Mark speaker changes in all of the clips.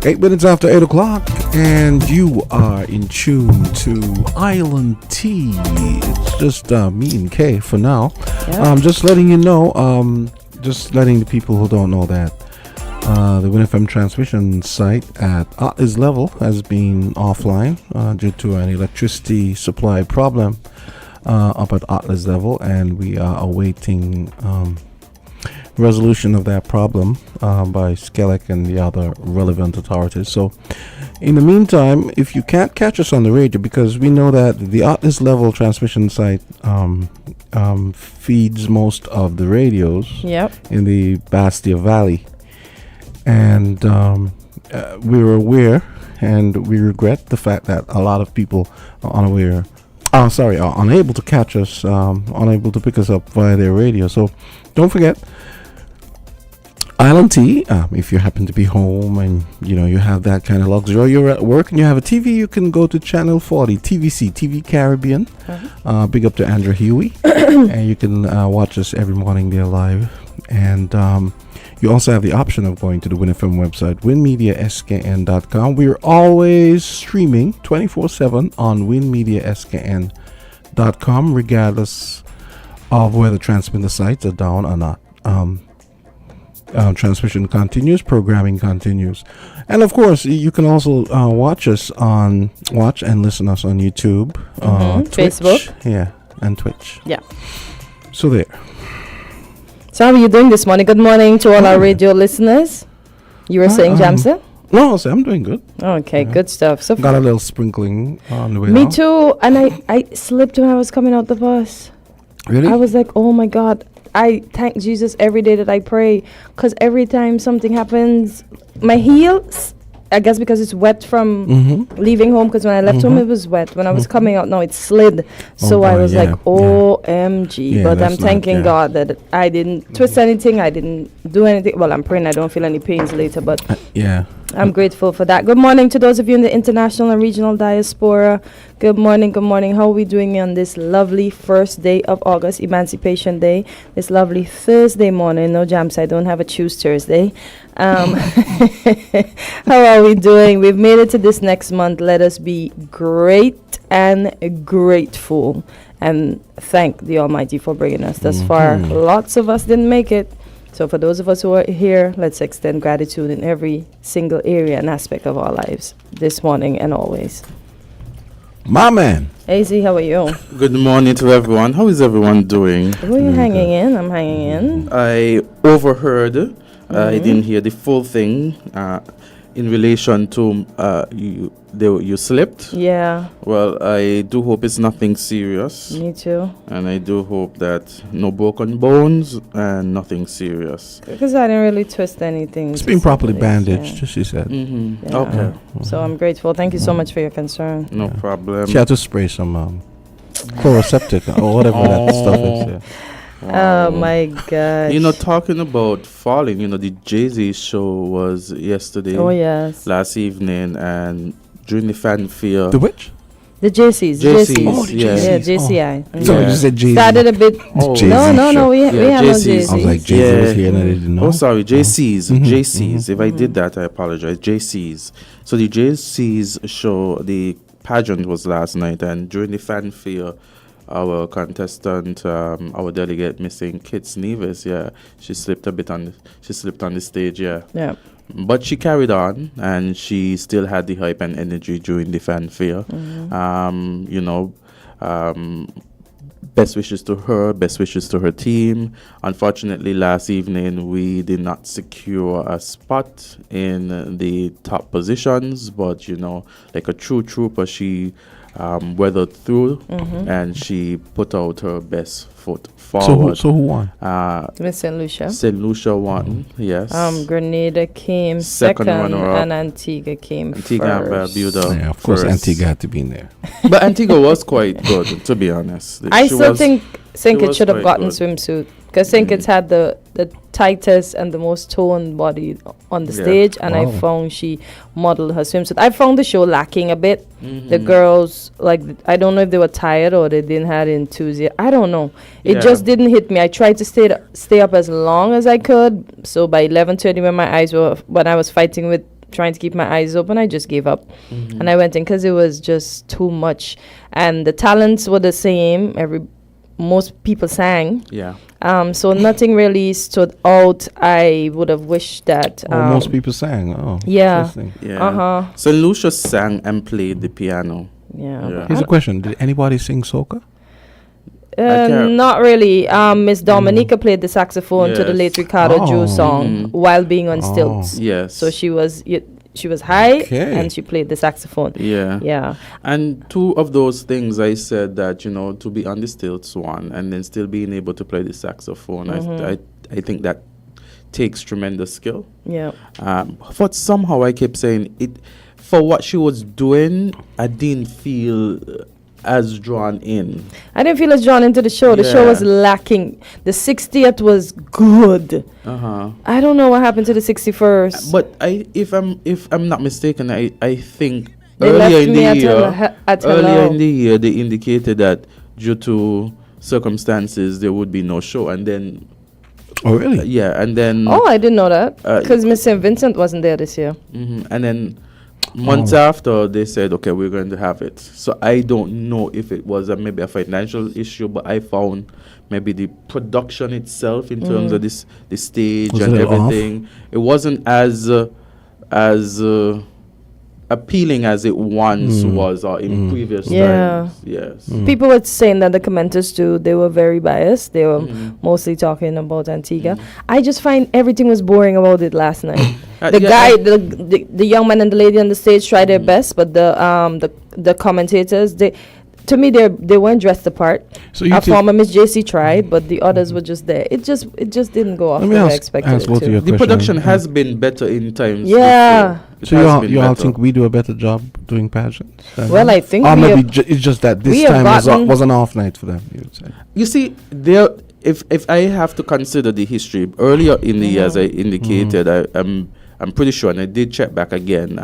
Speaker 1: 8 minutes after 8 o'clock, and you are in tune to Island Tea. It's just me and Kay for now.
Speaker 2: Yep.
Speaker 1: Just letting you know, just letting the people who don't know that the WINNFM transmission site at Atlas level has been offline due to an electricity supply problem up at Atlas level, and we are awaiting resolution of that problem by Skelec and the other relevant authorities. So in the meantime, if you can't catch us on the radio, because we know that the Atlas level transmission site feeds most of the radios in the Bastia Valley, and we're aware and we regret the fact that a lot of people are are unable to catch us, unable to pick us up via their radio. So don't forget Island Tea. If you happen to be home and you have that kind of luxury, or you're at work and you have a TV, you can go to channel 40 TVC TV Caribbean. Big up to Andrew Huey, and you can watch us every morning there live. And you also have the option of going to the WINNFM website, WINNmediaSKN.com. We're always streaming 24/7 on WINNmediaSKN.com, regardless of whether transmitter sites are down or not. Transmission continues, programming continues, and of course you can also watch and listen us on YouTube, Twitch,
Speaker 2: Facebook,
Speaker 1: and Twitch. So there.
Speaker 2: So how are you doing this morning? Good morning to all our radio listeners. You were saying, Jamsa?
Speaker 1: No, I'm doing good.
Speaker 2: Okay, good stuff. So
Speaker 1: got a little sprinkling on the way.
Speaker 2: Me
Speaker 1: down.
Speaker 2: too, and I slipped when I was coming out the bus.
Speaker 1: Really?
Speaker 2: I was like, oh my God. I thank Jesus every day that I pray, because every time something happens, my heels, I guess because it's wet from leaving home, because when I left home it was wet. When I was coming out now it slid. So I was like, OMG.
Speaker 1: Yeah,
Speaker 2: but I'm
Speaker 1: that's
Speaker 2: thanking
Speaker 1: not-
Speaker 2: God that I didn't twist anything. I didn't do anything. Well, I'm praying I don't feel any pains later, but I'm grateful for that. Good morning to those of you in the international and regional diaspora. Good morning, good morning. How are we doing on this lovely first day of August, Emancipation Day? This lovely Thursday morning. No jams, I don't have a choose Thursday. How are we doing? We've made it to this next month. Let us be great and grateful and thank the Almighty for bringing us thus far. Lots of us didn't make it. So for those of us who are here, let's extend gratitude in every single area and aspect of our lives this morning and always.
Speaker 1: My man.
Speaker 2: AZ, how are you?
Speaker 3: Good morning to everyone. How is everyone doing?
Speaker 2: We're hanging in. I'm hanging in.
Speaker 3: I overheard. I didn't hear the full thing in relation to you slipped.
Speaker 2: Yeah.
Speaker 3: Well, I do hope it's nothing serious.
Speaker 2: Me too.
Speaker 3: And I do hope that no broken bones and nothing serious.
Speaker 2: Because I didn't really twist anything.
Speaker 1: It's been properly bandaged, she said.
Speaker 2: Yeah.
Speaker 3: Okay.
Speaker 2: So I'm grateful. Thank you so much for your concern.
Speaker 3: No problem.
Speaker 1: She had to spray some chloroseptic or whatever that stuff is. Yeah.
Speaker 2: Oh my gosh.
Speaker 3: Talking about falling, the Jay-Z show was yesterday.
Speaker 2: Oh yes.
Speaker 3: Last evening, and during the fanfare.
Speaker 1: The which?
Speaker 2: The JCs.
Speaker 3: JCs.
Speaker 1: Oh, the
Speaker 3: yeah.
Speaker 1: JCs.
Speaker 2: Yeah, JCI.
Speaker 1: So you just said Jay-Z.
Speaker 2: Started a bit.
Speaker 1: Jay-Z
Speaker 2: No. We have no
Speaker 3: JCs.
Speaker 2: JCs.
Speaker 1: I was like, Jay-Z was here and I didn't know.
Speaker 3: Oh, sorry, JCs. JCs. If I did that, I apologize. JCs. So the JCs show, the pageant was last night, and during the fanfare, our contestant, our delegate, missing Kits Nevis, she slipped on the stage,
Speaker 2: Yeah.
Speaker 3: But she carried on, and she still had the hype and energy during the fanfare. Best wishes to her, best wishes to her team. Unfortunately, last evening we did not secure a spot in the top positions, but like a true trooper, she weathered through, and she put out her best foot forward.
Speaker 1: So who won?
Speaker 2: Miss St. Lucia.
Speaker 3: St. Lucia won, yes.
Speaker 2: Grenada came
Speaker 3: Second
Speaker 2: second,
Speaker 3: runner-up.
Speaker 2: and Antigua came
Speaker 3: Antigua and
Speaker 2: first.
Speaker 3: Barbuda.
Speaker 1: Yeah, of course,
Speaker 3: first.
Speaker 1: Antigua had to be in there.
Speaker 3: But Antigua was quite good, to be honest.
Speaker 2: I
Speaker 3: She
Speaker 2: still
Speaker 3: was-
Speaker 2: think Sinkit
Speaker 3: was
Speaker 2: should have
Speaker 3: quite
Speaker 2: gotten
Speaker 3: good.
Speaker 2: swimsuit, because Sinkit's had the tightest and the most toned body on the
Speaker 3: Yeah.
Speaker 2: stage, and I
Speaker 1: Wow.
Speaker 2: found she modeled her swimsuit. I found the show lacking a bit. The girls, I don't know if they were tired or they didn't have enthusiasm. I don't know. It
Speaker 3: Yeah.
Speaker 2: just didn't hit me. I tried to stay up as long as I could. So by 11:30, when I was fighting with trying to keep my eyes open, I just gave up. And I went in because it was just too much. And the talents were the same. Most people sang.
Speaker 3: Yeah.
Speaker 2: So nothing really stood out. I would have wished that.
Speaker 1: Most people sang. Oh,
Speaker 2: yeah.
Speaker 3: Yeah. So Lucia sang and played the piano.
Speaker 2: Yeah.
Speaker 1: Here's a question: did anybody sing soca?
Speaker 2: Not really. Miss Dominica played the saxophone to the late Ricardo Jew song while being on stilts.
Speaker 3: Yes.
Speaker 2: So she was high and she played the saxophone.
Speaker 3: Yeah.
Speaker 2: Yeah.
Speaker 3: And two of those things I said that, to be on the stilts one and then still being able to play the saxophone, I think that takes tremendous skill.
Speaker 2: Yeah.
Speaker 3: But somehow I kept saying it for what she was doing, I didn't feel as drawn in.
Speaker 2: I didn't feel as drawn into the show. The show was lacking. The 60th was good. I don't know what happened to the 61st.
Speaker 3: But if I'm not mistaken, I think
Speaker 2: they
Speaker 3: earlier
Speaker 2: left
Speaker 3: in
Speaker 2: me
Speaker 3: the year they indicated that due to circumstances there would be no show, and then
Speaker 1: really?
Speaker 3: Yeah, and then
Speaker 2: I didn't know that because Miss St. Vincent wasn't there this year.
Speaker 3: And then months after they said, okay, we're going to have it. So I don't know if it was maybe a financial issue, but I found maybe the production itself in terms of the stage
Speaker 1: was
Speaker 3: and everything,
Speaker 1: off?
Speaker 3: it wasn't as appealing as it once was or in previous times. Yes.
Speaker 2: People were saying that the commenters too, they were very biased. They were mostly talking about Antigua. I just find everything was boring about it last night. The young man and the lady on the stage tried their best, but the commentators, to me, they weren't dressed apart. So former Miss JC tried, but the others were just there. It just didn't go off the way I expected it to.
Speaker 3: The production has been better in times.
Speaker 2: Yeah.
Speaker 1: So you all think we do a better job doing pageants?
Speaker 2: Well, I think
Speaker 1: it's just that this time was an off night for them.
Speaker 3: You see, if I have to consider the history earlier in the years, I indicated I'm pretty sure, and I did check back again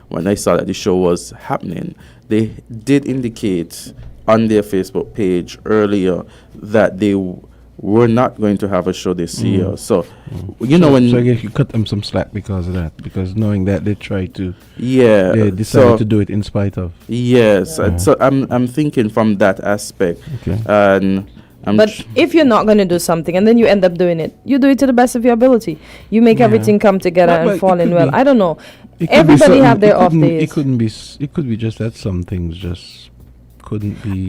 Speaker 3: when I saw that the show was happening. They did indicate on their Facebook page earlier that they were not going to have a show this year. So, when...
Speaker 1: So I guess you cut them some slack because of that, because knowing that they tried to...
Speaker 3: Yeah.
Speaker 1: They decided to do it in spite of...
Speaker 3: Yes. So I'm thinking from that aspect.
Speaker 1: Okay.
Speaker 2: But if you're not going to do something and then you end up doing it, you do it to the best of your ability. You make everything come together and fall in well. I don't know. Everybody have their off days.
Speaker 1: It could be just that some things just couldn't be.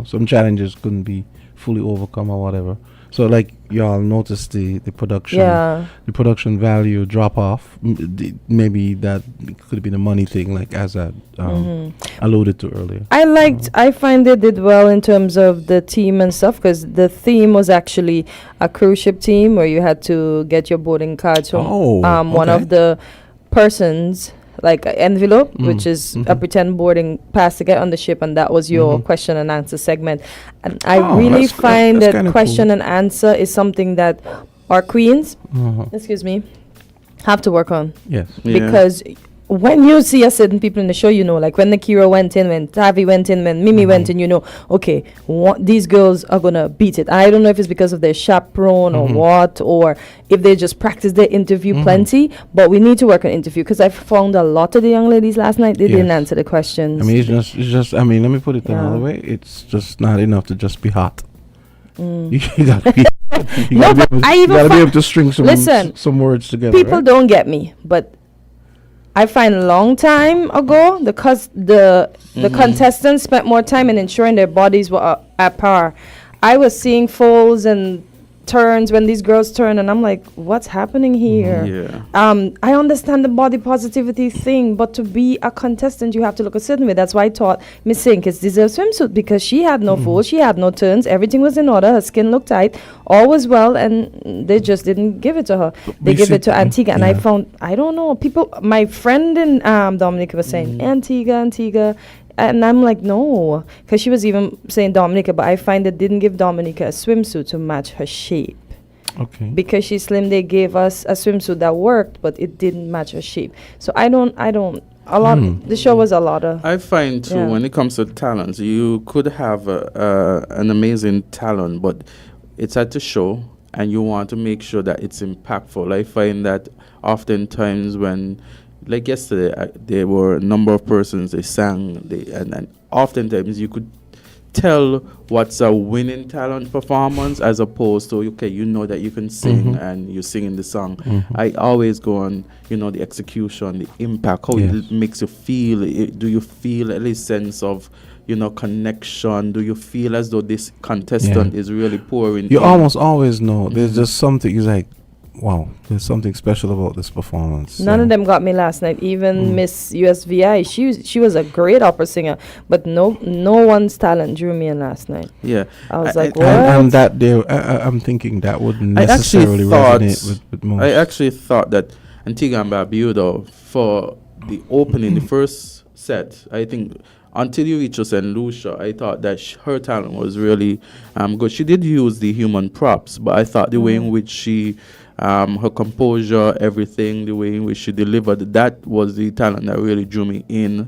Speaker 1: Some challenges couldn't be fully overcome or whatever. So like y'all noticed the production, the production value drop off. Maybe that could have been a money thing, like Azard alluded to earlier.
Speaker 2: I find they did well in terms of the team and stuff, because the theme was actually a cruise ship team where you had to get your boarding cards from one of the persons, like an envelope, which is a pretend boarding pass to get on the ship, and that was your question and answer segment. And I really find that question and answer is something that our queens, have to work on.
Speaker 1: Yes.
Speaker 2: Because when you see a certain people in the show, like when Nakira went in, when Tavi went in, when Mimi went in, okay, these girls are going to beat it. I don't know if it's because of their chaperone or what, or if they just practice their interview plenty, but we need to work on interview, because I found a lot of the young ladies last night, they didn't answer the questions.
Speaker 1: I mean, it's just, let me put it another way. It's just not enough to just be hot. You gotta be, you gotta be able to string some words together.
Speaker 2: People don't get me, but I find a long time ago, the contestants spent more time in ensuring their bodies were at par. I was seeing folds and turns when these girls turn, and I'm like, what's happening here? I understand the body positivity thing, but to be a contestant, you have to look a certain way. That's why I thought Miss Sinkis deserves swimsuit, because she had no folds, she had no turns, everything was in order, her skin looked tight, all was well, and they just didn't give it to her. They give it to Antigua, and I found, I don't know, my friend in Dominica was saying, Antigua, and I'm like, no, because she was even saying Dominica, but I find they didn't give Dominica a swimsuit to match her shape.
Speaker 1: Okay.
Speaker 2: Because she's slim, they gave us a swimsuit that worked, but it didn't match her shape. So the show was a lot of...
Speaker 3: I find too, when it comes to talents, you could have an amazing talent, but it's at the show, and you want to make sure that it's impactful. I find that oftentimes when, like yesterday, there were a number of persons, they sang, and oftentimes you could tell what's a winning talent performance as opposed to, okay, you know that you can sing and you're singing the song. I always go on, the execution, the impact, how it makes you feel. Do you feel at least sense of, connection? Do you feel as though this contestant is really pouring?
Speaker 1: You almost always know. There's just something, it's like, wow, there's something special about this performance.
Speaker 2: None of them got me last night. Even Miss USVI, she was a great opera singer, but no one's talent drew me in last night.
Speaker 1: Yeah,
Speaker 2: I was like, what?
Speaker 1: And that there, I'm thinking that wouldn't necessarily resonate with most.
Speaker 3: I actually thought that Antigua and Barbuda, for the opening, the first set, I think, until you reach St. Lucia, I thought that her talent was really good. She did use the human props, but I thought the way in which she, her composure, everything, the way in which she delivered, that was the talent that really drew me in.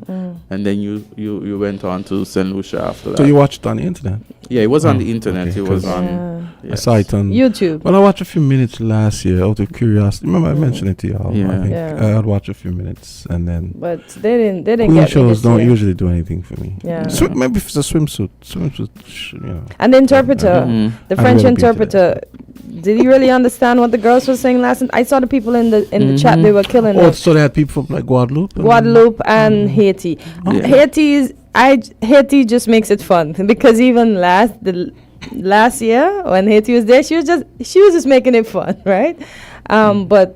Speaker 3: And then you went on to St. Lucia after that.
Speaker 1: So you watched it on the internet?
Speaker 3: Yeah, it was on the internet.
Speaker 1: Okay,
Speaker 3: it was on...
Speaker 1: I saw it on
Speaker 2: YouTube.
Speaker 1: Well, I watched a few minutes last year out of curiosity. Remember, I mentioned it to y'all. I think I'd watch a few minutes and then.
Speaker 2: But they didn't
Speaker 1: Queen
Speaker 2: get
Speaker 1: shows don't usually do anything for me.
Speaker 2: Yeah.
Speaker 1: Maybe if it's a swimsuit,
Speaker 2: And the interpreter, the French interpreter, did he really understand what the girls were saying last night? I saw the people in the chat; they were killing it.
Speaker 1: So they had people from like Guadeloupe
Speaker 2: and Haiti. Haiti just makes it fun because even last year when Haiti was there, she was just making it fun, right? But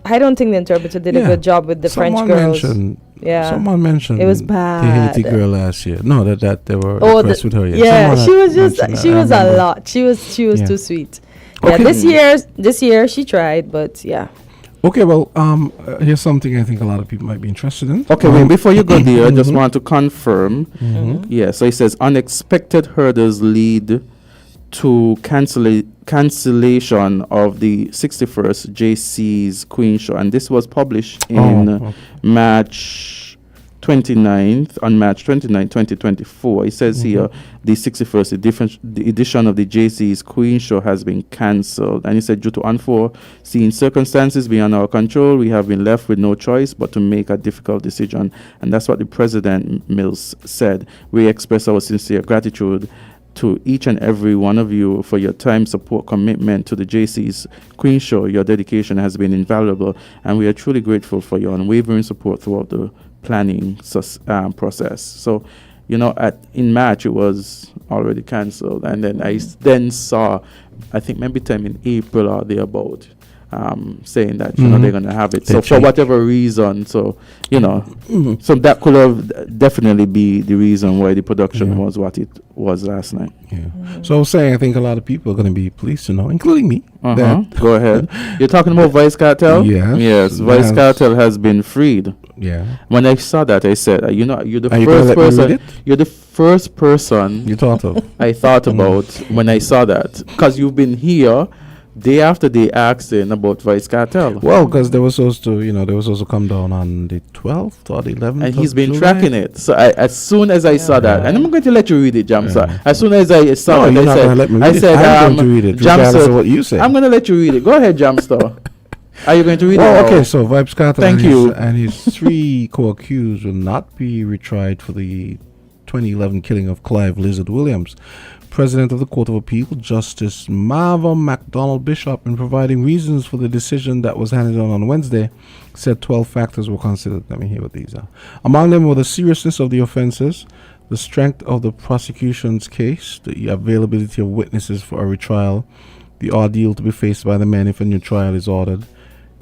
Speaker 2: I don't think the interpreter did a good job with the French girls.
Speaker 1: Someone mentioned
Speaker 2: it was bad.
Speaker 1: The Haiti girl last year. No, that they were impressed with her.
Speaker 2: Yeah, she was a lot. She was too sweet. Okay. Yeah, this year she tried, but yeah.
Speaker 1: Okay, well, here's something I think a lot of people might be interested in.
Speaker 3: Okay, wait, before you go there, I just want to confirm. Yeah, so it says unexpected hurdles lead to cancellation of the 61st JC's Queen Show, and this was published in March 29th, 2024. It says here the 61st edition of the JC's Queen Show has been cancelled, and it said due to unforeseen circumstances beyond our control, we have been left with no choice but to make a difficult decision, and that's what the President Mills said. We express our sincere gratitude to each and every one of you for your time, support, commitment to the JC's Queen Show. Your dedication has been invaluable, and we are truly grateful for your unwavering support throughout the planning process. So, in March it was already cancelled, and then I saw, I think maybe time in April or thereabout, saying that they're going to have it. So for whatever reason, so that could have definitely be the reason why the production was what it was last night.
Speaker 1: So I was saying, I think a lot of people are going to be pleased to know, including me.
Speaker 3: Go ahead. You're talking about Vice Cartel? Yes, Vice Cartel has been freed.
Speaker 1: Yeah.
Speaker 3: When I saw that, I said, you're the first person. You're the first person
Speaker 1: you thought of.
Speaker 3: I thought about when I saw that, because you've been here day after day asking about Vice Cartel.
Speaker 1: Well, because they were supposed to come down on the 12th or the 11th.
Speaker 3: And he's been tracking it. So as soon as I saw that, and I'm going to let you read it, Jamsa. As soon as I saw it, I said,
Speaker 1: I'm going to read it, regardless of what you say.
Speaker 3: I'm going to let you read it. Go ahead, Jamstar. Are you going to read it?
Speaker 1: Okay, so Vibes Carter and his three co-accused will not be retried for the 2011 killing of Clive Lizard Williams. President of the Court of Appeal, Justice Marva MacDonald Bishop, in providing reasons for the decision that was handed down on Wednesday, said 12 factors were considered. Let me hear what these are. Among them were the seriousness of the offenses, the strength of the prosecution's case, the availability of witnesses for a retrial, the ordeal to be faced by the men if a new trial is ordered,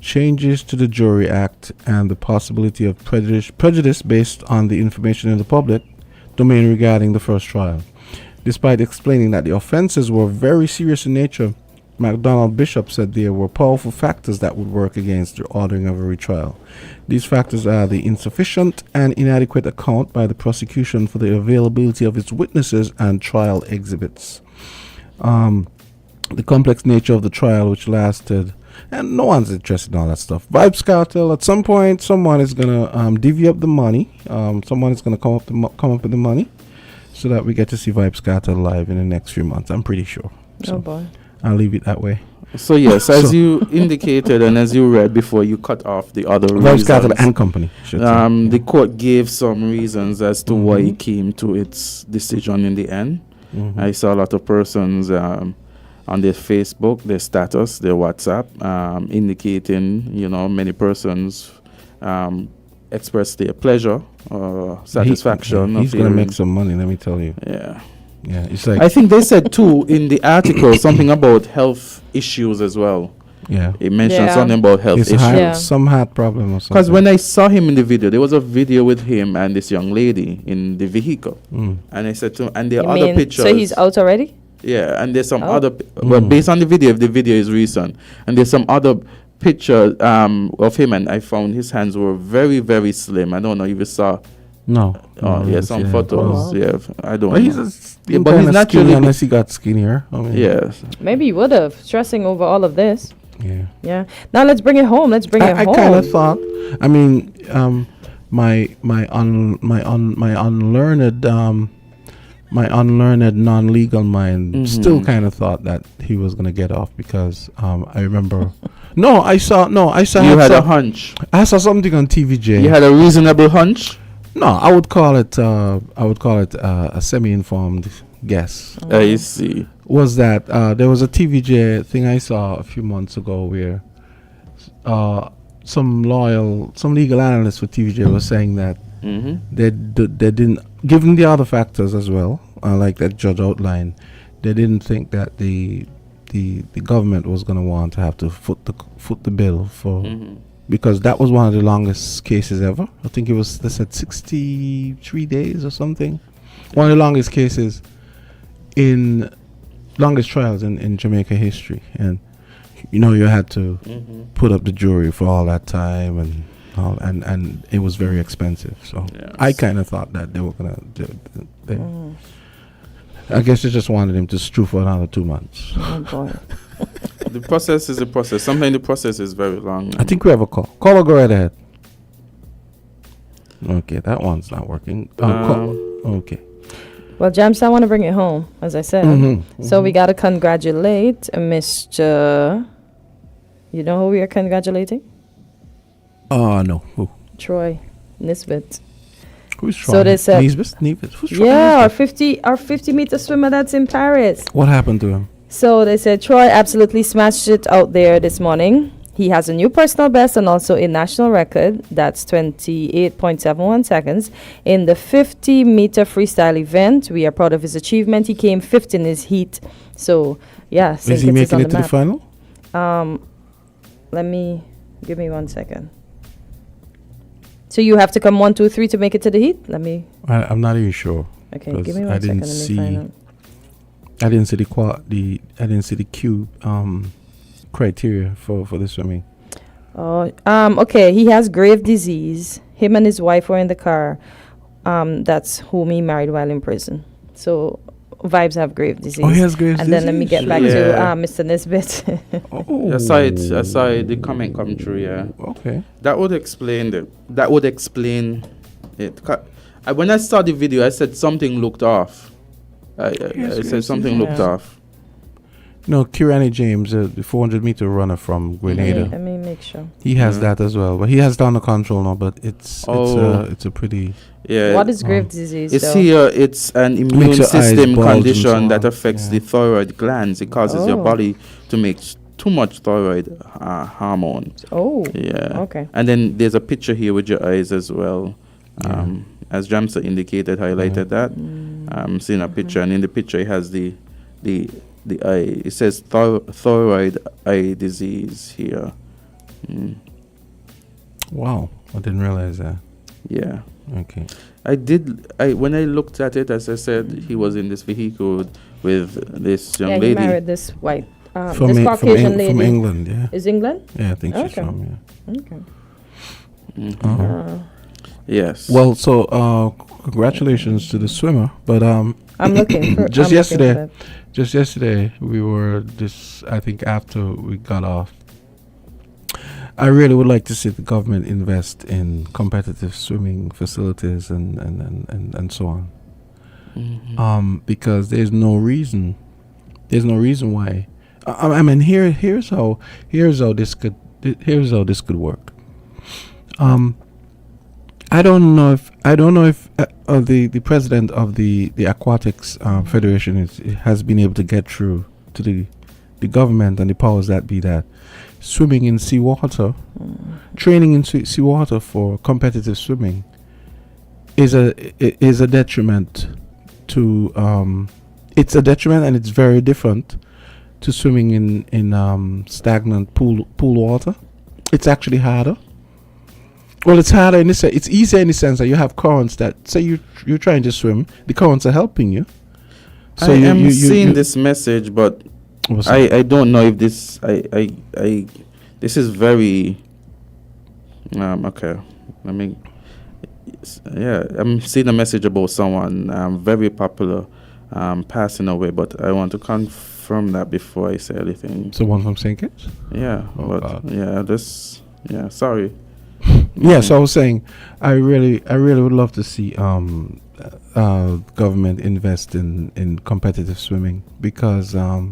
Speaker 1: changes to the Jury Act, and the possibility of prejudice based on the information in the public domain regarding the first trial. Despite explaining that the offenses were very serious in nature, MacDonald Bishop said there were powerful factors that would work against the ordering of a retrial. These factors are the insufficient and inadequate account by the prosecution for the availability of its witnesses and trial exhibits. The complex nature of the trial, which lasted, and no one's interested in all that stuff. Vibes Cartel, at some point, someone is going to divvy up the money. Someone is going to come up with the money, so that we get to see Vibes Cartel live in the next few months. I'm pretty sure.
Speaker 2: Oh boy.
Speaker 1: I'll leave it that way.
Speaker 3: So yes, as you indicated and as you read before, you cut off the other reasons.
Speaker 1: Cattle and Company.
Speaker 3: The court gave some reasons as to why it came to its decision in the end. I saw a lot of persons on their Facebook, their status, their WhatsApp, indicating, many persons expressed their pleasure or satisfaction.
Speaker 1: He's going to make some money, let me tell you.
Speaker 3: Yeah.
Speaker 1: Yeah, it's like
Speaker 3: I think they said too in the article something about health issues as well.
Speaker 1: Yeah,
Speaker 3: it mentioned something about health issues.
Speaker 1: Some heart problem or something.
Speaker 3: Because when I saw him in the video, there was a video with him and this young lady in the vehicle, and I said to him, and there are other pictures.
Speaker 2: So he's out already?
Speaker 3: Yeah, and there's some other. Well, based on the video, if the video is recent, and there's some other picture of him, and I found his hands were very, very slim. I don't know if you saw.
Speaker 1: No.
Speaker 3: Some photos. Yeah, I don't know.
Speaker 1: But he's not skinny unless he got skinnier.
Speaker 3: Yes.
Speaker 2: Maybe he would have, stressing over all of this.
Speaker 1: Yeah.
Speaker 2: Yeah. Now let's bring it home. I
Speaker 1: kind of thought. I mean, my unlearned non-legal mind still kind of thought that he was gonna get off because I remember. I saw.
Speaker 3: You had a hunch.
Speaker 1: I saw something on TVJ.
Speaker 3: You had a reasonable hunch.
Speaker 1: No, I would call it a semi-informed guess.
Speaker 3: I see.
Speaker 1: Was that there was a TVJ thing I saw a few months ago where some legal analyst for TVJ was saying that they didn't, given the other factors as well, like that judge outlined, they didn't think that the government was going to want to have to foot the bill for. Because that was one of the longest cases ever. I think they said 63 days or something. One of the longest cases longest trials in Jamaica history. And, you had to put up the jury for all that time and it was very expensive. So I kind of thought that they were going to do it. I guess they just wanted him to stew for another 2 months.
Speaker 2: Oh, boy.
Speaker 3: The process is a process. Sometimes the process is very long.
Speaker 1: I think we have a call. Call or go right ahead. Okay, that one's not working. Okay.
Speaker 2: Well, Jams, I want to bring it home, as I said. So we got to congratulate Mr. You know who we are congratulating?
Speaker 1: No. Who?
Speaker 2: Troy Nisbet.
Speaker 1: Who's Troy?
Speaker 2: So they said
Speaker 1: Nisbet? Who's Troy?
Speaker 2: Yeah, our 50 meter swimmer that's in Paris.
Speaker 1: What happened to him?
Speaker 2: So they said Troy absolutely smashed it out there this morning. He has a new personal best and also a national record. That's 28.71 seconds. In the 50 meter freestyle event, we are proud of his achievement. He came fifth in his heat. So, yeah.
Speaker 1: Is he making it to the final?
Speaker 2: Give me 1 second. So you have to come 1, 2, 3 to make it to the heat?
Speaker 1: I'm not even sure.
Speaker 2: Okay, give me 1 second. Let me find out.
Speaker 1: I didn't see the Q criteria for the swimming.
Speaker 2: Okay. He has grave disease. Him and his wife were in the car. That's whom he married while in prison. So Vibes have grave disease.
Speaker 1: Oh, he has grave disease.
Speaker 2: And then let me get back to Mr. Nisbet.
Speaker 3: I saw it. The comment come through. Yeah.
Speaker 1: Okay.
Speaker 3: That would explain it. When I saw the video, I said something looked off. I said something looked off.
Speaker 1: No, Kirani James, the 400 meter runner from Grenada.
Speaker 2: Let me make sure.
Speaker 1: He has that as well, but he has down the control now. But it's a pretty.
Speaker 3: Yeah.
Speaker 2: What is grave disease?
Speaker 3: It's an immune system condition that affects the thyroid glands. It causes your body to make too much thyroid hormone.
Speaker 2: Oh.
Speaker 3: Yeah.
Speaker 2: Okay.
Speaker 3: And then there's a picture here with your eyes as well. As Jamsa indicated, highlighted that. I'm seeing a picture, and in the picture it has the eye. It says thyroid eye disease here.
Speaker 1: Wow, I didn't realize that.
Speaker 3: Yeah.
Speaker 1: Okay.
Speaker 3: When I looked at it, as I said, he was in this vehicle with this young lady.
Speaker 2: Yeah, he married this white, this Caucasian lady.
Speaker 1: From England, yeah.
Speaker 2: Is England?
Speaker 1: Yeah, I think she's from,
Speaker 2: Okay.
Speaker 3: Yes.
Speaker 1: Well, so congratulations to the swimmer, but
Speaker 2: I'm looking for.
Speaker 1: Just yesterday, we were I think after we got off, I really would like to see the government invest in competitive swimming facilities and so on. Because there's no reason why I mean, here's how this could work. I don't know if the president of the Aquatics Federation has been able to get through to the government and the powers that be that swimming in seawater, training in seawater for competitive swimming is a detriment to it's a detriment, and it's very different to swimming in stagnant pool water. It's actually harder. Well, it's harder in this sense. It's easier in the sense that you have currents that, say you're trying to swim, the currents are helping you.
Speaker 3: So I am seeing this message, but I don't know if this this is very okay. I mean, yeah, I'm seeing a message about someone very popular passing away, but I want to confirm that before I say anything.
Speaker 1: Someone from St. Kitts?
Speaker 3: Yeah,
Speaker 1: oh,
Speaker 3: but
Speaker 1: God.
Speaker 3: Sorry.
Speaker 1: Yeah, so I was saying, I really would love to see government invest in competitive swimming, because I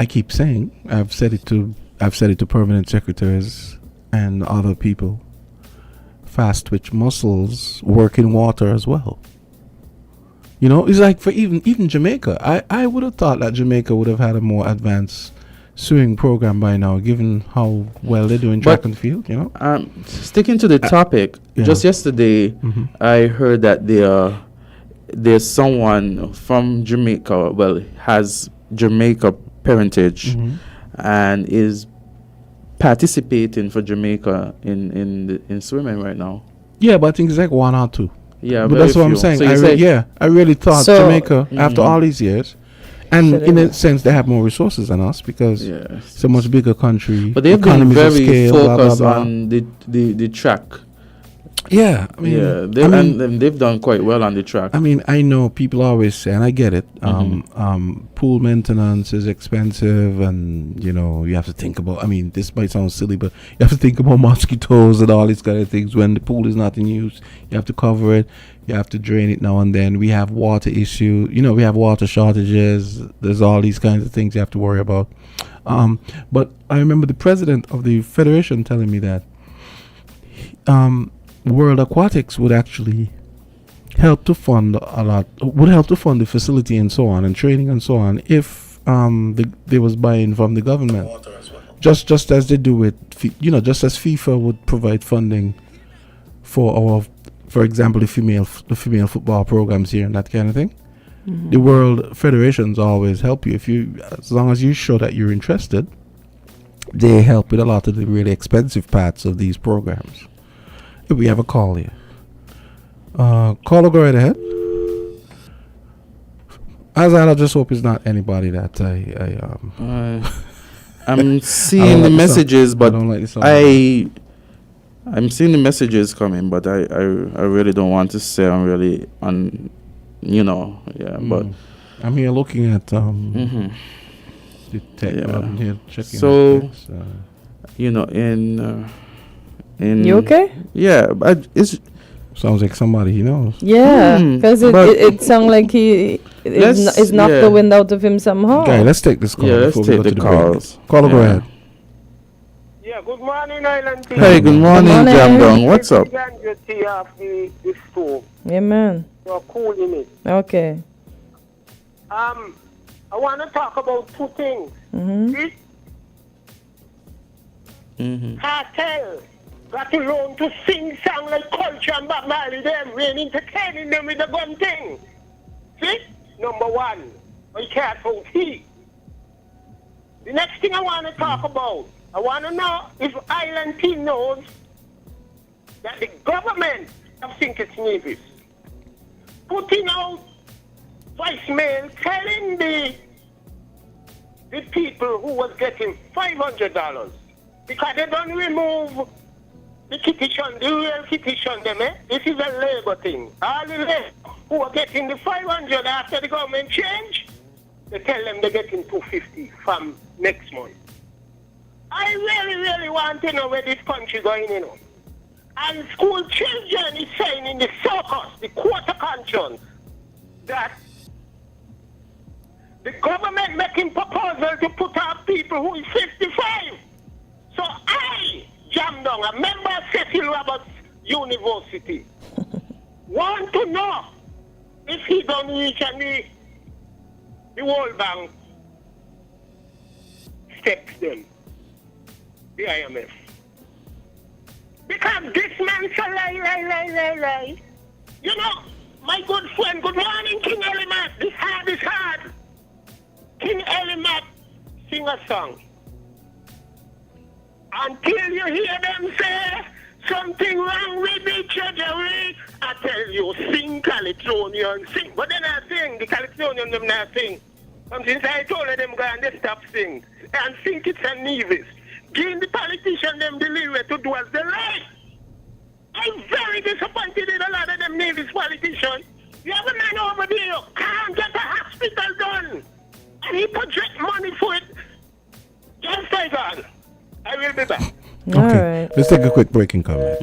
Speaker 1: keep saying, I've said it to permanent secretaries and other people, fast twitch muscles work in water as well. You know, it's like for even Jamaica. I would have thought that Jamaica would have had a more advanced swimming program by now, given how well they do in track and field. You know.
Speaker 3: Sticking to the topic, just yesterday, I heard that there's someone from Jamaica. Well, has Jamaica parentage, and is participating for Jamaica in swimming right now.
Speaker 1: Yeah, but I think it's like one or two.
Speaker 3: Yeah,
Speaker 1: but that's what I'm saying. So I really thought Jamaica, after all these years, and in a sense they have more resources than us, because it's a much bigger country.
Speaker 3: But they've been very focused on the track.
Speaker 1: Yeah, I mean,
Speaker 3: they've done quite well on the track.
Speaker 1: I mean, I know people always say, and I get it, pool maintenance is expensive, and you know, you have to think about, I mean, this might sound silly, but you have to think about mosquitoes and all these kind of things. When the pool is not in use, you have to cover it, you have to drain it now and then. We have water issue, you know, we have water shortages. There's all these kinds of things you have to worry about. But I remember the president of the federation telling me that World Aquatics would actually help to fund the facility and so on, and training and so on, if there was buy-in from the government, just as they do with, just as FIFA would provide funding for example, the female football programs here and that kind of thing. The World Federations always help you as long as you show that you're interested. They help with a lot of the really expensive parts of these programs. We have a call here. Caller, go right ahead. Azard, I just hope it's not anybody that
Speaker 3: I'm seeing the messages, but I'm seeing the messages coming, but I really don't want to say I'm really on, but
Speaker 1: I'm here looking at the tech button here, checking.
Speaker 3: So,
Speaker 2: you okay?
Speaker 3: Yeah, but it
Speaker 1: sounds like somebody he knows.
Speaker 2: Yeah, because it sounds like it's knocked the wind out of him somehow.
Speaker 1: Okay, let's take this call.
Speaker 3: Yeah, let's take the calls.
Speaker 1: Caller, go ahead.
Speaker 4: Yeah, good morning, Island team.
Speaker 3: Hey, good morning, Jamdong. What's up?
Speaker 4: The stove.
Speaker 2: Yeah, man.
Speaker 4: You're cool in it.
Speaker 2: Okay.
Speaker 4: I want to talk about two things. Cartel got alone to sing song like Culture and Bob Marley them. We ain't entertaining them with the gun thing. See? Number one, we can't hold heat. The next thing I want to talk about, I want to know if Island team knows that the government of St. Kitts Nevis putting out voicemail telling the people who was getting $500 because they don't remove the petition, the real petition them, This is a labor thing. All the labor who are getting the 500 after the government change, they tell them they're getting 250 from next month. I really, really want to know where this country going, And school children is saying in the circus, the quarter conscience, that The government making proposal to put out people who is 55. So I, Jam Down, a member of Cecil Roberts University, want to know if he don't reach any the World Bank steps them, the IMF. Because this man shall lie. You know, my good friend, good morning, King Elimat. This hard is hard. King Elimat sing a song. Until you hear them say something wrong with the treasury, I tell you, sing Californian, sing. But then I sing, the Californian them not sing. And since I told them go and they stop sing. And think it's a Nevis. Giving the politician them the leeway to do as they like. I'm very disappointed in a lot of them Nevis politicians. You have a man over there who can't get a hospital done. And he project money for it. Just stay on. I will be back.
Speaker 1: Okay. All right. Let's take a quick break and come back.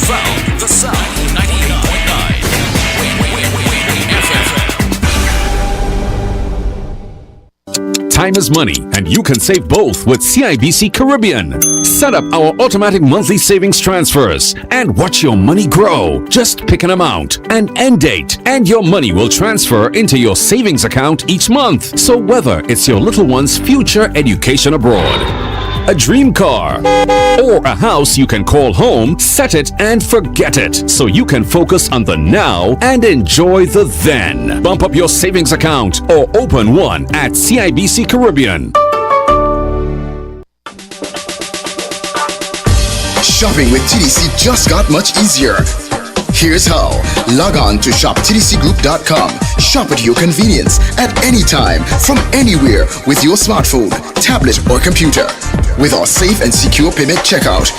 Speaker 5: Found the sound 98.9 FM.
Speaker 6: Time is money, and you can save both with CIBC Caribbean. Set up our automatic monthly savings transfers and watch your money grow. Just pick an amount, an end date, and your money will transfer into your savings account each month. So whether it's your little one's future education abroad, a dream car, or a house you can call home, set it and forget it, so you can focus on the now and enjoy the then. Bump up your savings account or open one at CIBC Caribbean.
Speaker 7: Shopping with TDC just got much easier. Here's how. Log on to shoptdcgroup.com. Shop at your convenience at any time, from anywhere, with your smartphone, tablet, or computer. With our safe and secure payment checkout,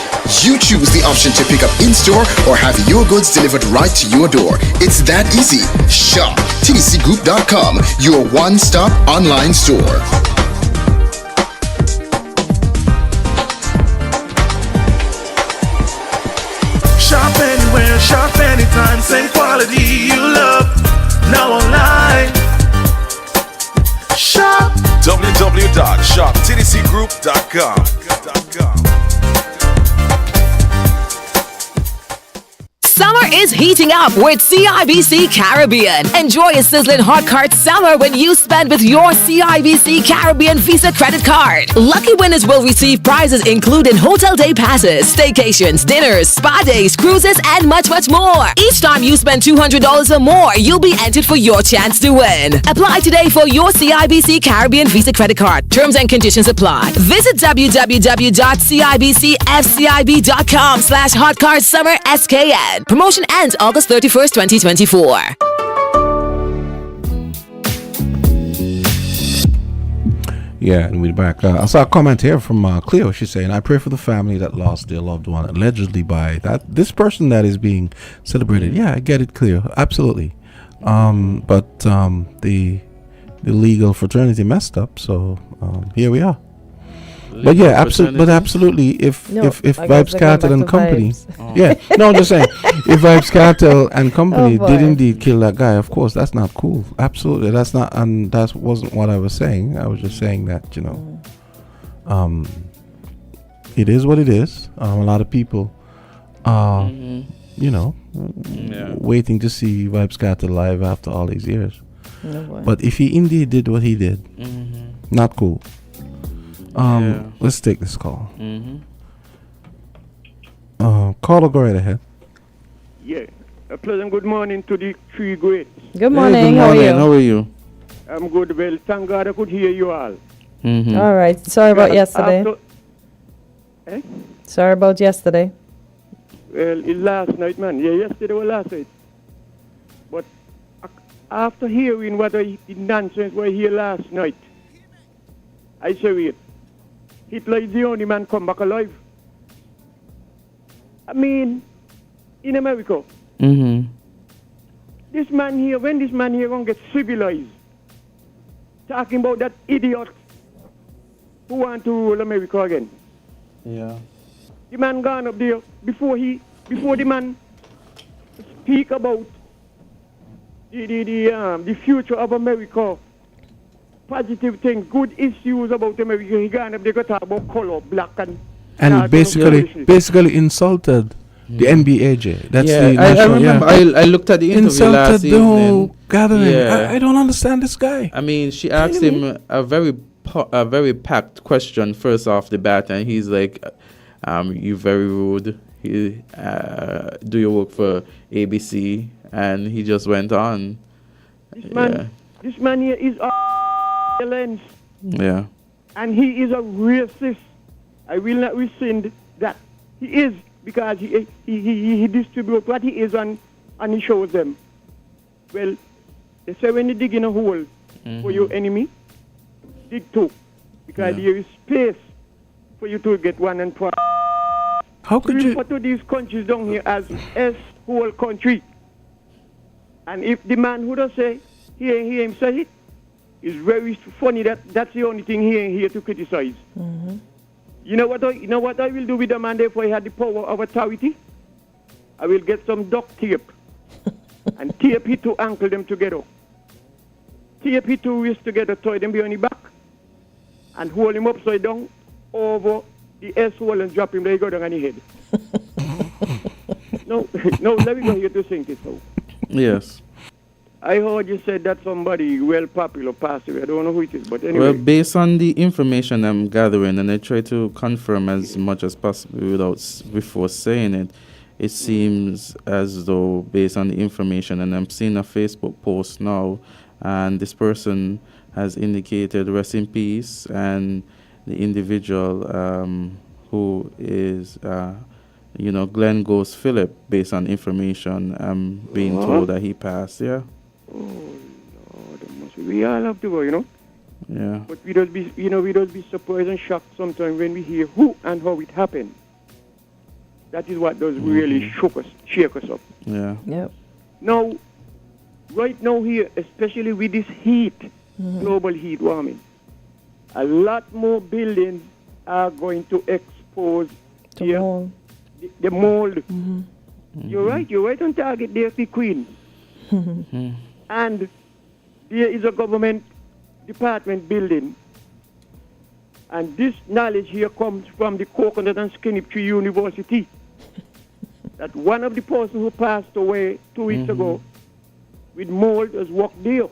Speaker 7: you choose the option to pick up in-store or have your goods delivered right to your door. It's that easy. Shop tdcgroup.com, your one-stop online store.
Speaker 8: Shop anywhere, shop anytime, same quality you love. Now online. Shop
Speaker 5: www.shoptdcgroup.com.
Speaker 9: Summer is heating up with CIBC Caribbean. Enjoy a sizzling hot cart summer when you spend with your CIBC Caribbean Visa credit card. Lucky winners will receive prizes including hotel day passes, staycations, dinners, spa days, cruises, and much, much more. Each time you spend $200 or more, you'll be entered for your chance to win. Apply today for your CIBC Caribbean Visa credit card. Terms and conditions apply. Visit www.cibcfcib.com/hotcardsummerskn. Promotion ends August 31st, 2024.
Speaker 1: Yeah, and we're back. I saw a comment here from Cleo. She's saying, I pray for the family that lost their loved one allegedly by this person that is being celebrated. Yeah, I get it, Cleo. Absolutely. But the legal fraternity messed up, so here we are. But yeah, absolutely. If Vibes Cartel and Company, I'm just saying, if Vibes Cartel and Company did indeed kill that guy, of course, that's not cool. Absolutely, that's not, and that wasn't what I was saying. I was just saying that it is what it is. A lot of people are, waiting to see Vibes Cartel live after all these years. But if he indeed did what he did, not cool. Let's take this call. Caller, go right ahead.
Speaker 10: Yeah, a pleasant good morning to the three greats.
Speaker 2: Good morning. How are you?
Speaker 10: I'm good. Well, thank God I could hear you all.
Speaker 2: All right. Sorry about yesterday. Sorry about yesterday.
Speaker 10: Well, it's last night, man. Yeah, yesterday was last night. But after hearing the nonsense we hear last night, I say it. Hitler is the only man come back alive. I mean, in America, this man here, when this man here gonna get civilized, talking about that idiot who want to rule America again.
Speaker 3: Yeah.
Speaker 10: the man gone up there before the man speak about the future of America, positive things, good issues about America. He gone up there to talk about color, black
Speaker 1: and basically insulted the NBAJ. That's the
Speaker 3: I remember. I looked at the interview
Speaker 1: insulted
Speaker 3: last
Speaker 1: the
Speaker 3: evening.
Speaker 1: whole gathering.
Speaker 3: Yeah.
Speaker 1: I don't understand this guy.
Speaker 3: I mean, she asked him a very packed question first off the bat, and he's like, "You very rude. Do you work for ABC?" And he just went on.
Speaker 10: This man here is a lens.
Speaker 3: Yeah.
Speaker 10: And he is a racist. I will not rescind that. He is, because he distributes what he is and he shows them. Well, they say when you dig in a hole for your enemy, dig two. Because there is space for you to get one and two.
Speaker 1: How could you
Speaker 10: refer to these countries down here as S-whole country? And if the man who does say, hear him say it, it's very funny that that's the only thing he ain't here to criticize.
Speaker 2: Mm-hmm.
Speaker 10: You know what I will do with the man there if I had the power of authority? I will get some duct tape and tape it to ankle them together. Tape it to wrist together, tie them behind the back, and hold him upside down over the S-hole and drop him there, he go down on the head. No, let me go here to sing this out.
Speaker 3: Yes.
Speaker 10: I heard you said that somebody well popular passed away. I don't know who it is, but anyway.
Speaker 3: Well, based on the information I'm gathering, and I try to confirm as much as possible before saying it, it seems as though, based on the information, and I'm seeing a Facebook post now, and this person has indicated rest in peace, and the individual who is, Glenn Ghost Phillip, based on information, I'm being told that he passed, yeah.
Speaker 10: Oh, Lord, we all have to go,
Speaker 3: Yeah.
Speaker 10: But we don't be surprised and shocked sometimes when we hear who and how it happened. That is what does really shake us up.
Speaker 3: Yeah.
Speaker 2: Yep.
Speaker 10: Now, right now here, especially with this heat, global heat warming, a lot more buildings are going to expose the mold.
Speaker 2: Mm-hmm.
Speaker 10: You're right on target there, the Queen. And there is a government department building. And this knowledge here comes from the Coconut and Skinny Tree University. That one of the persons who passed away 2 weeks ago with mold has worked there.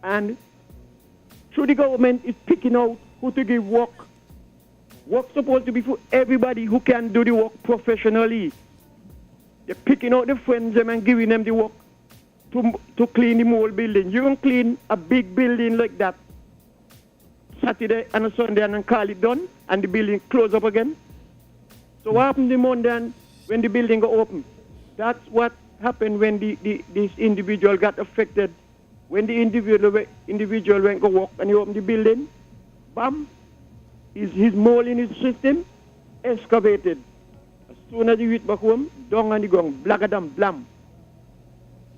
Speaker 10: And through the government is picking out who to give work. Work's supposed to be for everybody who can do the work professionally. They're picking out the friends them and giving them the work to clean the mold building. You can clean a big building like that Saturday and a Sunday and then call it done and the building close up again. So what happened the Monday when the building got open? That's what happened when this individual got affected. When the individual went to work and he opened the building, bam, his mold in his system excavated. As soon as he went back home, down on the ground, blagadam, blam.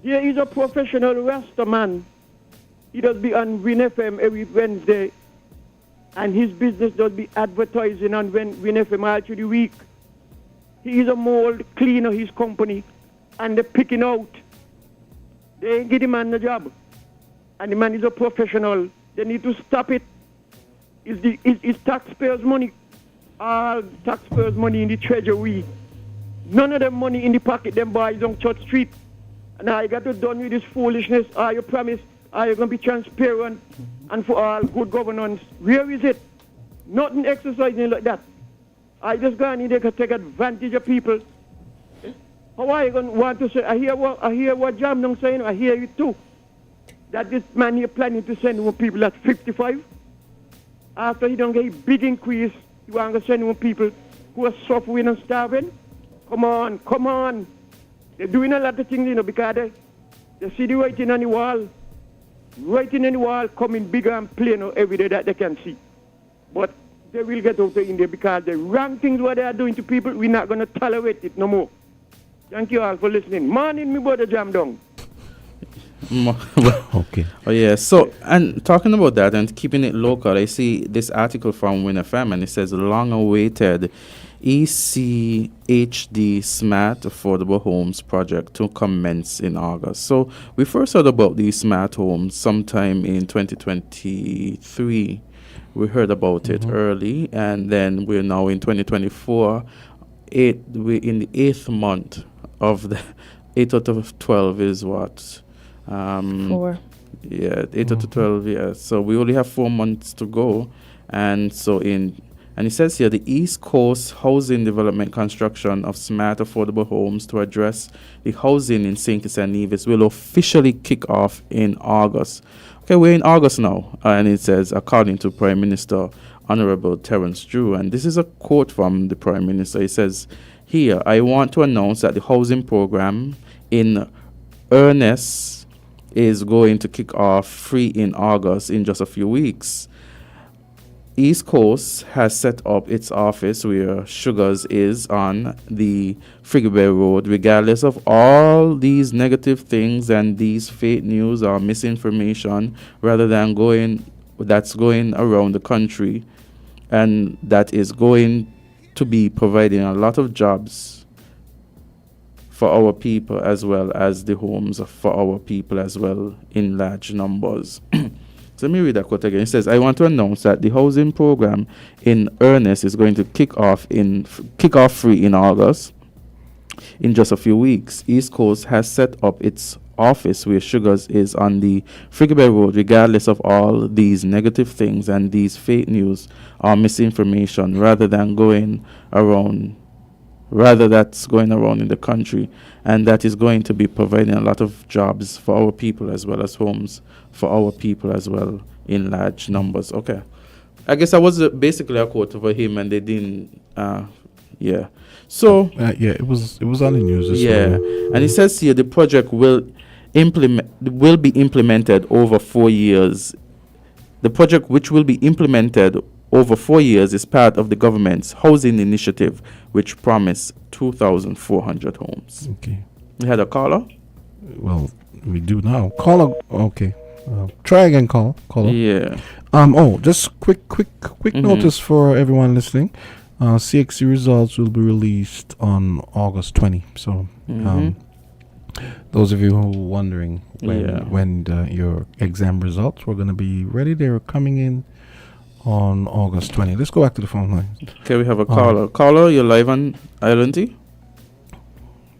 Speaker 10: There is a professional Rasta man. He does be on Win FM every Wednesday. And his business does be advertising on Win FM all through the week. He is a mold cleaner, his company. And they're picking out. They ain't give the man the job. And the man is a professional. They need to stop it. It's taxpayers' money. All taxpayers' money in the treasury. None of them money in the pocket, them boys on Church Street. And I got to done with this foolishness. You promise, you going to be transparent and for all good governance. Where is it? Nothing exercising like that. I just gone in there to take advantage of people. How are you going to want to say? I hear what Jam Dong saying. I hear you too. That this man here planning to send more people at 55. After he don't get a big increase, you want to send more people who are suffering and starving. Come on. They're doing a lot of things, because they see the writing on the wall. Writing on the wall coming bigger and plainer every day that they can see. But they will get out of India because the wrong things what they are doing to people, we're not going to tolerate it no more. Thank you all for listening. Morning, me brother Jam Dong.
Speaker 1: Okay.
Speaker 3: Oh yeah. So, and talking about that and keeping it local, I see this article from WINNMedia Family, and it says long-awaited ECHD Smart Affordable Homes project to commence in August. So we first heard about these smart homes sometime in 2023. We heard about it early, and then we're now in 2024. We're in the 8th month of the 8 out of 12 is what?
Speaker 2: 4.
Speaker 3: Yeah, 8 out of 12, yeah. So we only have 4 months to go. And so and it says here, the East Coast Housing Development construction of smart affordable homes to address the housing in St. Kitts and Nevis will officially kick off in August. Okay, we're in August now, and it says, according to Prime Minister Honorable Terence Drew, and this is a quote from the Prime Minister. He says, here, I want to announce that the housing program in earnest is going to kick off free in August in just a few weeks. East Coast has set up its office where Sugars is on the Frigabay Road, regardless of all these negative things and these fake news or misinformation, rather than that's going around the country, and that is going to be providing a lot of jobs for our people as well as the homes for our people as well in large numbers. So let me read that quote again. It says, I want to announce that the housing program in earnest is going to kick off free in August in just a few weeks. East Coast has set up its office where Sugars is on the Frigabay Road, regardless of all these negative things and these fake news or misinformation, rather that's going around in the country, and that is going to be providing a lot of jobs for our people as well as homes for our people as well in large numbers. Okay, I guess that was basically a quote for him, and they didn't. Yeah. So
Speaker 1: it was on the news.
Speaker 3: Yeah, and it says here the project will be implemented over 4 years. The project, which will be implemented over 4 years, is part of the government's housing initiative, which promised 2,400 homes.
Speaker 1: Okay.
Speaker 3: We had a caller?
Speaker 1: Well, we do now. Caller, okay. Try again, caller.
Speaker 3: Yeah.
Speaker 1: Just quick notice for everyone listening. CXC results will be released on August 20. So, those of you who are wondering when your exam results were going to be ready, they're coming in on August 20. Let's go back to the phone line.
Speaker 3: Okay, we have a caller. Caller, you're live on ILNT.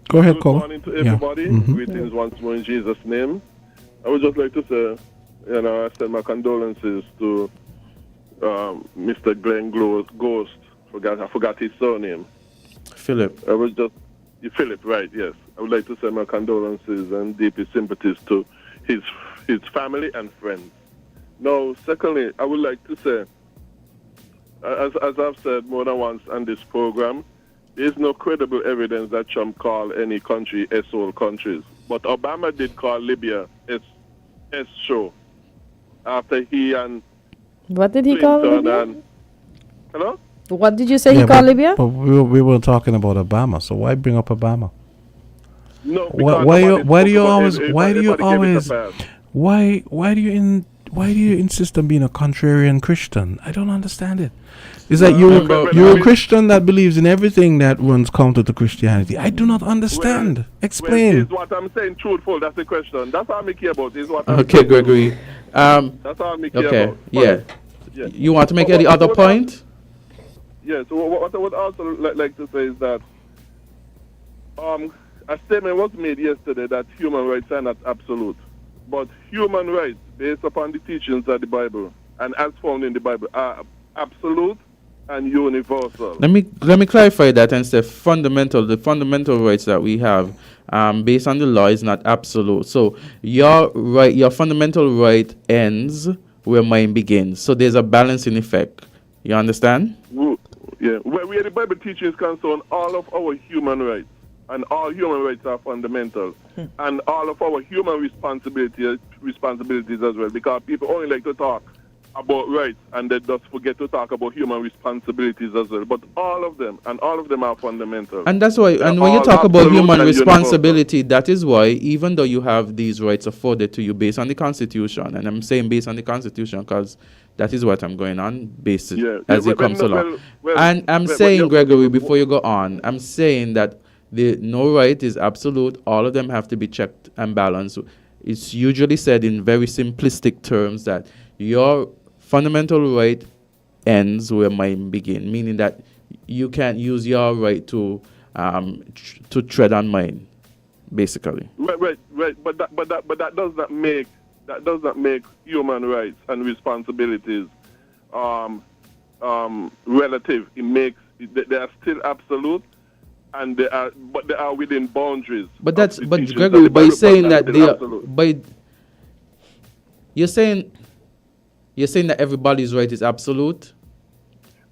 Speaker 1: Go ahead, caller.
Speaker 11: Good morning to everybody. Greetings once more in Jesus' name. I would just like to say, I send my condolences to Mr. Glenn Ghost. I forgot his surname.
Speaker 3: Philip.
Speaker 11: Philip, right, yes. I would like to send my condolences and deepest sympathies to his family and friends. Now, secondly, I would like to say, as I've said more than once on this program, there is no credible evidence that Trump called any country S-hole countries. But Obama did call Libya S-show after he and
Speaker 2: What did he call Libya?
Speaker 11: Hello?
Speaker 2: What did you say he called Libya?
Speaker 1: But we were talking about Obama, so why bring up Obama?
Speaker 11: No,
Speaker 1: why do you insist on being a contrarian Christian? I don't understand it. Is that you're a Christian that believes in everything that runs counter to Christianity? I do not understand. Explain.
Speaker 11: Is what I'm saying truthful? That's the question. That's all I care about. Is what
Speaker 3: okay, Gregory.
Speaker 11: That's all I care about.
Speaker 3: Yeah. You want to make any other point?
Speaker 11: Yeah. So what I would also like to say is that a statement was made yesterday that human rights are not absolute, but human rights based upon the teachings of the Bible and as found in the Bible are absolute and universal.
Speaker 3: Let me clarify that and say the fundamental rights that we have based on the law is not absolute. So your fundamental right ends where mine begins. So there's a balancing effect. You understand?
Speaker 11: Yeah. Where the Bible teaches concern all of our human rights, and all human rights are fundamental, and all of our human responsibilities as well, because people only like to talk about rights, and they just forget to talk about human responsibilities as well. But all of them are fundamental.
Speaker 3: And that's why, and when you talk about human responsibility, that is why, even though you have these rights afforded to you based on the Constitution, and I'm saying based on the Constitution because that is what I'm going on, based as it comes along. And I'm saying, Gregory, before you go on, I'm saying that no right is absolute. All of them have to be checked and balanced. It's usually said in very simplistic terms that your fundamental right ends where mine begin, meaning that you can't use your right to tread on mine, basically.
Speaker 11: Right. But that does not make human rights and responsibilities relative. It makes they are still absolute, and they are within boundaries.
Speaker 3: But Gregory, by saying that they are, you're saying that everybody's right is absolute?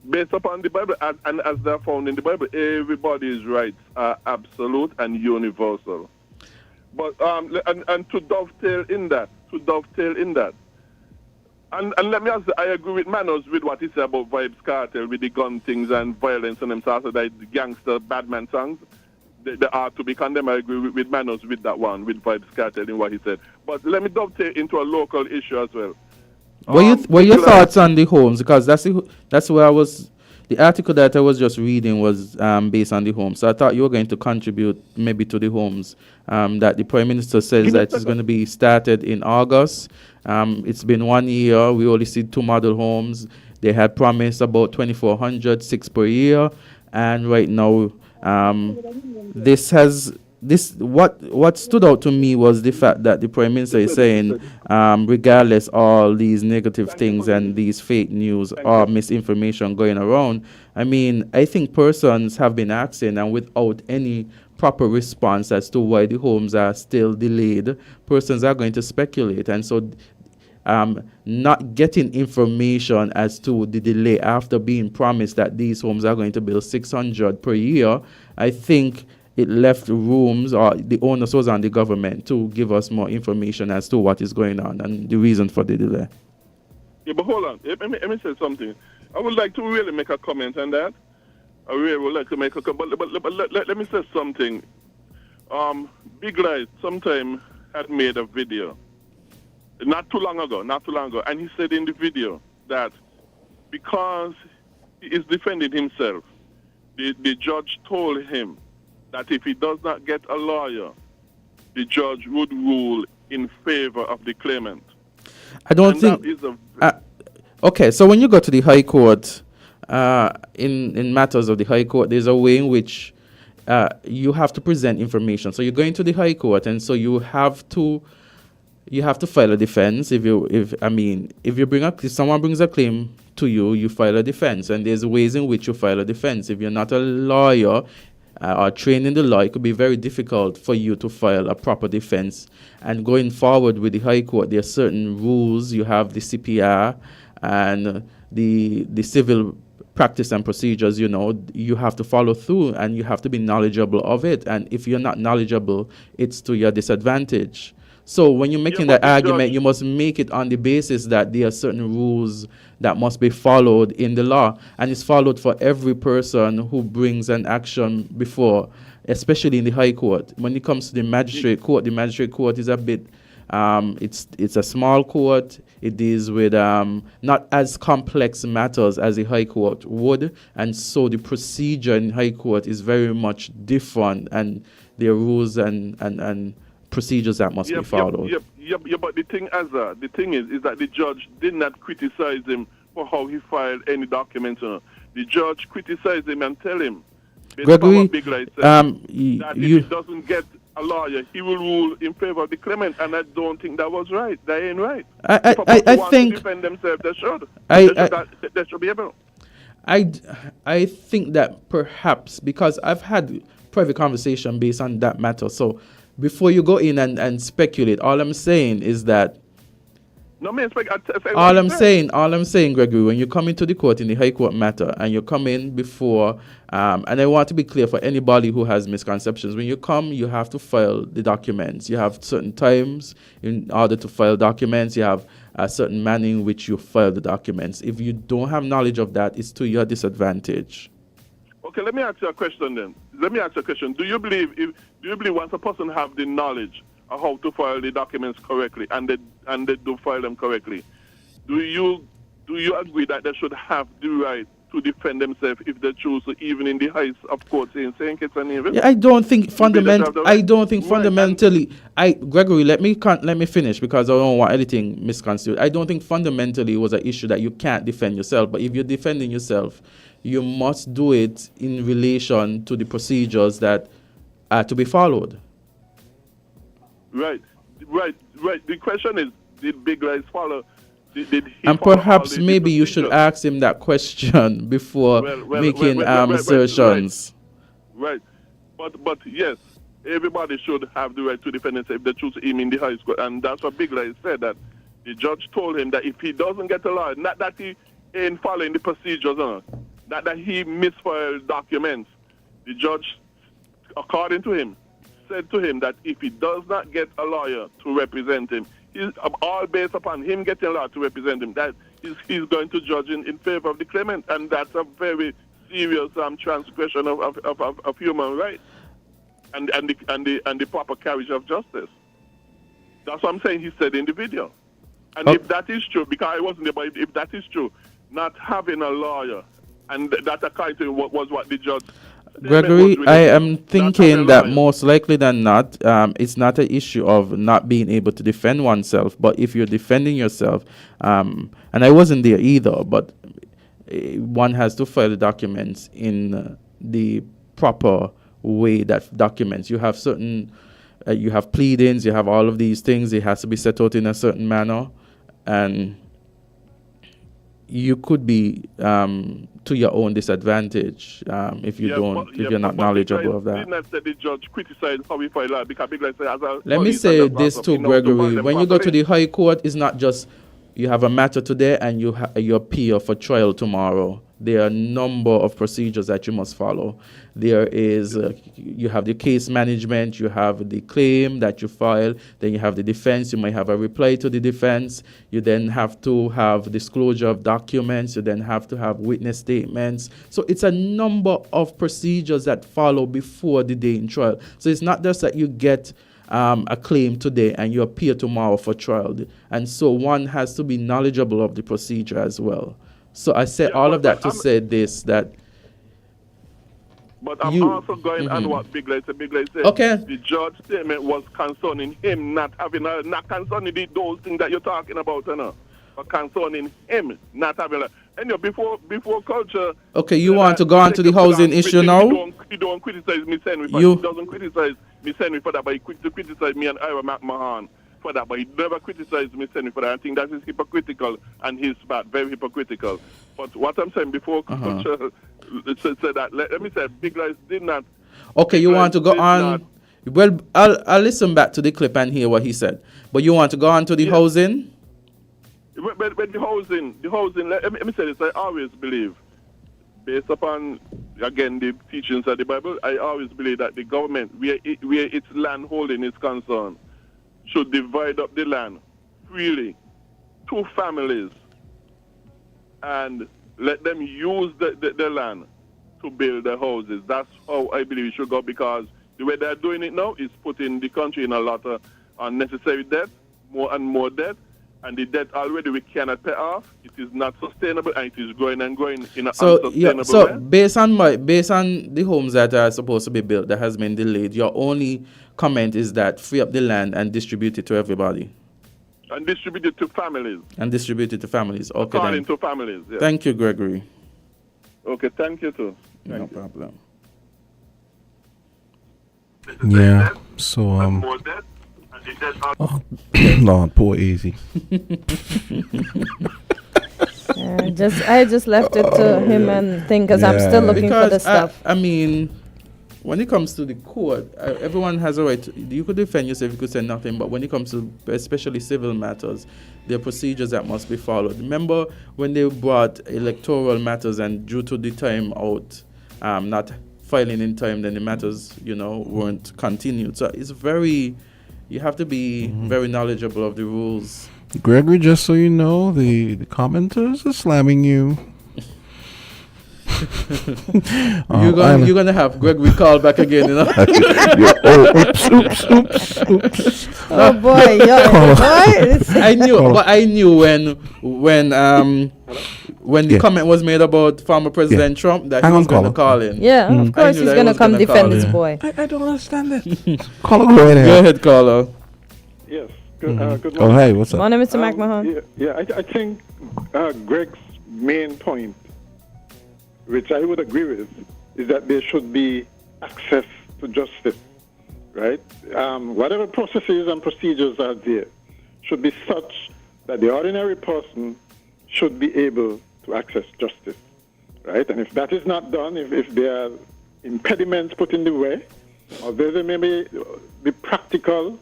Speaker 11: Based upon the Bible, and as they're found in the Bible, everybody's rights are absolute and universal. But and to dovetail in that, and let me ask you, I agree with Manos with what he said about Vibes Cartel, with the gun things and violence and them sort of the gangster badman songs. They are to be condemned. I agree with Manos with that one, with Vibes Cartel in what he said. But let me dovetail into a local issue as well.
Speaker 3: What your thoughts on the homes? Because that's where I was. The article that I was just reading was based on the homes. So I thought you were going to contribute maybe to the homes. That the Prime Minister says that it's going to be started in August. It's been 1 year. We only see 2 model homes. They had promised about 2,400, 6 per year, and right now, what stood out to me was the fact that the Prime Minister is saying, regardless all these negative things and these fake news or misinformation going around, I mean, I think persons have been asking, and without any proper response as to why the homes are still delayed, persons are going to speculate. And so not getting information as to the delay after being promised that these homes are going to build 600 per year, I think it left rooms, or the onus was on the government to give us more information as to what is going on and the reason for the delay.
Speaker 11: Yeah, but hold on. Let me say something. I would like to really make a comment on that. I really would like to make a comment, but let me say something. Big Light sometime had made a video, not too long ago, and he said in the video that because he is defending himself, the judge told him that if he does not get a lawyer, the judge would rule in favor of the claimant.
Speaker 3: I don't think. Okay, so when you go to the High Court, in matters of the High Court, there's a way in which you have to present information. So you're going to the High Court, and so you have to file a defense. If someone brings a claim to you, you file a defense, and there's ways in which you file a defense. If you're not a lawyer or trained in the law, it could be very difficult for you to file a proper defense. And going forward with the High Court, there are certain rules. You have the CPR and the civil practice and procedures, you have to follow through, and you have to be knowledgeable of it. And if you're not knowledgeable, it's to your disadvantage. So when you're making that argument, you must make it on the basis that there are certain rules that must be followed in the law, and it's followed for every person who brings an action before, especially in the High Court. When it comes to the magistrate court is a bit, it's a small court. It deals with not as complex matters as the High Court would, and so the procedure in High Court is very much different, and there are rules and procedures that must be followed.
Speaker 11: But the thing is that the judge did not criticize him for how he filed any documents. The judge criticized him and tell him,
Speaker 3: Gregory,
Speaker 11: that if he doesn't get a lawyer, he will rule in favor of the claimant, and I don't think that was right. That ain't right.
Speaker 3: I think
Speaker 11: to defend themselves, they should. They should be able.
Speaker 3: I think that perhaps, because I've had private conversation based on that matter, so before you go in and speculate, all I'm saying is that
Speaker 11: No, me expect.
Speaker 3: All I'm saying, Gregory, when you come into the court in the High Court matter, and you come in before, and I want to be clear for anybody who has misconceptions. When you come, you have to file the documents. You have certain times in order to file documents. You have a certain manner in which you file the documents. If you don't have knowledge of that, it's to your disadvantage.
Speaker 11: Okay, let me ask you a question then. Do you believe once a person have the knowledge of how to file the documents correctly and they do file them correctly, do you agree that they should have the right to defend themselves if they choose to, even in the highest of court, saying it's an evil?
Speaker 3: Yeah, I don't think fundamentally. Gregory, let me finish because I don't want anything misconstrued. I don't think fundamentally it was an issue that you can't defend yourself. But if you're defending yourself, you must do it in relation to the procedures that are to be followed.
Speaker 11: Right. The question is, did Big Lies follow? Did he
Speaker 3: and
Speaker 11: follow
Speaker 3: perhaps maybe you should ask him that question before making assertions.
Speaker 11: Right. But yes, everybody should have the right to defend himself if they choose him in the high school. And that's what Big Lies said, that the judge told him that if he doesn't get a lawyer, not that he ain't following the procedures, not that he misfiled documents, the judge, according to him, said to him that if he does not get a lawyer to represent him, he's all based upon him getting a lawyer to represent him, that he's going to judge in favor of the claimant, and that's a very serious transgression of human rights and the proper carriage of justice. That's what I'm saying. He said in the video, and if that is true, because I wasn't there, but if that is true, not having a lawyer, and that according to was what the judge.
Speaker 3: Gregory, I am thinking that most likely than not, it's not an issue of not being able to defend oneself. But if you're defending yourself, and I wasn't there either, but one has to file the documents in the proper way that documents. You have certain, you have pleadings, you have all of these things. It has to be set out in a certain manner, and you could be to your own disadvantage if you're not knowledgeable of that.
Speaker 11: Didn't the judge criticize how we file because Big Lies said,
Speaker 3: let me say this too, Gregory. When you go to the High Court, it's not just you have a matter today and you appear for trial tomorrow. There are a number of procedures that you must follow. There is, you have the case management, you have the claim that you file, then you have the defense, you might have a reply to the defense, you then have to have disclosure of documents, you then have to have witness statements. So it's a number of procedures that follow before the day in trial. So it's not just that you get a claim today and you appear tomorrow for trial. And so one has to be knowledgeable of the procedure as well. So I said all of that to say this, that.
Speaker 11: But I'm also going on what Big Lies said. Big Lies said the judge's statement was concerning him not having not concerning those things that you're talking about, but concerning him not having and before culture.
Speaker 3: Okay, you want to go on to the housing issue now?
Speaker 11: He don't criticize me, Henry. He doesn't criticize me, Henry, for that, but he quick to criticize me and Ira McMahon for that, but he never criticized me, Henry, for that. I think that is hypocritical and he's bad, very hypocritical. But what I'm saying before culture said that, let me say, Big Lies did not.
Speaker 3: Okay, you want to go on? Well, I'll listen back to the clip and hear what he said. But you want to go on to the housing?
Speaker 11: But the housing. Let me say this. I always believe, based upon again the teachings of the Bible, I always believe that the government, where its land holding is concerned, should divide up the land freely, 2 families, and let them use the land to build their houses. That's how I believe it should go, because the way they're doing it now is putting the country in a lot of unnecessary debt, more and more debt, and the debt already we cannot pay off. It is not sustainable, and it is growing and growing in an unsustainable way.
Speaker 3: Based on the homes that are supposed to be built that has been delayed, your only comment is that free up the land and distribute it to everybody.
Speaker 11: And distribute it to families.
Speaker 3: Okay,
Speaker 11: according to families. Yes.
Speaker 3: Thank you, Gregory.
Speaker 11: Okay, thank you too.
Speaker 3: No problem.
Speaker 1: Yeah. So oh, Lord, poor Easy.
Speaker 2: I just left it to him and think, because I'm still looking for the stuff.
Speaker 3: I mean, when it comes to the court, everyone has a right. You could defend yourself, you could say nothing, but when it comes to especially civil matters, there are procedures that must be followed. Remember when they brought electoral matters and due to the time out, not filing in time, then the matters, weren't continued. So it's you have to be very knowledgeable of the rules.
Speaker 1: Gregory, just so you know, the commenters are slamming you.
Speaker 3: You're gonna have Gregory call back again, oops.
Speaker 2: Oh boy,
Speaker 3: I knew when the comment was made about former President Trump that he was going to call in.
Speaker 2: Yeah, of course he's going to come defend his boy.
Speaker 1: I don't understand it. Caller, go ahead.
Speaker 3: Go ahead, caller.
Speaker 10: Yes. Good morning.
Speaker 1: Oh, hey, what's up?
Speaker 2: Morning, Mr. McMahon.
Speaker 10: I think Greg's main point, which I would agree with, is that there should be access to justice, right? Whatever processes and procedures are there should be such that the ordinary person should be able to access justice, right? And if that is not done, if there are impediments put in the way, or there may be practical,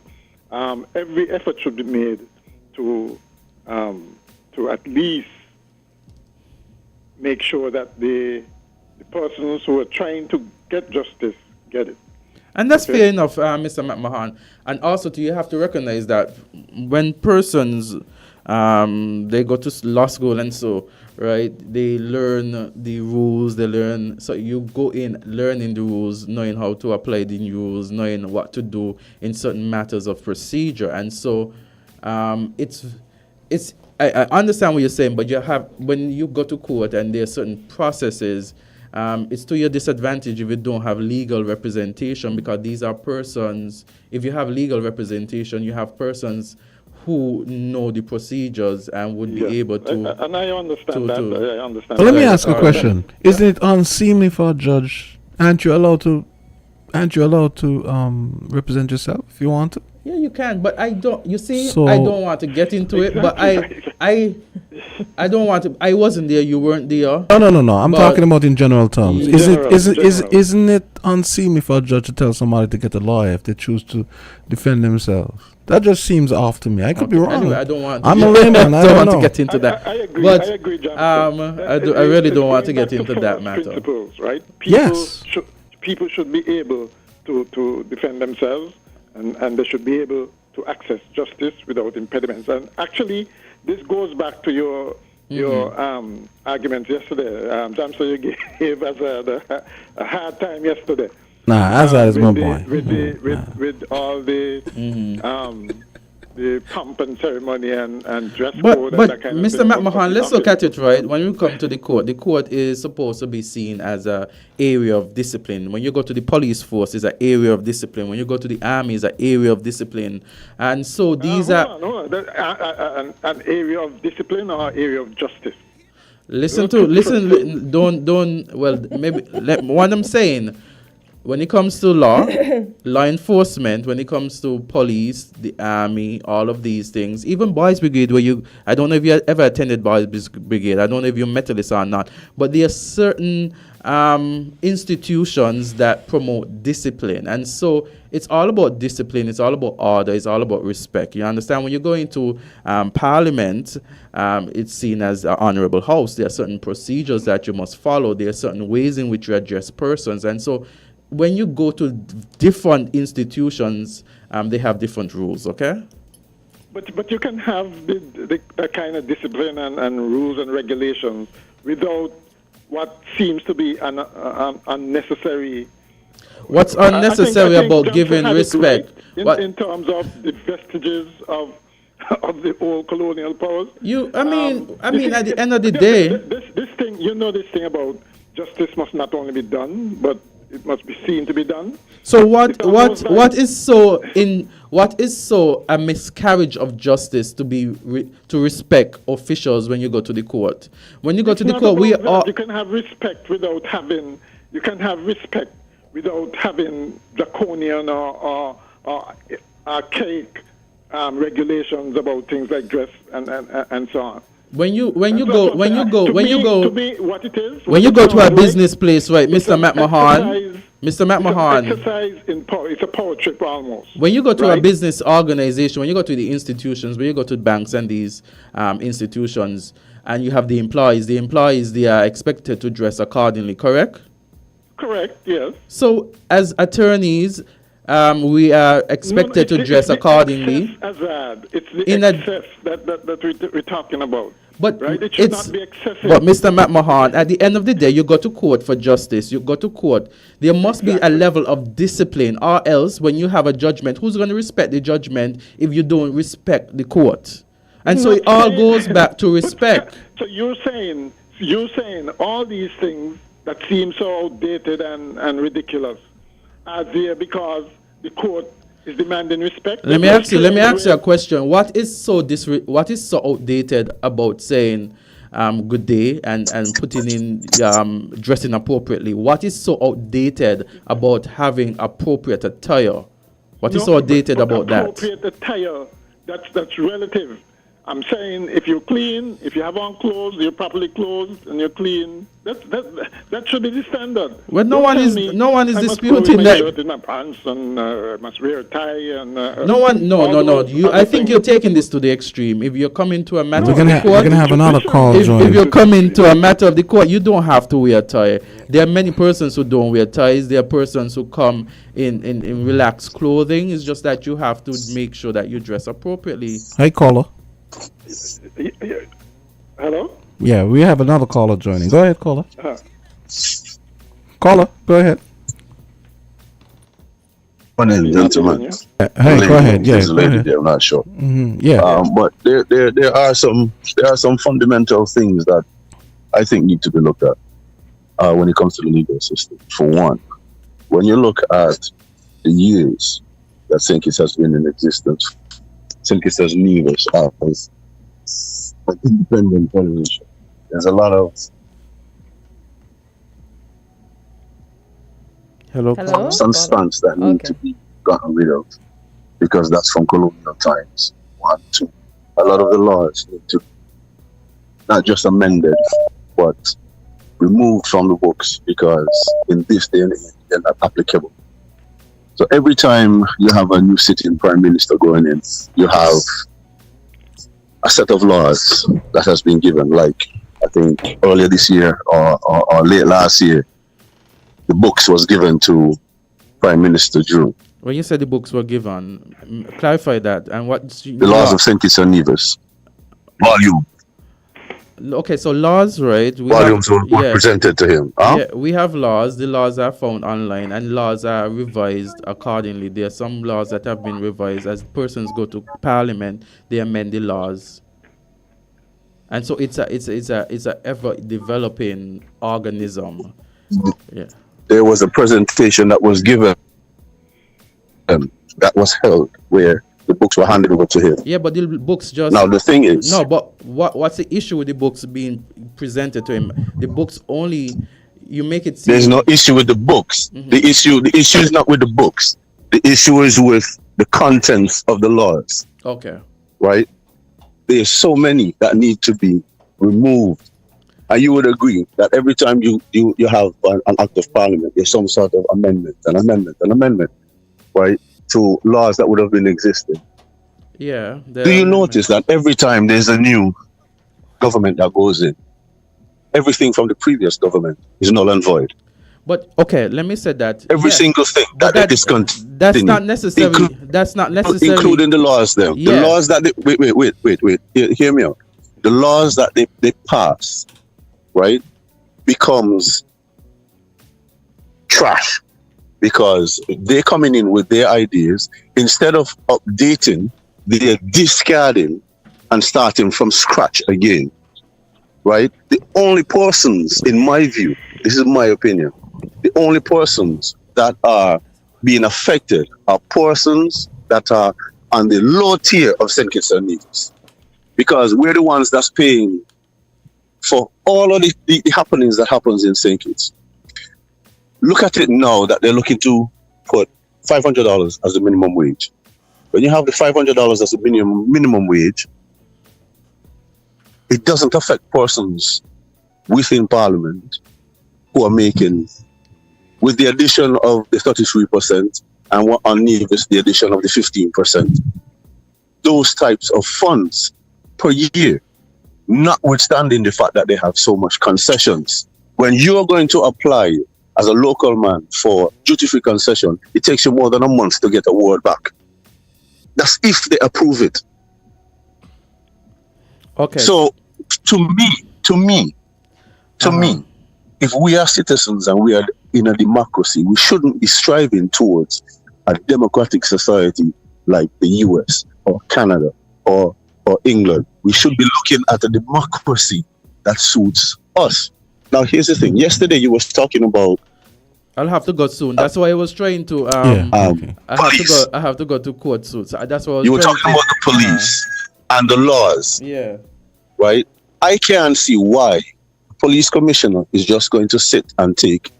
Speaker 10: every effort should be made to at least make sure that the persons who are trying to get justice get it.
Speaker 3: And that's fair enough, Mr. McMahon. And also, you have to recognize that when persons they go to law school and so, right, they learn the rules, so you go in learning the rules, knowing how to apply the rules, knowing what to do in certain matters of procedure. And so I understand what you're saying, but when you go to court and there are certain processes, it's to your disadvantage if you don't have legal representation, because these are persons. If you have legal representation, you have persons who know the procedures and would be able to.
Speaker 10: And I understand that. I understand.
Speaker 1: But let me ask a question: isn't it unseemly for a judge? Aren't you allowed to represent yourself if you want to?
Speaker 3: Yeah, you can, but I don't. You see, I don't want to get into it. But I don't want to. I wasn't there. You weren't there.
Speaker 1: No. I'm talking about in general terms. Isn't it unseemly for a judge to tell somebody to get a lawyer if they choose to defend themselves? That just seems off to me. I could be wrong.
Speaker 3: Anyway, I don't want.
Speaker 1: I'm a layman. I don't want
Speaker 3: to get into that.
Speaker 10: I agree.
Speaker 3: But,
Speaker 10: I agree, John.
Speaker 3: I really don't want to get into that matter.
Speaker 10: Principles, right? People should be able to defend themselves, and they should be able to access justice without impediments. And actually, this goes back to your arguments yesterday. So you gave us a hard time yesterday.
Speaker 1: Nah, Azard is my boy.
Speaker 10: With all the pomp and ceremony and dress code and that kind of
Speaker 3: Mr.
Speaker 10: thing.
Speaker 3: But Mr. McMahon, let's look at it, right? When we come to the court is supposed to be seen as an area of discipline. When you go to the police force, it's an area of discipline. When you go to the army, it's an area of discipline. And so these are...
Speaker 10: an area of discipline or an area of justice?
Speaker 3: What I'm saying... When it comes to law enforcement, when it comes to police, the army, all of these things, even Boys Brigade, I don't know if you ever attended Boys Brigade, I don't know if you're Methodist or not, but there are certain institutions that promote discipline. And so it's all about discipline, it's all about order, it's all about respect. You understand? When you go into Parliament, it's seen as an honorable house. There are certain procedures that you must follow. There are certain ways in which you address persons. And so when you go to different institutions, they have different rules, okay?
Speaker 10: But you can have the kind of discipline and rules and regulations without what seems to be an unnecessary...
Speaker 3: What's unnecessary
Speaker 10: I think
Speaker 3: about giving respect?
Speaker 10: Right in terms of the vestiges of the old colonial powers.
Speaker 3: At the end of the day...
Speaker 10: This thing about justice must not only be done, but it must be seen to be done.
Speaker 3: So what is so a miscarriage of justice to respect officials when you go to the court? When you go to the court,
Speaker 10: you can have respect without having draconian or archaic regulations about things like dress and so on.
Speaker 3: When you go to
Speaker 10: what it is.
Speaker 3: When you go to a business place, right, Mr. McMahon, Mr. McMahon,
Speaker 4: exercise in power. It's a power trip almost.
Speaker 3: When you go to a business organization, when you go to the institutions, when you go to banks and these institutions, and you have the employees they are expected to dress accordingly, correct?
Speaker 4: Correct, yes.
Speaker 3: So as attorneys, we are expected to dress accordingly.
Speaker 4: Azard. It's the excess that we're talking about.
Speaker 3: But
Speaker 4: right? It should not be excessive.
Speaker 3: But Mr. McMahon, at the end of the day, you go to court for justice. You go to court. There must be a level of discipline, or else when you have a judgment, who's going to respect the judgment if you don't respect the court? And so it all goes back to respect.
Speaker 4: So you're saying all these things that seem so outdated and ridiculous are there because the court is demanding respect?
Speaker 3: Let me ask you a question. What is so outdated about saying good day and putting in dressing appropriately? What is so outdated about having appropriate attire? What is so outdated about that?
Speaker 4: Appropriate attire, that's relative. I'm saying if you're clean, if you have on clothes, you're properly clothed and you're clean, that should be the standard.
Speaker 3: Well, no one is disputing that.
Speaker 4: I must my pants and must wear a tie and.
Speaker 3: No. I think you're taking this to the extreme. If you're coming to a matter of the court,
Speaker 1: we're gonna have another call.
Speaker 3: If you're coming to a matter of the court, you don't have to wear a tie. There are many persons who don't wear ties. There are persons who come in relaxed clothing. It's just that you have to make sure that you dress appropriately.
Speaker 1: Hey, caller.
Speaker 4: Hello?
Speaker 1: Yeah, we have another caller joining. Go ahead, caller. Caller, go ahead.
Speaker 12: Morning, gentlemen.
Speaker 1: Hey, go ahead. Yeah, go ahead.
Speaker 12: There, I'm not sure.
Speaker 1: Mm-hmm. Yeah.
Speaker 12: But there are some fundamental things that I think need to be looked at when it comes to the legal system. For one, when you look at the years that St. Kitts has been in existence, St. Kitts has neither as an independent organization. There's a lot of circumstances that need to be gotten rid of because that's from colonial times. 1, 2. A lot of the laws need to not just amended, but removed from the books because in this day and age they're not applicable. So every time you have a new sitting prime minister going in, you have a set of laws that has been given. Like I think earlier this year or late last year, the books was given to Prime Minister Drew.
Speaker 3: When you said the books were given, clarify that. And what
Speaker 12: the laws of St. Kitts and Nevis volume.
Speaker 3: Okay, so laws, right?
Speaker 12: Volumes were presented to him. Huh?
Speaker 3: Yeah, we have laws. The laws are found online, and laws are revised accordingly. There are some laws that have been revised. As persons go to Parliament, they amend the laws, and so it's a ever developing organism. Yeah.
Speaker 12: There was a presentation that was given, that was held where the books were handed over to him.
Speaker 3: Yeah, but the books just...
Speaker 12: Now, the thing is...
Speaker 3: No, but what's the issue with the books being presented to him? The books only... You make it seem...
Speaker 12: There's no issue with the books. Mm-hmm. The issue is not with the books. The issue is with the contents of the laws.
Speaker 3: Okay.
Speaker 12: Right? There's so many that need to be removed. And you would agree that every time you have an act of parliament, there's some sort of amendment, right? To laws that would have been existing.
Speaker 3: Yeah.
Speaker 12: Do you notice that every time there's a new government that goes in, everything from the previous government is null and void?
Speaker 3: But okay, let me say that
Speaker 12: every single thing that they discontinue.
Speaker 3: That's not necessary. That's not necessary.
Speaker 12: Including the laws, them. Yeah. The laws that they wait. Hear me out. The laws that they pass, right, becomes trash. Because they're coming in with their ideas, instead of updating, they're discarding and starting from scratch again, right? The only persons, in my view, this is my opinion, the only persons that are being affected are persons that are on the low tier of St. Kitts and Nevis. Because we're the ones that's paying for all of the happenings that happens in St. Kitts. Look at it now that they're looking to put $500 as the minimum wage. When you have the $500 as the minimum wage, it doesn't affect persons within Parliament who are making with the addition of the 33% and on Nevis, the addition of the 15%. Those types of funds per year, notwithstanding the fact that they have so much concessions. When you're going to apply as a local man for duty-free concession, it takes you more than a month to get a word back. That's if they approve it.
Speaker 3: Okay.
Speaker 12: So, to me, if we are citizens and we are in a democracy, we shouldn't be striving towards a democratic society like the US or Canada or England. We should be looking at a democracy that suits us. Now, here's the thing. Yesterday, you were talking about.
Speaker 3: I'll have to go soon. That's why I was trying to.
Speaker 12: Okay.
Speaker 3: I have to go to court soon. So that's what
Speaker 12: you were talking about the police and the laws.
Speaker 3: Yeah.
Speaker 12: Right. I can't see why the police commissioner is just going to sit and take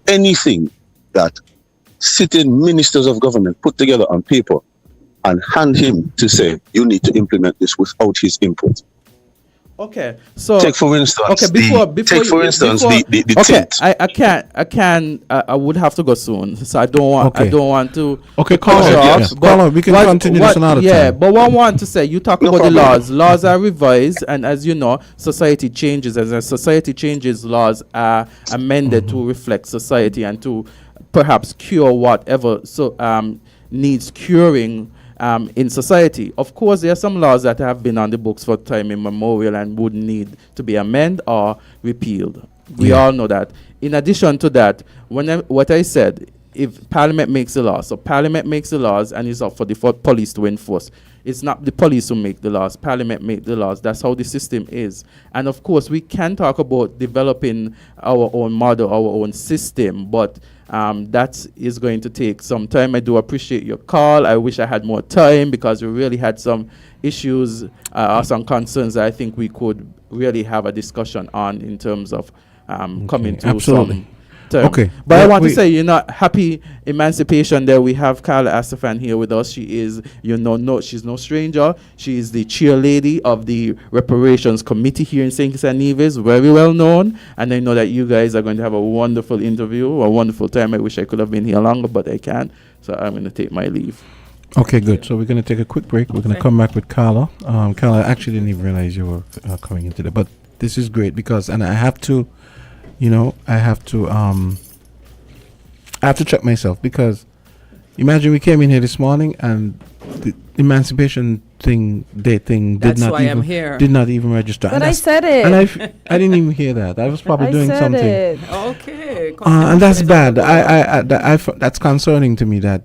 Speaker 12: anything that sitting ministers of government put together on paper and hand him to say you need to implement this without his input.
Speaker 3: Okay, so
Speaker 12: take for instance.
Speaker 3: Okay,
Speaker 12: I
Speaker 3: would have to go soon, so I don't want to.
Speaker 1: Okay, call on. We can continue this another time.
Speaker 3: Yeah, but what I want to say, you talk about the laws. Laws are revised, and as you know, society changes. As society changes, laws are amended to reflect society and to perhaps cure whatever needs curing. In society. Of course, there are some laws that have been on the books for time immemorial and would need to be amended or repealed. We all know that. In addition to that, what I said, if Parliament makes the laws, so Parliament makes the laws and it's up for the police to enforce. It's not the police who make the laws. Parliament make the laws. That's how the system is. And of course, we can talk about developing our own model, our own system, but that is going to take some time. I do appreciate your call. I wish I had more time because we really had some issues or some concerns that I think we could really have a discussion on in terms of coming to some term.
Speaker 1: Okay.
Speaker 3: But I want to say, happy emancipation there. We have Carla Astafan here with us. She is, she's no stranger. She is the chair lady of the reparations committee here in St. Kitts and Nevis, very well known. And I know that you guys are going to have a wonderful interview, a wonderful time. I wish I could have been here longer, but I can't. So I'm going to take my leave.
Speaker 1: Okay, good. So we're going to take a quick break. We're going to come back with Carla. Carla, I actually didn't even realize you were coming into that. But this is great because, and I have to check myself because imagine we came in here this morning and the emancipation did not even register.
Speaker 2: But I said it.
Speaker 1: And I didn't even hear that. I was probably doing something.
Speaker 2: It.
Speaker 13: Okay.
Speaker 1: And that's bad. I that's concerning to me that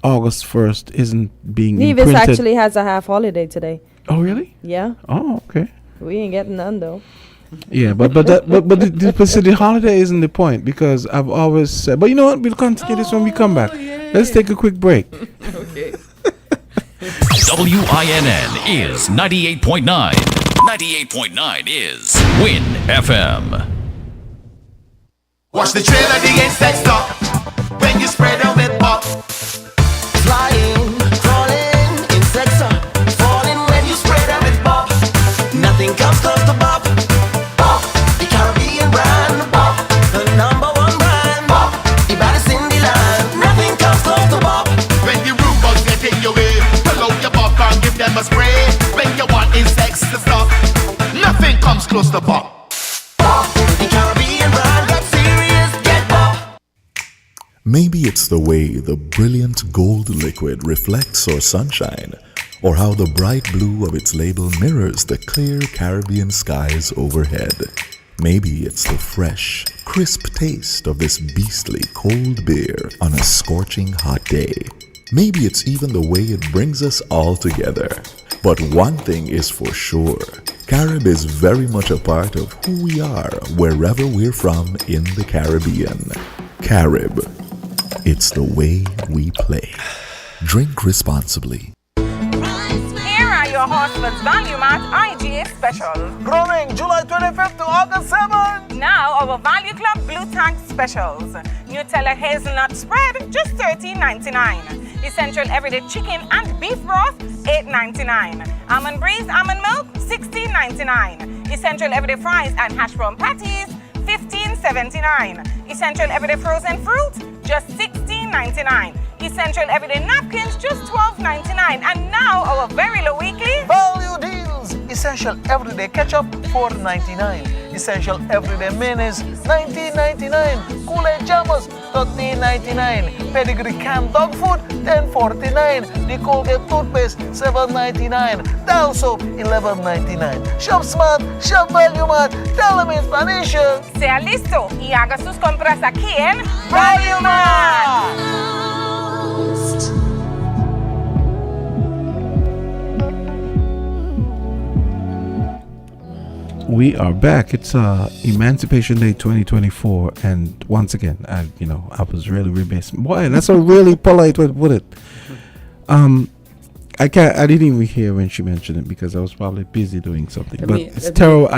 Speaker 1: August 1st isn't being
Speaker 2: Nevis
Speaker 1: imprinted.
Speaker 2: actually has a half holiday today.
Speaker 1: Oh really?
Speaker 2: Yeah.
Speaker 1: Oh okay.
Speaker 2: We ain't getting none though.
Speaker 1: Yeah, but the holiday isn't the point because I've always said. But you know what? We'll continue this when we come back.
Speaker 13: Yeah.
Speaker 1: Let's take a quick break.
Speaker 13: Okay.
Speaker 5: WINN is 98.9. 98.9 is Win FM.
Speaker 8: Watch the trail of the insects stop when you spread them with pop. Flying, crawling, insects are falling when you spread them with pop. Nothing comes close to pop. Pop, the Caribbean brand. Pop, the #1 brand. Pop, the baddest in the land. Nothing comes close to pop. When the root bugs get in your way, pull out your pop and give them a spray. When you want insects to stop, nothing comes close to pop. Pop, the Caribbean brand. Get serious, get pop.
Speaker 14: Maybe it's the way the brilliant gold liquid reflects our sunshine, or how the bright blue of its label mirrors the clear Caribbean skies overhead. Maybe it's the fresh, crisp taste of this beastly cold beer on a scorching hot day. Maybe it's even the way it brings us all together. But one thing is for sure, Carib is very much a part of who we are wherever we're from in the Caribbean. Carib, it's the way we play. Drink responsibly.
Speaker 15: Here are your Horseman's Value Mart IGA specials.
Speaker 8: Running July 25th to August 7th.
Speaker 15: Now our Value Club Blue Tank specials. Nutella hazelnut spread, just $13.99. Essential everyday chicken and beef broth, $8.99. Almond breeze, almond milk, $16.99. Essential everyday fries and hash brown patties, $15.79. Essential everyday frozen fruit, just $16.99. Essential everyday napkins, just $12.99. And now our very low weekly
Speaker 13: value deals. Essential everyday ketchup, $4.99. Essential everyday mayonnaise, $19.99. Kool-Aid jammers, $13.99. Pedigree canned dog food, $10.49. The Colgate toothpaste, $7.99. Dial soap, $11.99. Shop smart, shop value mart. Tell them in Spanish.
Speaker 15: Sea listo y haga sus compras aquí en Value Mart.
Speaker 1: We are back. It's Emancipation Day 2024, and once again, I was really remiss. Boy, that's a really polite way to put it. I didn't even hear when she mentioned it because I was probably busy doing something. But it's terrible.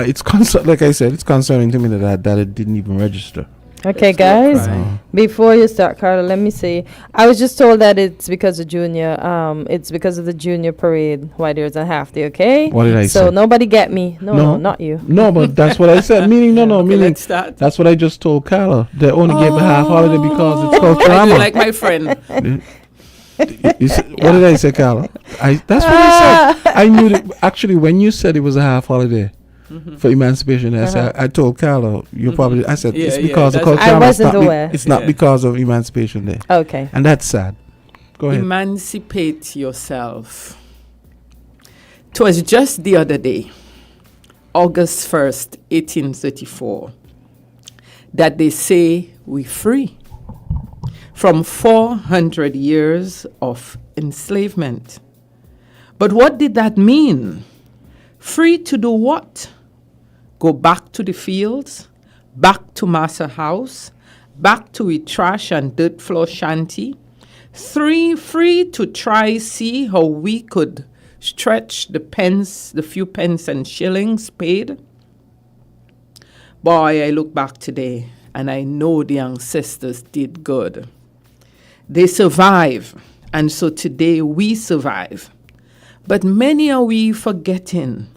Speaker 1: Like I said, it's concerning to me that it didn't even register.
Speaker 2: Okay, guys, before you start, Carla, let me say, I was just told that it's because of it's because of the junior parade why there's a half day, okay?
Speaker 1: What did I say?
Speaker 2: So nobody get me. No, not you.
Speaker 1: No, but that's what I said. Meaning, that's what I just told Carla. They only gave a half holiday because it's called
Speaker 16: I do like my friend.
Speaker 1: What did I say, Carla? That's what I said. I knew that actually when you said it was a half holiday. For Emancipation Day, I told Carla, I said it's because of culture.
Speaker 2: I wasn't aware.
Speaker 1: It's not because of Emancipation Day.
Speaker 2: Okay.
Speaker 1: And that's sad. Go ahead.
Speaker 16: Emancipate yourself. It was just the other day, August 1st, 1834, that they say we're free from 400 years of enslavement. But what did that mean? Free to do what? Go back to the fields, back to Massa House, back to a trash and dirt floor shanty. Free to try see how we could stretch the few pence and shillings paid. Boy, I look back today and I know the ancestors did good. They survive, and so today we survive. But many are we forgetting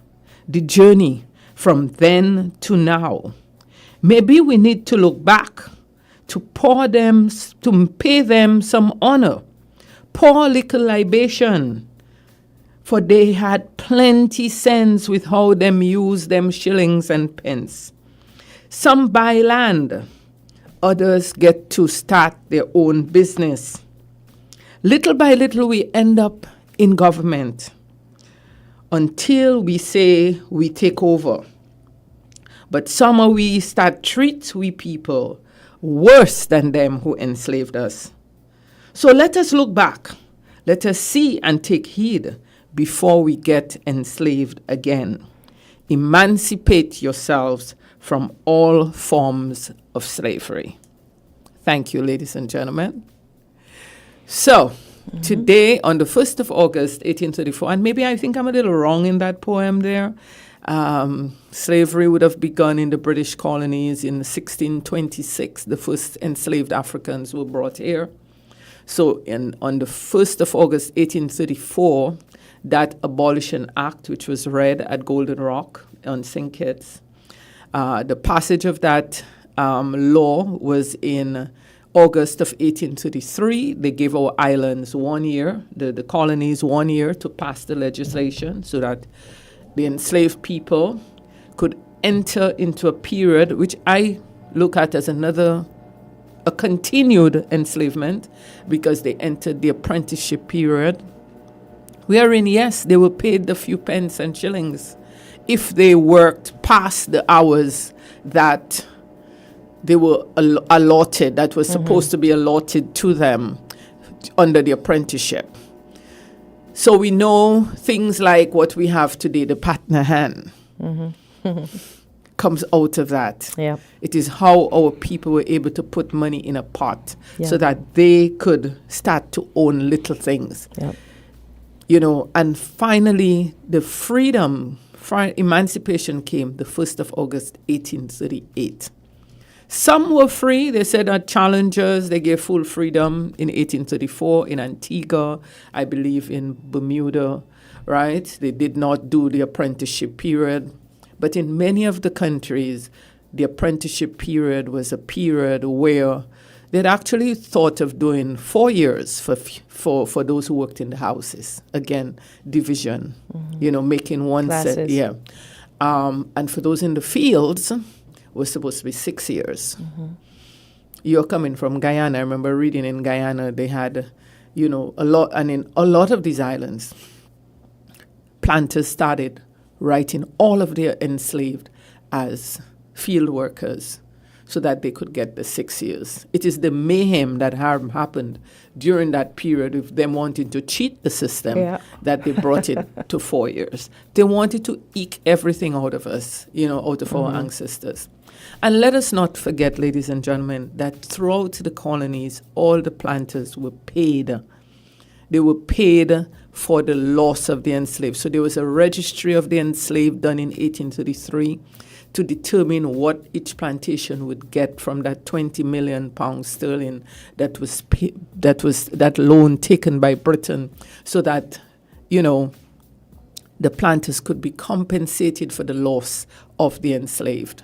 Speaker 16: the journey from then to now. Maybe we need to look back to pay them some honor, pour little libation, for they had plenty sense with how them use them shillings and pence. Some buy land, others get to start their own business. Little by little we end up in government, until we say we take over. But somehow we start treat we people worse than them who enslaved us. So let us look back. Let us see and take heed before we get enslaved again. Emancipate yourselves from all forms of slavery. Thank you, ladies and gentlemen. So, today, on the 1st of August, 1834, and maybe I think I'm a little wrong in that poem there, slavery would have begun in the British colonies in 1626. The first enslaved Africans were brought here. So on the 1st of August, 1834, that Abolition Act, which was read at Golden Rock on St. Kitts, the passage of that law was in August of 1833. They gave our islands 1 year, the colonies 1 year to pass the legislation so that the enslaved people could enter into a period which I look at as a continued enslavement, because they entered the apprenticeship period, wherein, yes, they were paid the few pence and shillings if they worked past the hours that they were allotted, that was supposed to be allotted to them under the apprenticeship. So we know things like what we have today, the partner hand, comes out of that.
Speaker 2: Yeah.
Speaker 16: It is how our people were able to put money in a pot so that they could start to own little things.
Speaker 2: Yeah.
Speaker 16: You know, and finally, the emancipation came the 1st of August, 1838. Some were free. They said that challengers, they gave full freedom in 1834 in Antigua, I believe in Bermuda, right? They did not do the apprenticeship period. But in many of the countries, the apprenticeship period was a period where they'd actually thought of doing 4 years for those who worked in the houses. Again, division, making one
Speaker 2: Classes.
Speaker 16: set. Yeah. And for those in the fields, was supposed to be 6 years. You're coming from Guyana. I remember reading in Guyana, they had, a lot, and in a lot of these islands, planters started writing all of their enslaved as field workers so that they could get the 6 years. It is the mayhem that happened during that period of them wanting to cheat the system that they brought it to 4 years. They wanted to eke everything out of us, out of our ancestors. And let us not forget, ladies and gentlemen, that throughout the colonies, all the planters were paid. They were paid for the loss of the enslaved. So there was a registry of the enslaved done in 1833 to determine what each plantation would get from that 20 million pounds sterling that was that loan taken by Britain, so that the planters could be compensated for the loss of the enslaved.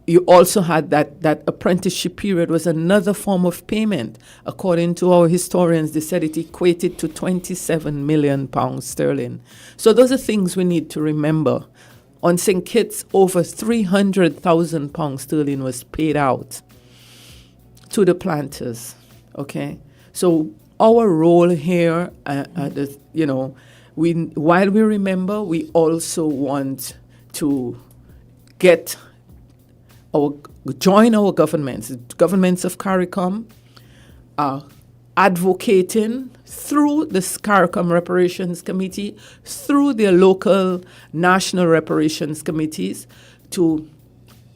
Speaker 16: You also had that apprenticeship period was another form of payment. According to our historians, they said it equated to 27 million pounds sterling. So those are things we need to remember. On St. Kitts, over 300,000 pounds sterling was paid out to the planters. Okay, so our role here, while we remember, we also want to join our governments of CARICOM, advocating through the CARICOM Reparations Committee, through their local national reparations committees, to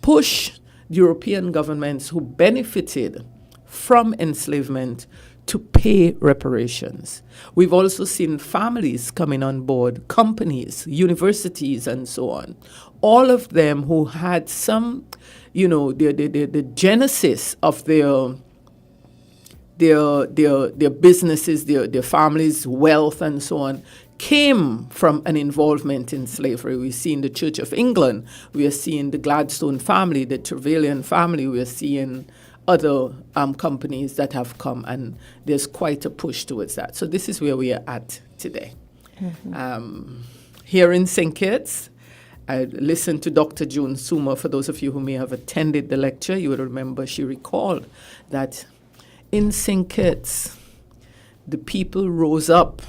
Speaker 16: push European governments who benefited from enslavement to pay reparations. We've also seen families coming on board, companies, universities, and so on. All of them who had some, the genesis of their businesses, their families' wealth, and so on, came from an involvement in slavery. We see in the Church of England, we are seeing the Gladstone family, the Trevelyan family, we are seeing other companies that have come, and there's quite a push towards that. So this is where we are at today. Here in St. Kitts, I listened to Dr. June Suma. For those of you who may have attended the lecture, you would remember she recalled that in St. Kitts, the people rose up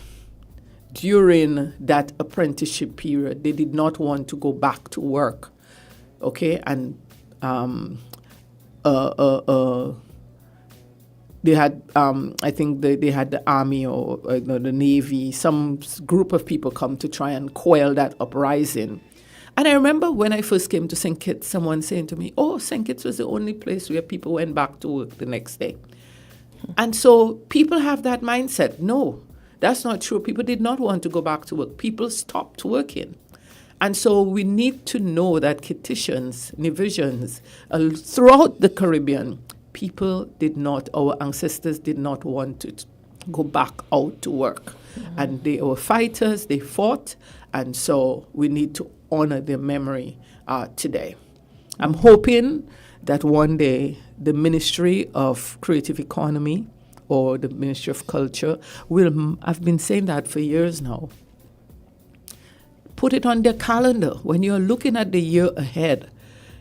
Speaker 16: during that apprenticeship period. They did not want to go back to work, okay? And they had, I think they had the army or the Navy, some group of people come to try and quell that uprising. And I remember when I first came to St. Kitts, someone saying to me, St. Kitts was the only place where people went back to work the next day. And so people have that mindset. No, that's not true. People did not want to go back to work. People stopped working. And so we need to know that Kittitians, Nevisians, throughout the Caribbean, our ancestors did not want to go back out to work. And they were fighters, they fought, and so we need to honor their memory today. I'm hoping that one day the Ministry of Creative Economy or the Ministry of Culture will, I've been saying that for years now, put it on their calendar. When you're looking at the year ahead,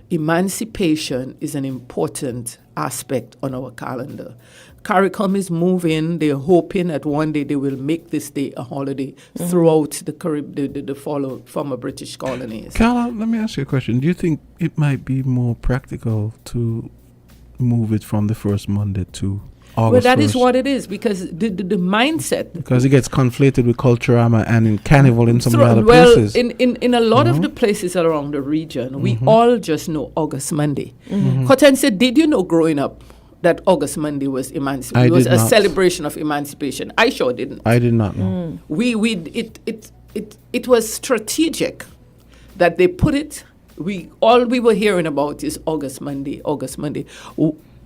Speaker 16: emancipation is an important aspect on our calendar. CARICOM is moving. They're hoping that one day they will make this day a holiday throughout the former British colonies.
Speaker 1: Carla, let me ask you a question. Do you think it might be more practical to move it from the first Monday to August
Speaker 16: Well, that
Speaker 1: 1st?
Speaker 16: is what it is, because the mindset...
Speaker 1: Because it gets conflated with Culturama and in Carnival in some of the other places.
Speaker 16: In a lot of the places around the region, we all just know August Monday. Kortensia, did you know growing up that August Monday was emancipation? It was a celebration of emancipation. I sure didn't.
Speaker 1: I did not know.
Speaker 16: It was strategic that they put it. All we were hearing about is August Monday.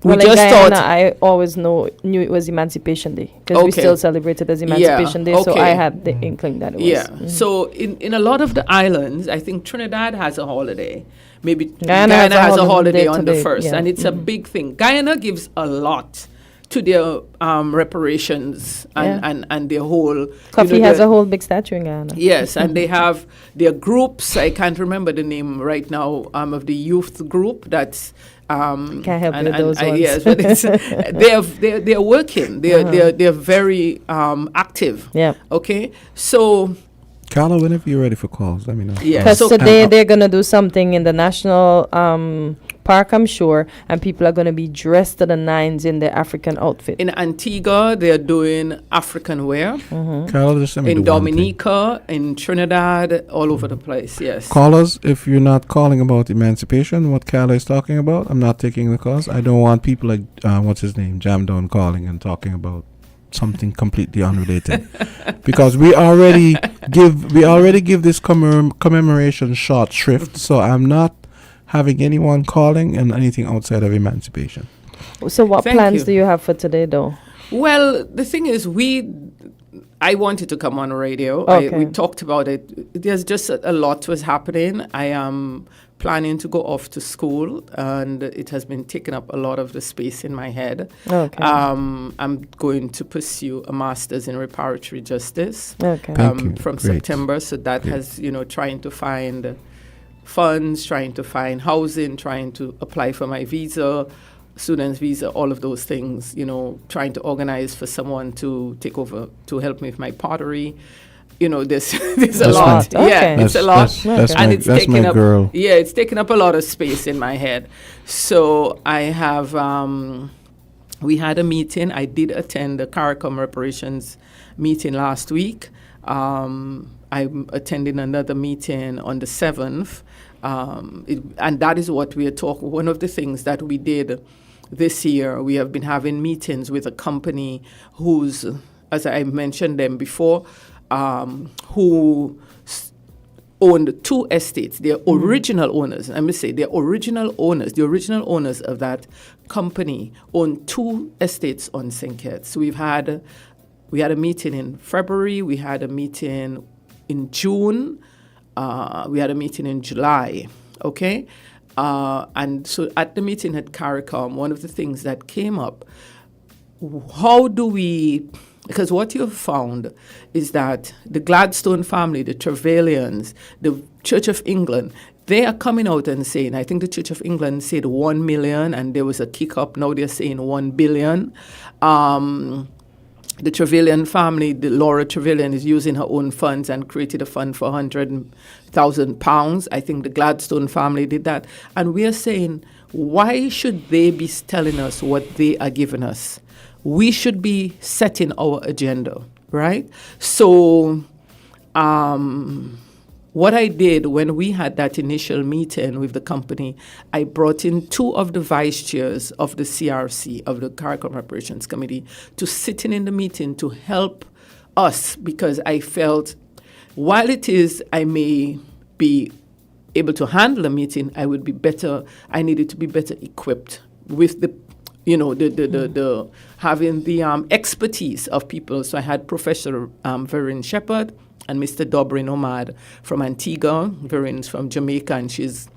Speaker 2: Well, in Guyana, I always knew it was Emancipation Day because we still celebrated as Emancipation Day. So I had the inkling that it was.
Speaker 16: Yeah. So in a lot of the islands, I think Trinidad has a holiday. Maybe Guyana has a holiday on the 1st, and it's a big thing. Guyana gives a lot to their reparations and their whole...
Speaker 2: Coffee has a whole big statue in Guyana.
Speaker 16: Yes, and they have their groups. I can't remember the name right now of the youth group that's...
Speaker 2: Can't help you with those ones.
Speaker 16: Yes, but it's, they're working. They're very active.
Speaker 2: Yeah.
Speaker 16: Okay, so...
Speaker 1: Carla, whenever you're ready for calls, let me know.
Speaker 2: Yeah. Because today they're going to do something in the national park, I'm sure, and people are going to be dressed to the nines in their African outfit.
Speaker 16: In Antigua, they're doing African wear.
Speaker 1: Carla, just let me
Speaker 16: in
Speaker 1: do one
Speaker 16: Dominica, in Trinidad, all over the place, yes.
Speaker 1: Callers, if you're not calling about emancipation, what Carla is talking about, I'm not taking the calls. I don't want people like, what's his name, Jam Down calling and talking about something completely unrelated, because we already give this commemoration short shrift, so I'm not having anyone calling and anything outside of emancipation.
Speaker 2: So what plans do you have for today, though?
Speaker 16: Well, the thing is, I wanted to come on radio.
Speaker 2: Okay.
Speaker 16: We talked about it. There's just a lot was happening. I am planning to go off to school, and it has been taking up a lot of the space in my head.
Speaker 2: Okay.
Speaker 16: I'm going to pursue a master's in reparatory justice from September. So that has, trying to find funds, trying to find housing, trying to apply for my visa, student's visa, all of those things, trying to organize for someone to take over to help me with my pottery. There's a lot.
Speaker 2: Okay.
Speaker 16: Yeah, it's a lot.
Speaker 1: It's taking up girl.
Speaker 16: Yeah, it's taking up a lot of space in my head. So I have we had a meeting. I did attend the CARICOM reparations meeting last week. I'm attending another meeting on the 7th. And that is what we are talking. One of the things that we did this year, we have been having meetings with a company who's, as I mentioned them before, who owned 2 estates. They're original owners. I must say, they're original owners. The original owners of that company own 2 estates on St. Kitts. We had a meeting in February. We had a meeting in June. We had a meeting in July. Okay? And so at the meeting at CARICOM, one of the things that came up, how do we... Because what you've found is that the Gladstone family, the Trevelyan's, the Church of England, they are coming out and saying, I think the Church of England said 1 million, and there was a kick up. Now they're saying 1 billion. The Trevelyan family, the Laura Trevelyan, is using her own funds and created a fund for £100,000. I think the Gladstone family did that. And we are saying, why should they be telling us what they are giving us? We should be setting our agenda, right? So what I did when we had that initial meeting with the company, I brought in 2 of the vice chairs of the CRC, of the CARICOM Reparations Committee, to sit in the meeting to help us, because I felt while I may be able to handle a meeting, I needed to be better equipped with the having the expertise of people. So I had Professor Veryn Shepherd and Mr. Dobrin Omad from Antigua. Veryn's from Jamaica, and she's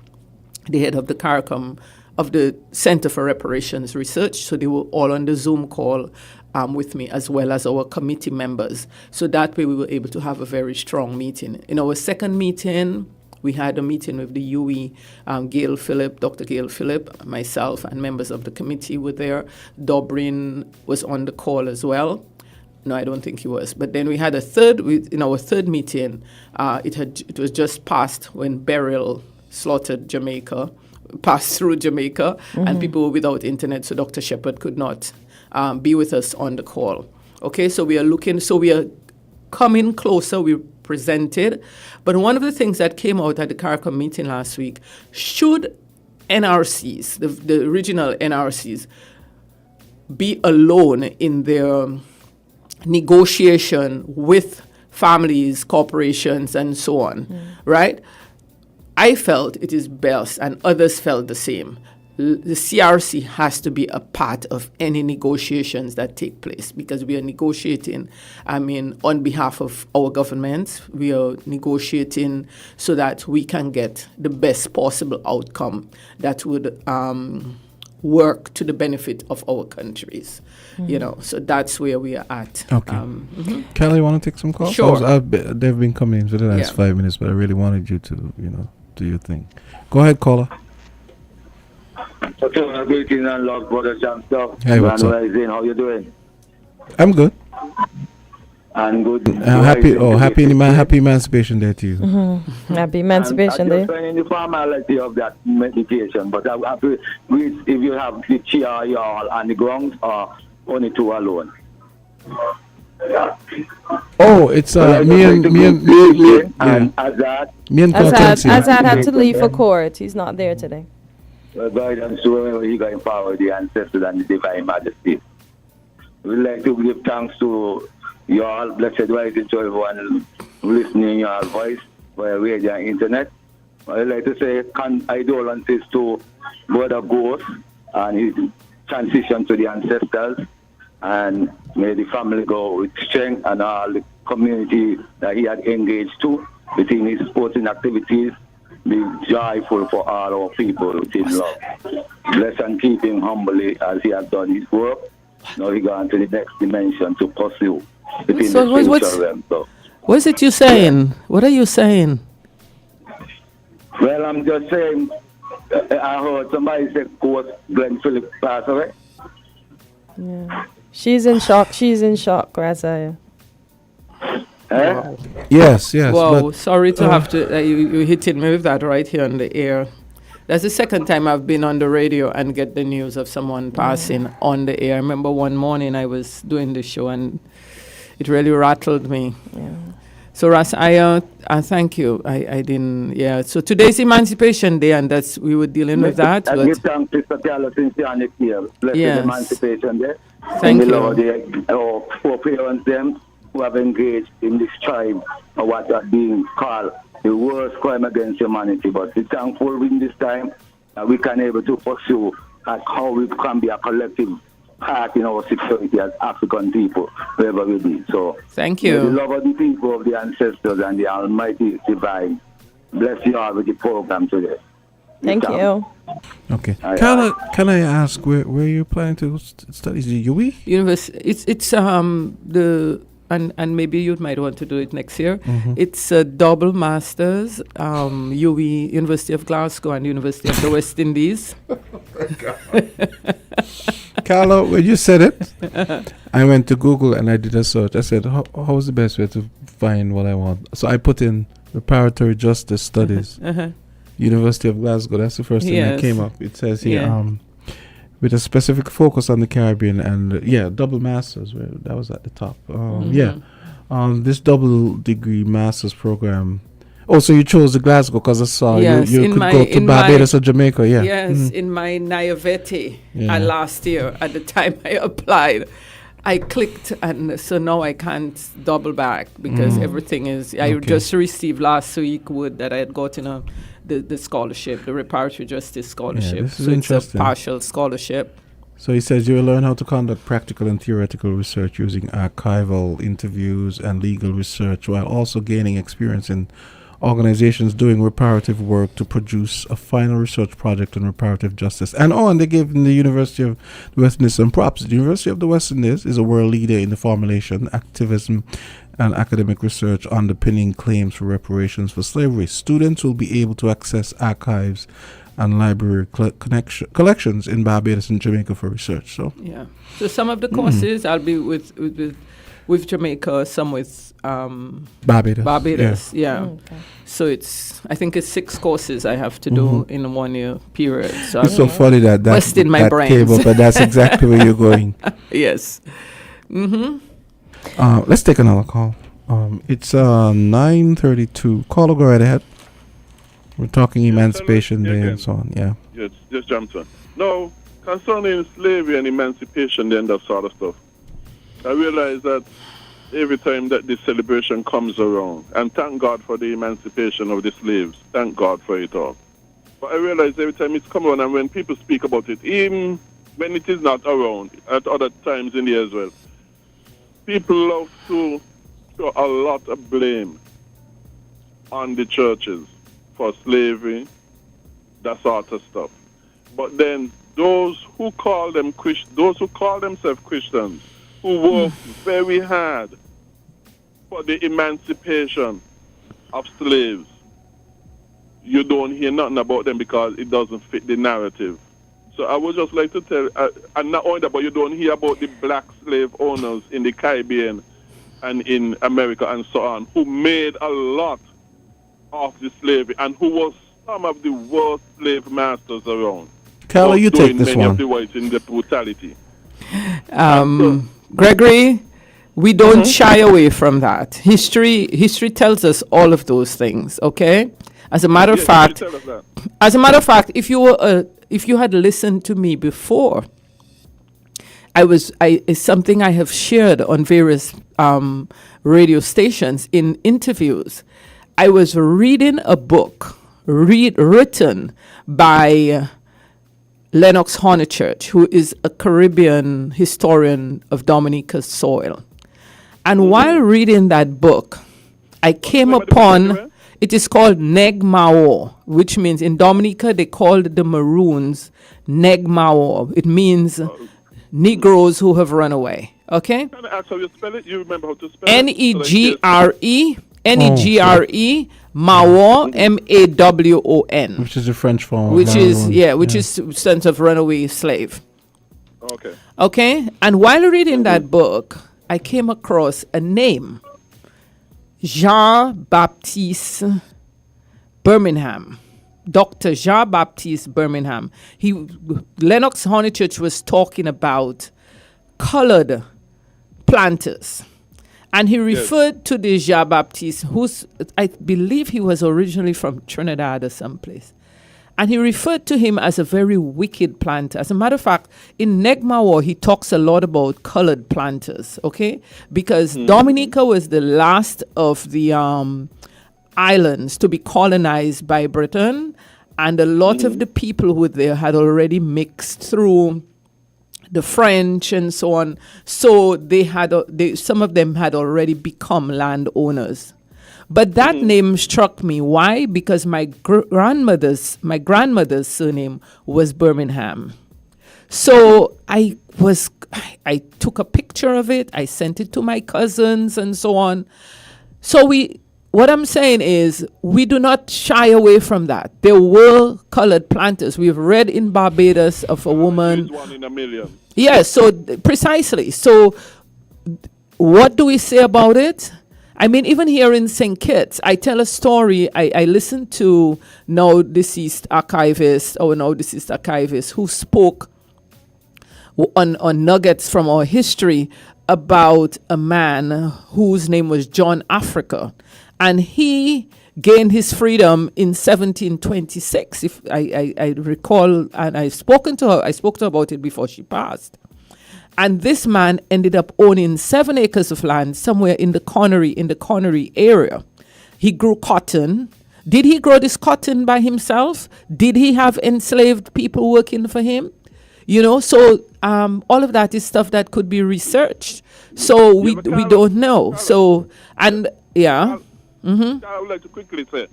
Speaker 16: the head of the CARICOM of the Center for Reparations Research. So they were all on the Zoom call with me, as well as our committee members. So that way we were able to have a very strong meeting. In our second meeting, we had a meeting with the UE, Gail Phillip, Dr. Gail Phillip, myself, and members of the committee were there. Dobrin was on the call as well. No, I don't think he was. But then we had in our third meeting, it was just past when Beryl slaughtered Jamaica, passed through Jamaica, and people were without internet, so Dr. Shepherd could not be with us on the call. Okay, so we are coming closer. We presented. But one of the things that came out at the CARICOM meeting last week, should NRCs, the original NRCs, be alone in their negotiation with families, corporations, and so on, right? I felt it is best, and others felt the same, the CRC has to be a part of any negotiations that take place, because we are negotiating, on behalf of our government. We are negotiating so that we can get the best possible outcome that would work to the benefit of our countries. So that's where we are at.
Speaker 1: Okay. Kelly, you want to take some calls?
Speaker 16: Sure.
Speaker 1: They've been coming in for the last 5 minutes, but I really wanted you to, do your thing. Go ahead, caller.
Speaker 17: Greeting and love, brother Champ.
Speaker 1: Hey, what's up?
Speaker 17: How you doing?
Speaker 1: I'm good.
Speaker 17: And good.
Speaker 1: Happy Emancipation Day to you.
Speaker 2: Happy Emancipation Day.
Speaker 17: I'm just the formality of that medication, but I'm happy if you have the chair, y'all, and the grounds, or only two alone.
Speaker 1: Oh, it's me and
Speaker 17: Azard.
Speaker 1: Me and Kortensia.
Speaker 2: Azard had to leave for court. He's not there today.
Speaker 17: Guidance to wherever you got empower the ancestors and the divine majesty. We'd like to give thanks to you all, blessed rising, to everyone listening your voice via radio and internet. I'd like to say condolences to Brother Ghost and his transition to the ancestors, and may the family go with strength, and all the community that he had engaged to within his sporting activities be joyful for all our people within love. Bless and keep him humbly as he has done his work. Now he gone to the next dimension to pursue within the spiritual realm. So.
Speaker 16: What's it you saying? What are you saying?
Speaker 17: Well, I'm just saying, I heard somebody say Coach Glenn Phillips passed away.
Speaker 2: Yeah. She's in shock, Razaya.
Speaker 1: Yes.
Speaker 16: Wow, sorry to have to, you hitting me with that right here on the air. That's the second time I've been on the radio and get the news of someone passing on the air. I remember one morning I was doing the show and it really rattled me.
Speaker 2: Yeah.
Speaker 16: So Ras, I thank you. I didn't, So today's Emancipation Day, and we were dealing with that.
Speaker 17: I give thanks to Mr. Carlos since you're on the here. Blessed Emancipation Day.
Speaker 16: Thank
Speaker 17: and
Speaker 16: you.
Speaker 17: Lord, our foreparents, them who have engaged in this tribe of what are being called the worst crime against humanity. But we're thankful in this time that we can able to pursue how we can be a collective part in our security as African people, wherever we be. So
Speaker 16: thank you.
Speaker 17: The love of the people, of the ancestors, and the Almighty Divine bless you all with the program today.
Speaker 2: Thank you.
Speaker 1: Okay. Can I ask where you're planning to study? Is it UE?
Speaker 16: University. It's and maybe you might want to do it next year.
Speaker 1: Mm-hmm.
Speaker 16: It's a double masters, UE, University of Glasgow and University of the West Indies.
Speaker 1: Carlo, when you said it, I went to Google and I did a search. I said, how's the best way to find what I want? So I put in Reparatory Justice Studies, University of Glasgow. That's the first thing that came up. It says here, with a specific focus on the Caribbean and, double masters. That was at the top. This double degree master's program. Oh, so you chose the Glasgow because I saw you could go to Barbados or Jamaica,
Speaker 16: Yes, in my naivete last year, at the time I applied, I clicked, and so now I can't double back because everything is. I just received last week word that I had gotten the scholarship, the Reparatory Justice Scholarship.
Speaker 1: This is
Speaker 16: so
Speaker 1: interesting.
Speaker 16: It's a partial scholarship.
Speaker 1: So he says you will learn how to conduct practical and theoretical research using archival interviews and legal research, while also gaining experience in organizations doing reparative work to produce a final research project on reparative justice. And they gave the University of the West Indies some props. The University of the West Indies is a world leader in the formulation, activism, and academic research underpinning claims for reparations for slavery. Students will be able to access archives and library collections in Barbados and Jamaica for research. So
Speaker 16: so some of the courses I'll be with Jamaica, some with
Speaker 1: Barbados.
Speaker 16: So I think it's 6 courses I have to do in a 1 year period. So
Speaker 1: it's so funny that
Speaker 16: in my brain
Speaker 1: came up, but that's exactly where you're going.
Speaker 16: Yes.
Speaker 1: Let's take another call. It's 9:32. Caller, go right ahead. We're talking Emancipation Day and so on.
Speaker 11: Yes, just jumped on. No, concerning slavery and emancipation Day and that sort of stuff, I realize that every time that this celebration comes around, and thank God for the emancipation of the slaves, thank God for it all. But I realize every time it's come on and when people speak about it, even when it is not around, at other times in the year as well, people love to throw a lot of blame on the churches for slavery, that sort of stuff. But then those who call themselves Christians, who work very hard for the emancipation of slaves, you don't hear nothing about them because it doesn't fit the narrative. So I would just like to tell, and not only that, but you don't hear about the black slave owners in the Caribbean and in America and so on, who made a lot of the slavery and who was some of the worst slave masters around.
Speaker 1: Carla, you take this
Speaker 11: many
Speaker 1: one.
Speaker 11: of the whites in the brutality.
Speaker 16: Gregory, we don't shy away from that. History tells us all of those things. Okay. As a matter of fact, if you had listened to me before, it's something I have shared on various radio stations in interviews. I was reading a book written by Lennox Hornchurch, who is a Caribbean historian of Dominica's soil. And while reading that book, I came upon, it is called Neg Mao, which means in Dominica they called the Maroons Neg Mao. It means Negroes who have run away. Okay?
Speaker 11: Can I ask how you spell it? You remember how to spell it?
Speaker 16: Negre, Mawon, Mawon.
Speaker 1: Which is the French form.
Speaker 16: Which is sense of runaway slave.
Speaker 11: Okay.
Speaker 16: Okay? And while reading that book, I came across a name. Jean-Baptiste Birmingham. Dr. Jean-Baptiste Birmingham. Lennox Hornchurch was talking about colored planters. And he referred to the Jean-Baptiste, I believe he was originally from Trinidad or someplace. And he referred to him as a very wicked planter. As a matter of fact, in Negmawa, he talks a lot about colored planters, okay? Because Dominica was the last of the islands to be colonized by Britain. And a lot of the people who were there had already mixed through the French and so on. So some of them had already become landowners. But that name struck me. Why? Because my grandmother's surname was Birmingham. So I took a picture of it. I sent it to my cousins and so on. So what I'm saying is we do not shy away from that. There were colored planters. We've read in Barbados of a woman.
Speaker 11: One in a million.
Speaker 16: Yes, so precisely. So what do we say about it? I mean, even here in St. Kitts, I tell a story. I listened to now deceased archivist who spoke on nuggets from our history about a man whose name was John Africa. And he gained his freedom in 1726, if I recall, and I spoke to her about it before she passed. And this man ended up owning 7 acres of land somewhere in the Connery area. He grew cotton. Did he grow this cotton by himself? Did he have enslaved people working for him? So all of that is stuff that could be researched. So we don't know. So, and yeah.
Speaker 11: I would like to quickly say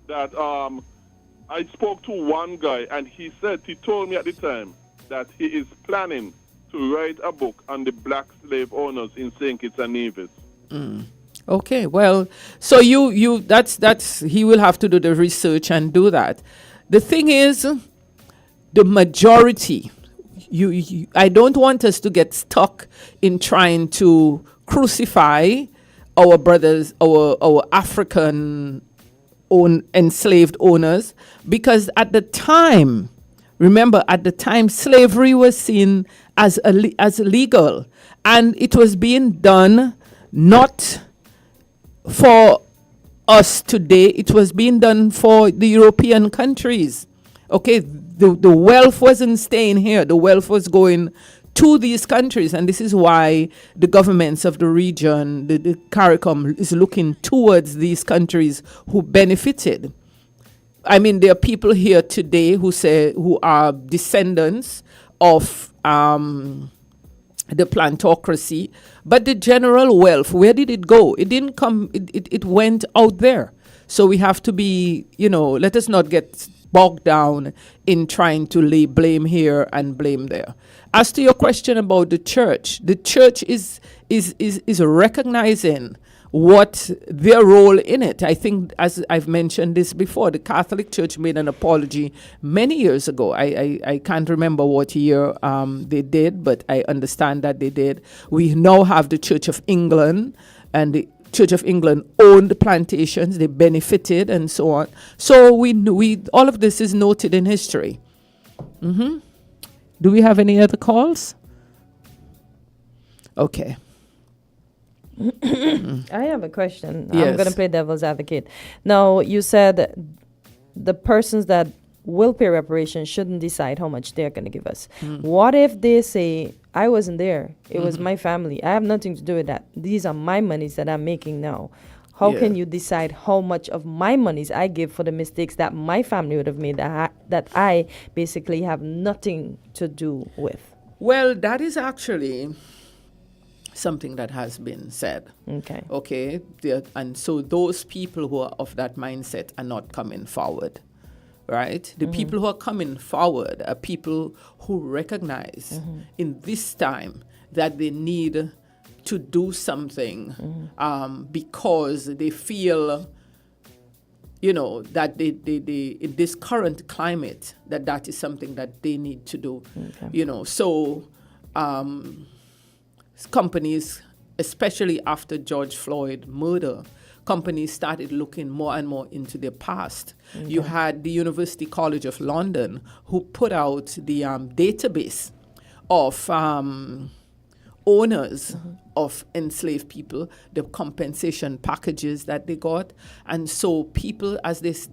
Speaker 11: that I spoke to one guy and he told me at the time that he is planning to write a book on the black slave owners in St. Kitts and Nevis.
Speaker 16: Okay, well, so that's he will have to do the research and do that. The thing is, the majority, I don't want us to get stuck in trying to crucify our brothers, our African enslaved owners, because at the time, remember, slavery was seen as illegal, and it was being done not for us today. It was being done for the European countries. Okay, the wealth wasn't staying here. The wealth was going to these countries, and this is why the governments of the region, the CARICOM, is looking towards these countries who benefited I mean, there are people here today who are descendants of the plantocracy, but the general wealth, where did it go? It didn't come, it went out there. So we have to be, let us not get bogged down in trying to lay blame here and blame there. As to your question about the church is recognizing what their role in it. I think, as I've mentioned this before, the Catholic Church made an apology many years ago. I can't remember what year they did, but I understand that they did. We now have the Church of England, and the Church of England owned plantations, they benefited, and so on. So we all of this is noted in history. Mm-hmm. Do we have any other calls? Okay.
Speaker 2: I have a question.
Speaker 16: Yes.
Speaker 2: I'm going to play devil's advocate. Now, you said the persons that will pay reparations shouldn't decide how much they're going to give us. What if they say, I wasn't there, it was my family, I have nothing to do with that, these are my monies that I'm making now? How can you decide how much of my monies I give for the mistakes that my family would have made that I basically have nothing to do with?
Speaker 16: Well, that is actually something that has been said. Okay. And so those people who are of that mindset are not coming forward, right? The people who are coming forward are people who recognize in this time that they need to do something because they feel, that they in this current climate, that is something that they need to do. So companies, especially after George Floyd murder, companies started looking more and more into their past. You had the University College of London who put out the database of owners of enslaved people, the compensation packages that they got. And so people, as this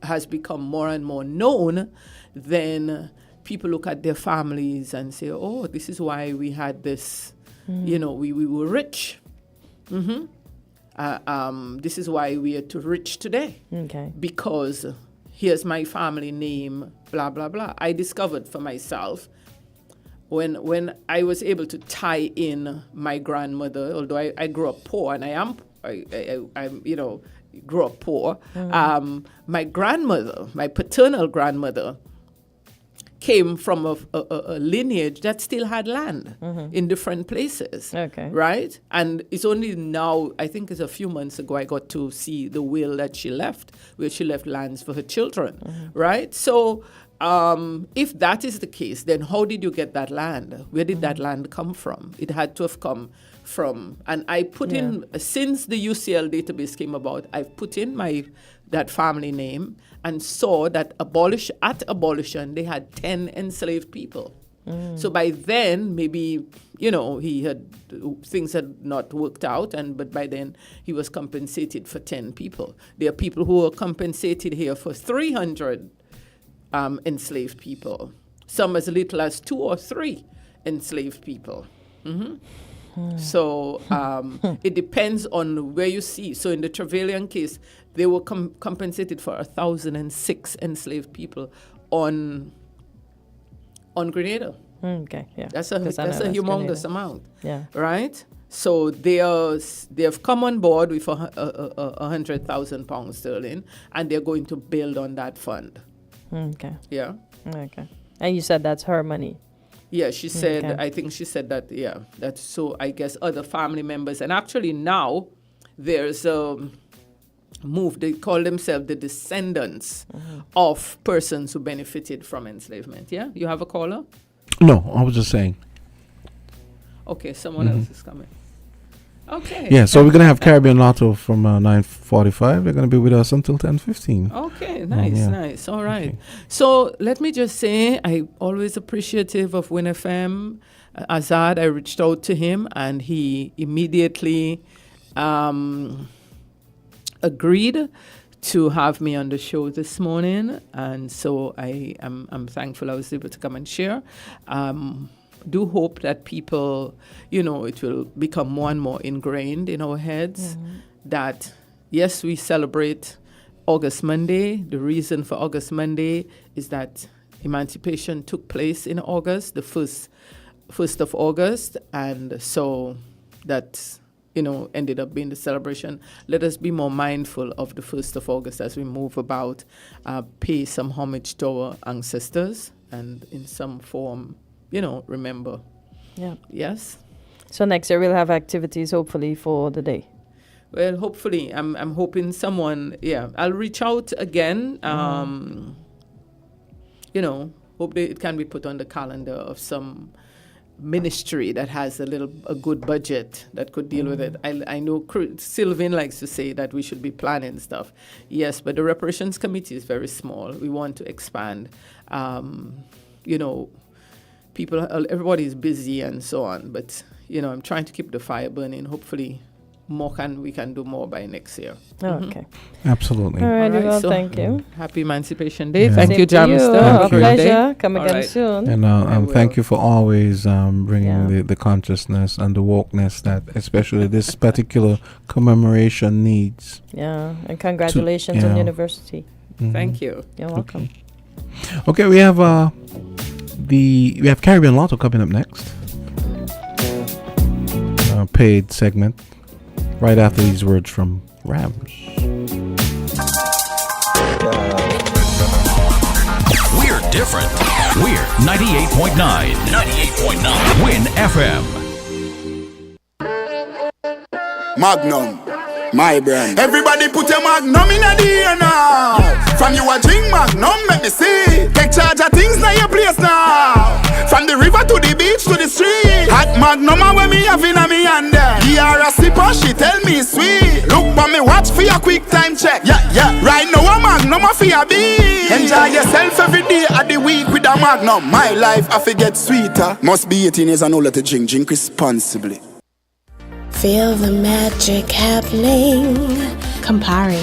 Speaker 16: has become more and more known, then people look at their families and say, oh, this is why we had this, we were rich. This is why we are too rich today. Because here's my family name, blah, blah, blah. I discovered for myself when I was able to tie in my grandmother, although I grew up poor, and I grew up poor. My grandmother, my paternal grandmother, came from a lineage that still had land in different places, right? And it's only now, I think it's a few months ago, I got to see the will that she left, where she left lands for her children, right? So if that is the case, then how did you get that land? Where did that land come from? It had to have come from, and I put in, since the UCL database came about, I've put in that family name and saw that at abolition, they had 10 enslaved people. So by then, maybe, things had not worked out, but by then he was compensated for 10 people. There are people who are compensated here for 300 enslaved people, some as little as 2 or 3 enslaved people. So it depends on where you see. So in the Trevelyan case, they were compensated for 1,006 enslaved people on Grenada. That's a humongous amount. Right? So they have come on board with 100,000 pounds sterling, and they're going to build on that fund. Yeah.
Speaker 2: And you said that's her money.
Speaker 16: Yeah, she said, I think she said that, that's so I guess other family members. And actually now there's a move, they call themselves the descendants of persons who benefited from enslavement. Yeah? You have a caller?
Speaker 1: No, I was just saying.
Speaker 16: Okay, someone else is coming. Okay.
Speaker 1: Yeah, so we're going to have Caribbean Lotto from 9:45. They're going to be with us until 10:15.
Speaker 16: Okay, nice. All right. Okay. So let me just say, I'm always appreciative of Win FM. Azard, I reached out to him, and he immediately agreed to have me on the show this morning. And so I'm thankful I was able to come and share. Do hope that people, it will become more and more ingrained in our heads that, yes, we celebrate August Monday. The reason for August Monday is that emancipation took place in August, the 1st of August, and so that, ended up being the celebration. Let us be more mindful of the 1st of August as we move about, pay some homage to our ancestors, and in some form, remember.
Speaker 2: Yeah.
Speaker 16: Yes?
Speaker 2: So next year we'll have activities, hopefully, for the day.
Speaker 16: Well, hopefully. I'm hoping someone, I'll reach out again. Hope it can be put on the calendar of some ministry that has a good budget that could deal with it. I know Sylvain likes to say that we should be planning stuff. Yes, but the reparations committee is very small. We want to expand. Everybody is busy and so on, but I'm trying to keep the fire burning. Hopefully we can do more by next year.
Speaker 2: Okay.
Speaker 1: Absolutely.
Speaker 2: All right, well,
Speaker 16: so
Speaker 2: thank you.
Speaker 16: Happy Emancipation Day.
Speaker 1: Yeah.
Speaker 16: Thank you, Jamster.
Speaker 2: A pleasure. Come again soon.
Speaker 1: And thank you for always bringing the consciousness and the wokeness that especially this particular commemoration needs.
Speaker 2: Yeah, and congratulations on university.
Speaker 1: Mm-hmm.
Speaker 16: Thank you.
Speaker 2: You're welcome.
Speaker 1: Okay, we have Caribbean Lotto coming up next. Paid segment. Right after these words from Rams.
Speaker 5: We're different. We're 98.9. 98.9. Win FM.
Speaker 18: Magnum, my brand. Everybody put your Magnum in the air now. From you a drink Magnum, make me see. Take charge of things now your place now. From the river to the beach to the street. Hot Magnum when me have in a me hand there. Give her a sipper, she tell me sweet. Look for me watch for your quick time check. Yeah. Right now a Magnum a for your beat. Enjoy yourself every day of the week with a Magnum. My life I forget sweeter. Must be 18 years and older to drink. Drink responsibly.
Speaker 19: Feel the magic happening. Campari.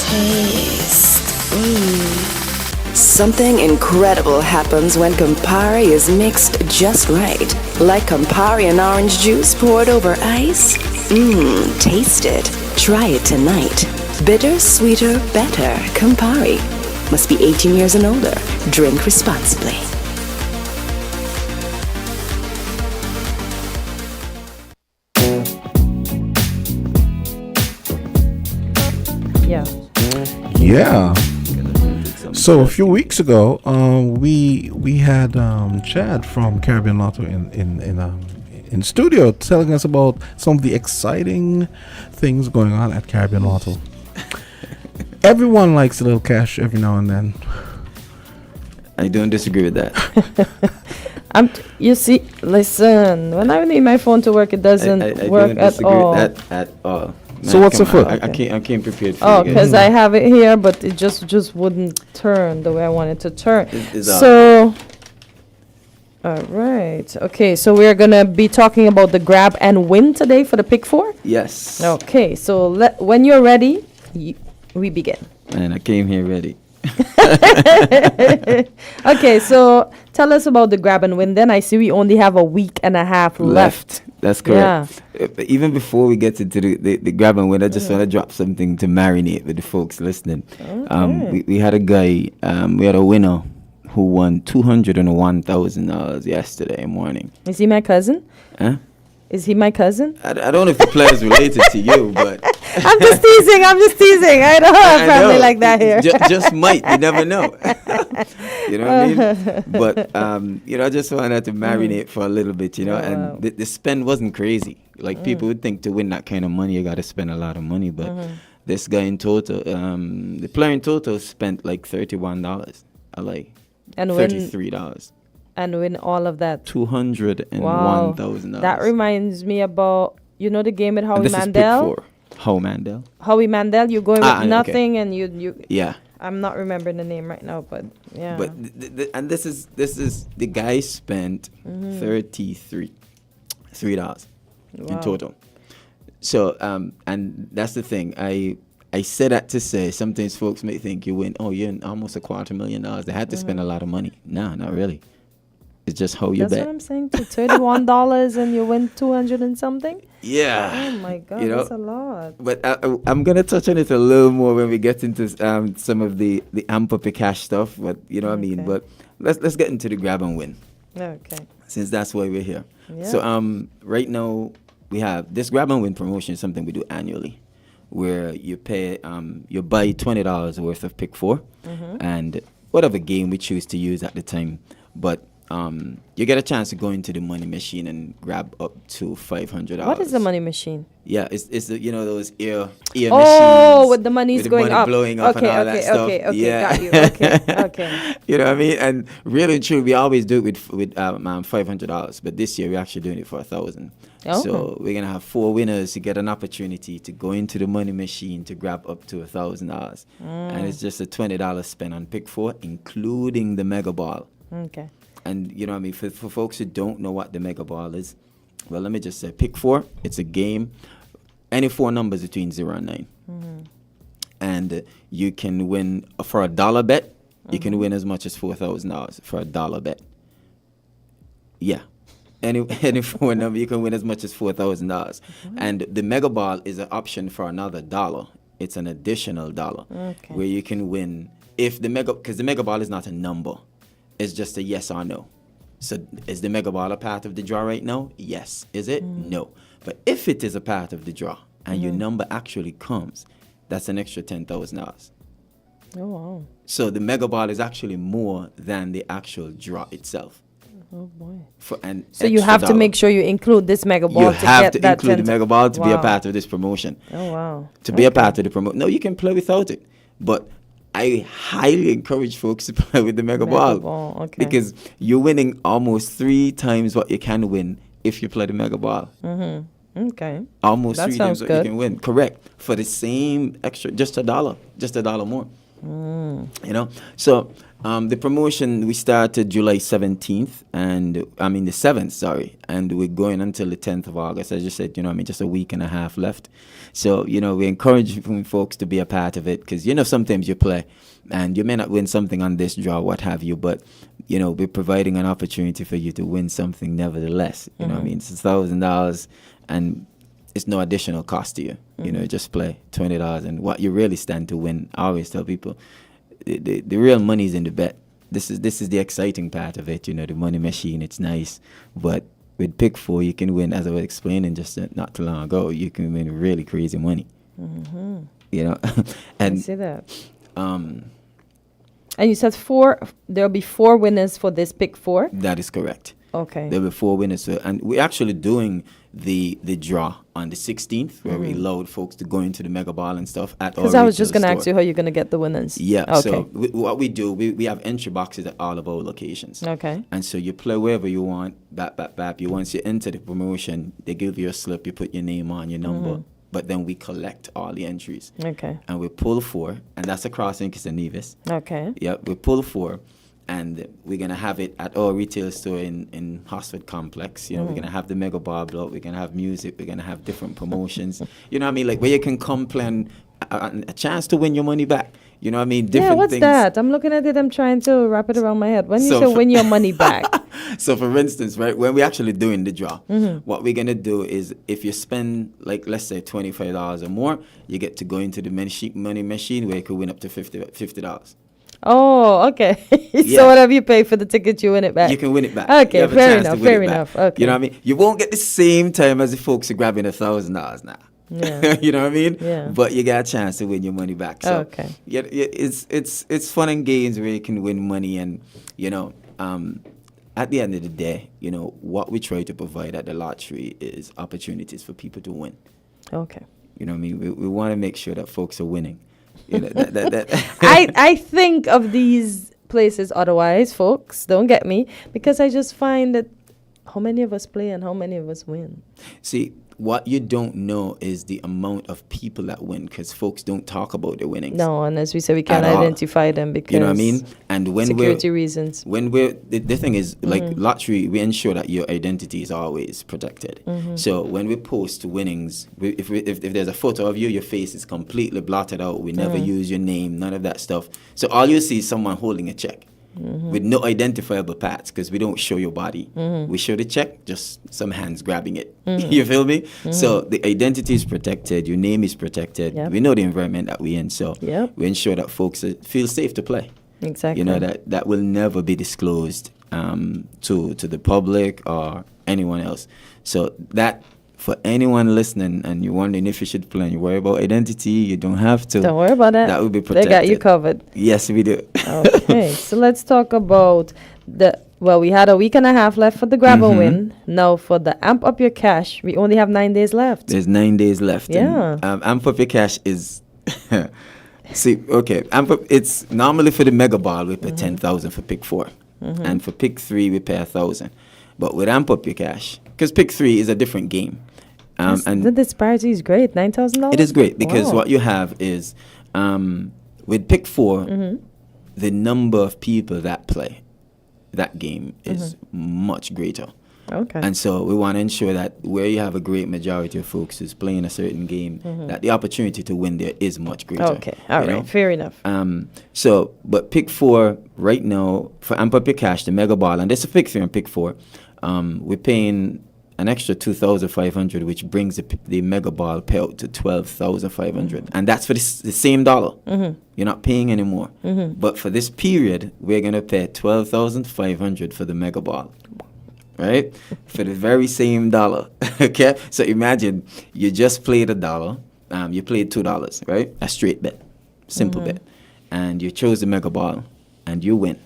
Speaker 19: Taste.
Speaker 20: Something incredible happens when Campari is mixed just right. Like Campari and orange juice poured over ice. Taste it. Try it tonight. Bitter, sweeter, better. Campari. Must be 18 years and older. Drink responsibly.
Speaker 1: Yeah. So a few weeks ago, we had Chad from Caribbean Lotto in studio telling us about some of the exciting things going on at Caribbean Lotto. Everyone likes a little cash every now and then.
Speaker 21: I don't disagree with that.
Speaker 2: Listen, when I need my phone to work, it doesn't work at all.
Speaker 21: I don't disagree with that at all.
Speaker 1: So what's the foot?
Speaker 21: I came prepared for
Speaker 2: you.
Speaker 21: Oh,
Speaker 2: because I have it here, but it just wouldn't turn the way I want it to turn. All right. Okay, so we're going to be talking about the grab and win today for the pick 4?
Speaker 21: Yes.
Speaker 2: Okay, so when you're ready, we begin.
Speaker 21: Man, I came here ready.
Speaker 2: Okay, so tell us about the grab and win. Then I see we only have a week and a half left.
Speaker 21: That's correct. Yeah. Even before we get into the grab and win, I just want to drop something to marinate with the folks listening. Okay. We had a guy, we had a winner who won $201,000 yesterday morning.
Speaker 2: Is he my cousin?
Speaker 21: Huh?
Speaker 2: Is he my cousin?
Speaker 21: I don't know if the player is related to you, but...
Speaker 2: I'm just teasing. I don't have a family like that here.
Speaker 21: Just might. You never know. You know what I mean? But, I just wanted to marinate for a little bit, and the spend wasn't crazy. Like, people would think to win that kind of money, you got to spend a lot of money. But this guy in total, the player in total spent like $31.
Speaker 2: And
Speaker 21: $33.
Speaker 2: And win all of that.
Speaker 21: $201,000.
Speaker 2: That reminds me about, the game with Howie Mandel? Howie Mandel, you're going with nothing, and you.
Speaker 21: Yeah.
Speaker 2: I'm not remembering the name right now, but yeah.
Speaker 21: But and this is the guy spent $33 in total. So and that's the thing. I said that to say sometimes folks may think you win. Oh, you're almost $250,000. They had to spend a lot of money. No, not really. It's just how you
Speaker 2: That's
Speaker 21: bet.
Speaker 2: what I'm saying. To $31 and you win 200 and something.
Speaker 21: Yeah.
Speaker 2: Oh my God,
Speaker 21: You know,
Speaker 2: that's a lot.
Speaker 21: But I'm gonna touch on it a little more when we get into some of the amp up the cash stuff. But you know what I mean. But let's get into the grab and win.
Speaker 2: Okay.
Speaker 21: Since that's why we're here.
Speaker 2: Yeah.
Speaker 21: So right now we have this grab and win promotion is something we do annually, where you pay you buy $20 worth of pick 4 and whatever game we choose to use at the time, but you get a chance to go into the money machine and grab up to $500.
Speaker 2: What is the money machine?
Speaker 21: Yeah, it's the, you know, those ear
Speaker 2: Oh,
Speaker 21: machines
Speaker 2: with the money's
Speaker 21: with the
Speaker 2: going
Speaker 21: money
Speaker 2: up.
Speaker 21: blowing up
Speaker 2: Okay,
Speaker 21: and all
Speaker 2: okay,
Speaker 21: that stuff.
Speaker 2: okay,
Speaker 21: Yeah.
Speaker 2: got you. Okay.
Speaker 21: You know what I mean? And really and truly, we always do it with $500, but this year we're actually doing it for $1,000.
Speaker 2: Oh.
Speaker 21: So we're gonna have 4 winners to get an opportunity to go into the money machine to grab up to $1,000, and it's just a $20 spend on pick 4, including the mega ball.
Speaker 2: Okay.
Speaker 21: And you know what I mean, for folks who don't know what the mega ball is, well, let me just say, pick 4. It's a game. Any 4 numbers between 0 and 9, and you can win for a dollar bet. You can win as much as $4,000 for a dollar bet. Yeah, any 4 number you can win as much as $4,000, and the mega ball is an option for another dollar. It's an additional dollar where you can win if because the mega ball is not a number. It's just a yes or no. So is the mega ball a part of the draw right now? Yes. Is it? No. But if it is a part of the draw and your number actually comes, that's an extra $10,000.
Speaker 2: Oh, wow.
Speaker 21: So the mega ball is actually more than the actual draw itself.
Speaker 2: Oh, boy.
Speaker 21: So
Speaker 2: you have to make sure you include this mega ball
Speaker 21: you
Speaker 2: to
Speaker 21: have
Speaker 2: get
Speaker 21: to
Speaker 2: that
Speaker 21: include the mega ball to be a
Speaker 2: Wow.
Speaker 21: part of this promotion.
Speaker 2: Oh, wow.
Speaker 21: To be a part of the promotion. No, you can play without it. But I highly encourage folks to play with the mega ball.
Speaker 2: Okay.
Speaker 21: Because you're winning almost 3 times what you can win if you play the mega ball.
Speaker 2: Okay.
Speaker 21: Almost
Speaker 2: That
Speaker 21: 3
Speaker 2: sounds
Speaker 21: times what
Speaker 2: good.
Speaker 21: you can win. Correct. For the same extra, just a dollar more. You know? So the promotion, we started July 17th, and I mean the 7th, sorry. And we're going until the 10th of August. As I just said, you know, I mean, just a week and a half left. So, you know, we encourage folks to be a part of it because, you know, sometimes you play and you may not win something on this draw, what have you, but, you know, we're providing an opportunity for you to win something nevertheless. You know what I mean? It's $1,000 and it's no additional cost to you. You know, just play $20 and what you really stand to win. I always tell people the real money is in the bet. This is the exciting part of it, you know, the money machine, it's nice, but with pick 4, you can win, as I was explaining just not too long ago, you can win really crazy money. You know, and
Speaker 2: I see that. And you said there'll be 4 winners for this pick 4?
Speaker 21: That is correct.
Speaker 2: Okay.
Speaker 21: There'll be 4 winners. And we're actually doing the draw on the 16th, where we allowed folks to go into the mega ball and stuff at our
Speaker 2: Because I was just
Speaker 21: retail
Speaker 2: going to ask
Speaker 21: store.
Speaker 2: you how you're going to get the winners.
Speaker 21: Yeah.
Speaker 2: Okay.
Speaker 21: So what we do, we have entry boxes at all of our locations.
Speaker 2: Okay.
Speaker 21: And so you play wherever you want, bap. Once you enter the promotion, they give you a slip, you put your name on, your number. But then we collect all the entries.
Speaker 2: Okay.
Speaker 21: And we pull 4, and that's across St. Kitts and Nevis.
Speaker 2: Okay.
Speaker 21: Yeah, we pull 4, and we're going to have it at our retail store in Hosford Complex. You know, we're going to have the mega bar block, we're going to have music, we're going to have different promotions. You know what I mean? Like where you can come play and a chance to win your money back. You know what I mean? Different
Speaker 2: what's
Speaker 21: things.
Speaker 2: that? I'm looking at it, I'm trying to wrap it around my head. When you
Speaker 21: So
Speaker 2: say
Speaker 21: for-
Speaker 2: win your money back.
Speaker 21: So for instance, right, when we're actually doing the draw, what we're going to do is if you spend, like, let's say $25 or more, you get to go into the money machine where you could win up to $50.
Speaker 2: Oh, okay.
Speaker 21: Yeah.
Speaker 2: So whatever you pay for the ticket, you win it back.
Speaker 21: You can win it back.
Speaker 2: Okay,
Speaker 21: You have a
Speaker 2: fair
Speaker 21: chance to
Speaker 2: enough,
Speaker 21: win
Speaker 2: fair
Speaker 21: it back.
Speaker 2: enough. Okay.
Speaker 21: You know what I mean? You won't get the same time as the folks who are grabbing $1,000 now.
Speaker 2: Yeah.
Speaker 21: You know what I mean?
Speaker 2: Yeah.
Speaker 21: But you got a chance to win your money back. So
Speaker 2: Okay.
Speaker 21: yeah, it's fun and games where you can win money, and you know, at the end of the day, you know, what we try to provide at the lottery is opportunities for people to win.
Speaker 2: Okay.
Speaker 21: You know what I mean? We want to make sure that folks are winning. You know, that
Speaker 2: I think of these places otherwise, folks. Don't get me, because I just find that how many of us play and how many of us win.
Speaker 21: See, what you don't know is the amount of people that win, because folks don't talk about their winnings.
Speaker 2: No, and as we say, we can't
Speaker 21: At all.
Speaker 2: identify them because
Speaker 21: You know what I mean? And when
Speaker 2: security reasons.
Speaker 21: When the thing is, like lottery, we ensure that your identity is always protected. So when we post winnings, if there's a photo of you, your face is completely blotted out. We never use your name, none of that stuff. So all you see is someone holding a check. with no identifiable parts because we don't show your body. We show the check, just some hands grabbing it. You feel me? So the identity is protected, your name is protected.
Speaker 2: Yep.
Speaker 21: We know the environment that we're in, so we ensure that folks feel safe to play.
Speaker 2: Exactly.
Speaker 21: You know, that will never be disclosed to the public or anyone else. So that, for anyone listening and you're wondering if you should play and you worry about identity, you don't have to.
Speaker 2: Don't worry about that.
Speaker 21: That will be protected.
Speaker 2: They got you covered.
Speaker 21: Yes, we do.
Speaker 2: Okay, so let's talk about we had a week and a half left for the grab a win. Now for the amp up your cash, we only have 9 days left.
Speaker 21: There's 9 days left.
Speaker 2: Yeah.
Speaker 21: And, amp up your cash is see, okay, amp up, it's normally for the mega ball we pay 10,000 for pick 4. And for pick 3 we pay 1,000. But with amp up your cash, because pick 3 is a different game. And
Speaker 2: the disparity is great, $9,000.
Speaker 21: it is great because what you have is with pick 4, the number of people that play that game is much greater.
Speaker 2: Okay.
Speaker 21: And so we want to ensure that where you have a great majority of folks who's playing a certain game, that the opportunity to win there is much greater.
Speaker 2: Okay, all right, fair enough.
Speaker 21: But pick 4 right now for amp up your cash, the mega ball, and this is pick 3 and pick 4. We're paying an extra 2,500, which brings the mega ball payout to 12,500, and that's for the same dollar. You're not paying anymore. But for this period, we're gonna pay 12,500 for the mega ball, right? For the very same dollar. Okay, so imagine you just played $1. You played $2, right? A straight bet, simple bet, and you chose the mega ball, and you win.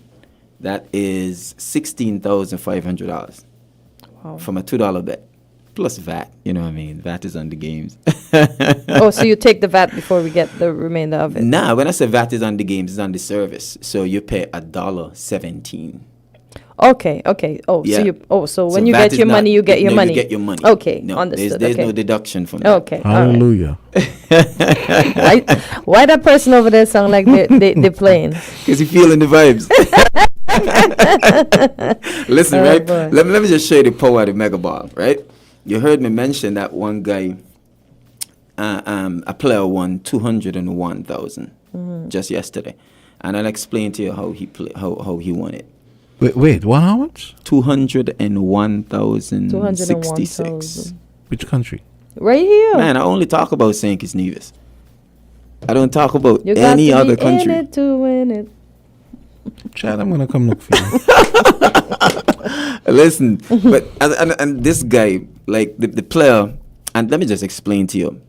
Speaker 21: That is $16,500.
Speaker 2: Wow.
Speaker 21: From a $2 bet plus VAT. You know what I mean? VAT is on the games.
Speaker 2: Oh, so you take the VAT before we get the remainder of it?
Speaker 21: Nah, when I say VAT is on the games, it's on the service. So you pay $1.17.
Speaker 2: Okay. Oh,
Speaker 21: Yeah.
Speaker 2: so when you get your money, you get your money.
Speaker 21: You get your money.
Speaker 2: Okay,
Speaker 21: no,
Speaker 2: understood.
Speaker 21: There's
Speaker 2: okay.
Speaker 21: no deduction from that.
Speaker 2: Okay.
Speaker 1: Hallelujah.
Speaker 2: Why that person over there sound like they're playing?
Speaker 21: Because you're feeling the vibes. Listen, right? Let me just show you the power of the mega ball, right? You heard me mention that one guy, a player won 201,000 just yesterday, and I'll explain to you how he won it.
Speaker 1: Wait, what? How much?
Speaker 21: 201,066.
Speaker 1: Which country?
Speaker 2: Right here.
Speaker 21: Man, I only talk about St. Kitts Nevis. I don't talk about
Speaker 2: You got
Speaker 21: any
Speaker 2: to
Speaker 21: other
Speaker 2: be
Speaker 21: country.
Speaker 2: in it to win it.
Speaker 1: Chad, I'm gonna come look for you.
Speaker 21: Listen, but and this guy, like the player, and let me just explain to you.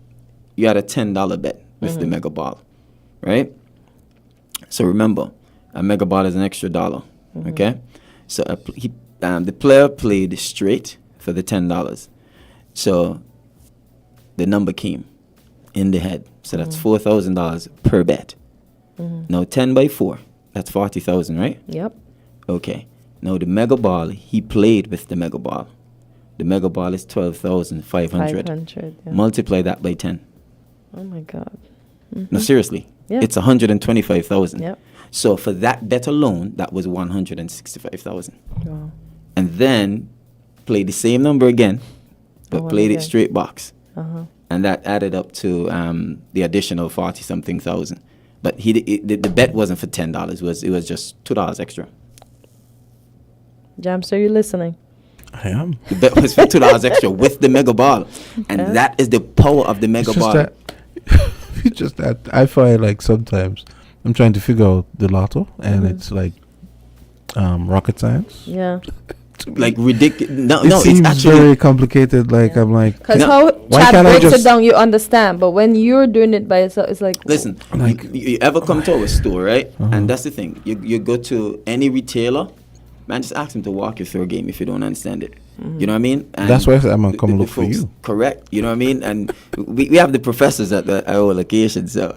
Speaker 21: You had a $10 bet with the mega ball, right? So remember, a mega ball is an extra $1. Okay, so the player played straight for the $10. So the number came in the head. So that's $4,000 per bet. Now 10 by 4, that's 40,000, right?
Speaker 2: Yep.
Speaker 21: Okay. Now the mega ball, he played with the mega ball. The mega ball is 12,500.
Speaker 2: 500. Yeah.
Speaker 21: Multiply that by 10.
Speaker 2: Oh my God.
Speaker 21: No, seriously.
Speaker 2: Yeah.
Speaker 21: It's 125,000.
Speaker 2: Yep.
Speaker 21: So for that bet alone, that was 165,000.
Speaker 2: Wow.
Speaker 21: And then play the same number again, but played it straight box. And that added up to the additional 40-something thousand. But the bet wasn't for $10. It was just $2 extra.
Speaker 2: Jamster, you listening?
Speaker 1: I am.
Speaker 21: The bet was for $2 extra with the mega ball, and that is the power of the mega ball.
Speaker 1: It's just that I find like sometimes I'm trying to figure out the lotto, and it's like rocket science.
Speaker 2: Yeah.
Speaker 21: Like ridiculous. No,
Speaker 1: It seems
Speaker 21: it's actually
Speaker 1: very complicated. Like I'm like,
Speaker 2: Because how Chad breaks it down, you understand. But when you're doing it by yourself, it's like...
Speaker 21: Listen, you ever come to a store, right? And that's the thing. You go to any retailer, man, just ask them to walk you through a game if you don't understand it. You know what I mean? And
Speaker 1: that's why I said I'm going to come look for
Speaker 21: folks,
Speaker 1: you.
Speaker 21: Correct. You know what I mean? And we have the professors at our location, so.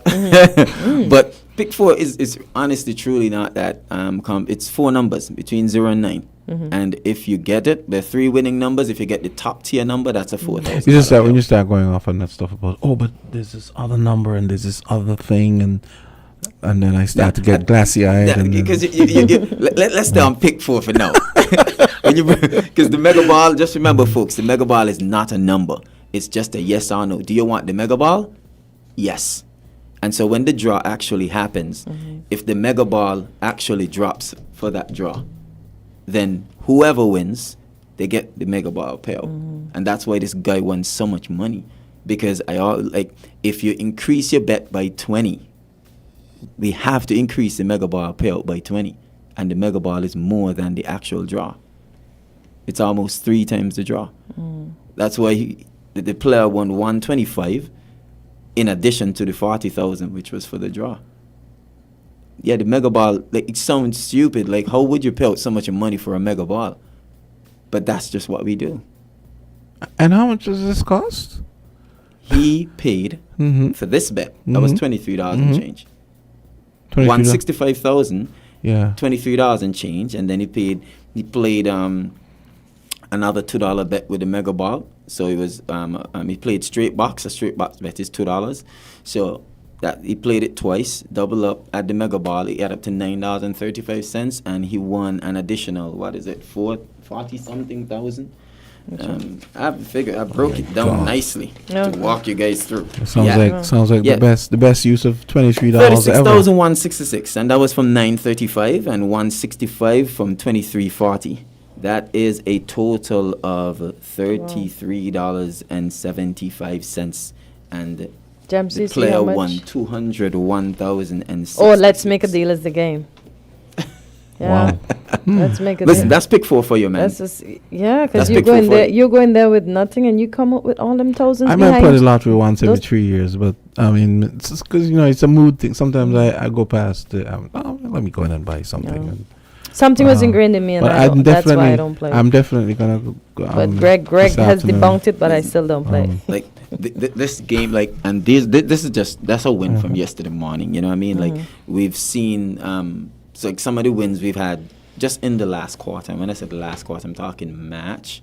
Speaker 21: But pick 4 is honestly, truly not that. It's 4 numbers between 0 and 9. And if you get it, there are 3 winning numbers. If you get the top tier number, that's a 4,000.
Speaker 1: It's just that when you start going off on that stuff about, but there's this other number and there's this other thing, and then I start to get glassy eyed.
Speaker 21: Because let's stay on pick 4 for now. Because the mega ball, just remember, folks, the mega ball is not a number. It's just a yes or no. Do you want the mega ball? Yes. And so when the draw actually happens, if the mega ball actually drops for that draw, then whoever wins, they get the mega ball payout. And that's why this guy won so much money. Because if you increase your bet by 20, we have to increase the mega ball payout by 20. And the mega ball is more than the actual draw. It's almost 3 times the draw. That's why the player won 125 in addition to the 40,000, which was for the draw. Yeah, the mega ball, like, it sounds stupid. Like, how would you pay out so much money for a mega ball? But that's just what we do.
Speaker 1: And how much does this cost?
Speaker 21: He paid for this bet. That was $23 and change. 165,000.
Speaker 1: Yeah.
Speaker 21: $23 and change, and then he played another $2 bet with the mega ball. So it was he played straight box. A straight box bet is $2. So that he played it twice, double up at the mega ball. He added up to $9.35, and he won an additional 40 something thousand. I broke it down nicely to walk you guys through.
Speaker 1: It sounds like the best use of $23 ever.
Speaker 21: 36,166, and that was from 9.35 and 165 from 23.40. That is a total of $33.75, and the player won $201,006.
Speaker 2: Oh, let's make a deal as the game. Yeah.
Speaker 21: Wow.
Speaker 2: Let's make it.
Speaker 21: Listen, that's pick 4 for you, man.
Speaker 2: That's just, because you're going there with nothing, and you come up with all them thousands.
Speaker 1: I might play the lottery once every 3 years, but I mean, it's just because it's a mood thing. Sometimes I go past. Let me go in and buy something. And,
Speaker 2: something was ingrained in me, and that's why I don't play.
Speaker 1: I'm definitely gonna go.
Speaker 2: But Greg has debunked it, but I still don't play.
Speaker 21: Like this game, and this is that's a win from yesterday morning. You know what I mean? Like, we've seen. So like some of the wins we've had just in the last quarter. And when I said the last quarter, I'm talking March.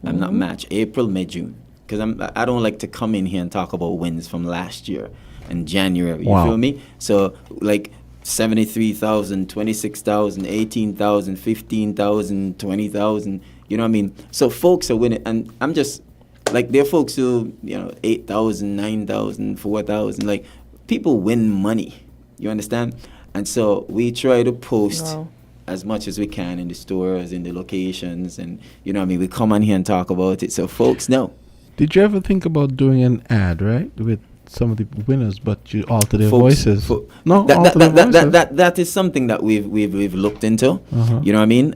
Speaker 21: I'm not March, April, May, June. Because I don't like to come in here and talk about wins from last year and January. You feel me? So like 73,000, 26,000, 18,000, 15,000, 20,000. You know what I mean? So folks are winning, and I'm just like, there are folks who 8,000, 9,000, 4,000. Like, people win money. You understand? And so we try to post as much as we can in the stores, in the locations, and you know what I mean? We come on here and talk about it, so folks know.
Speaker 1: Did you ever think about doing an ad, right, with some of the winners, but you alter their voices?
Speaker 21: That is something that we've looked into. You know what I mean?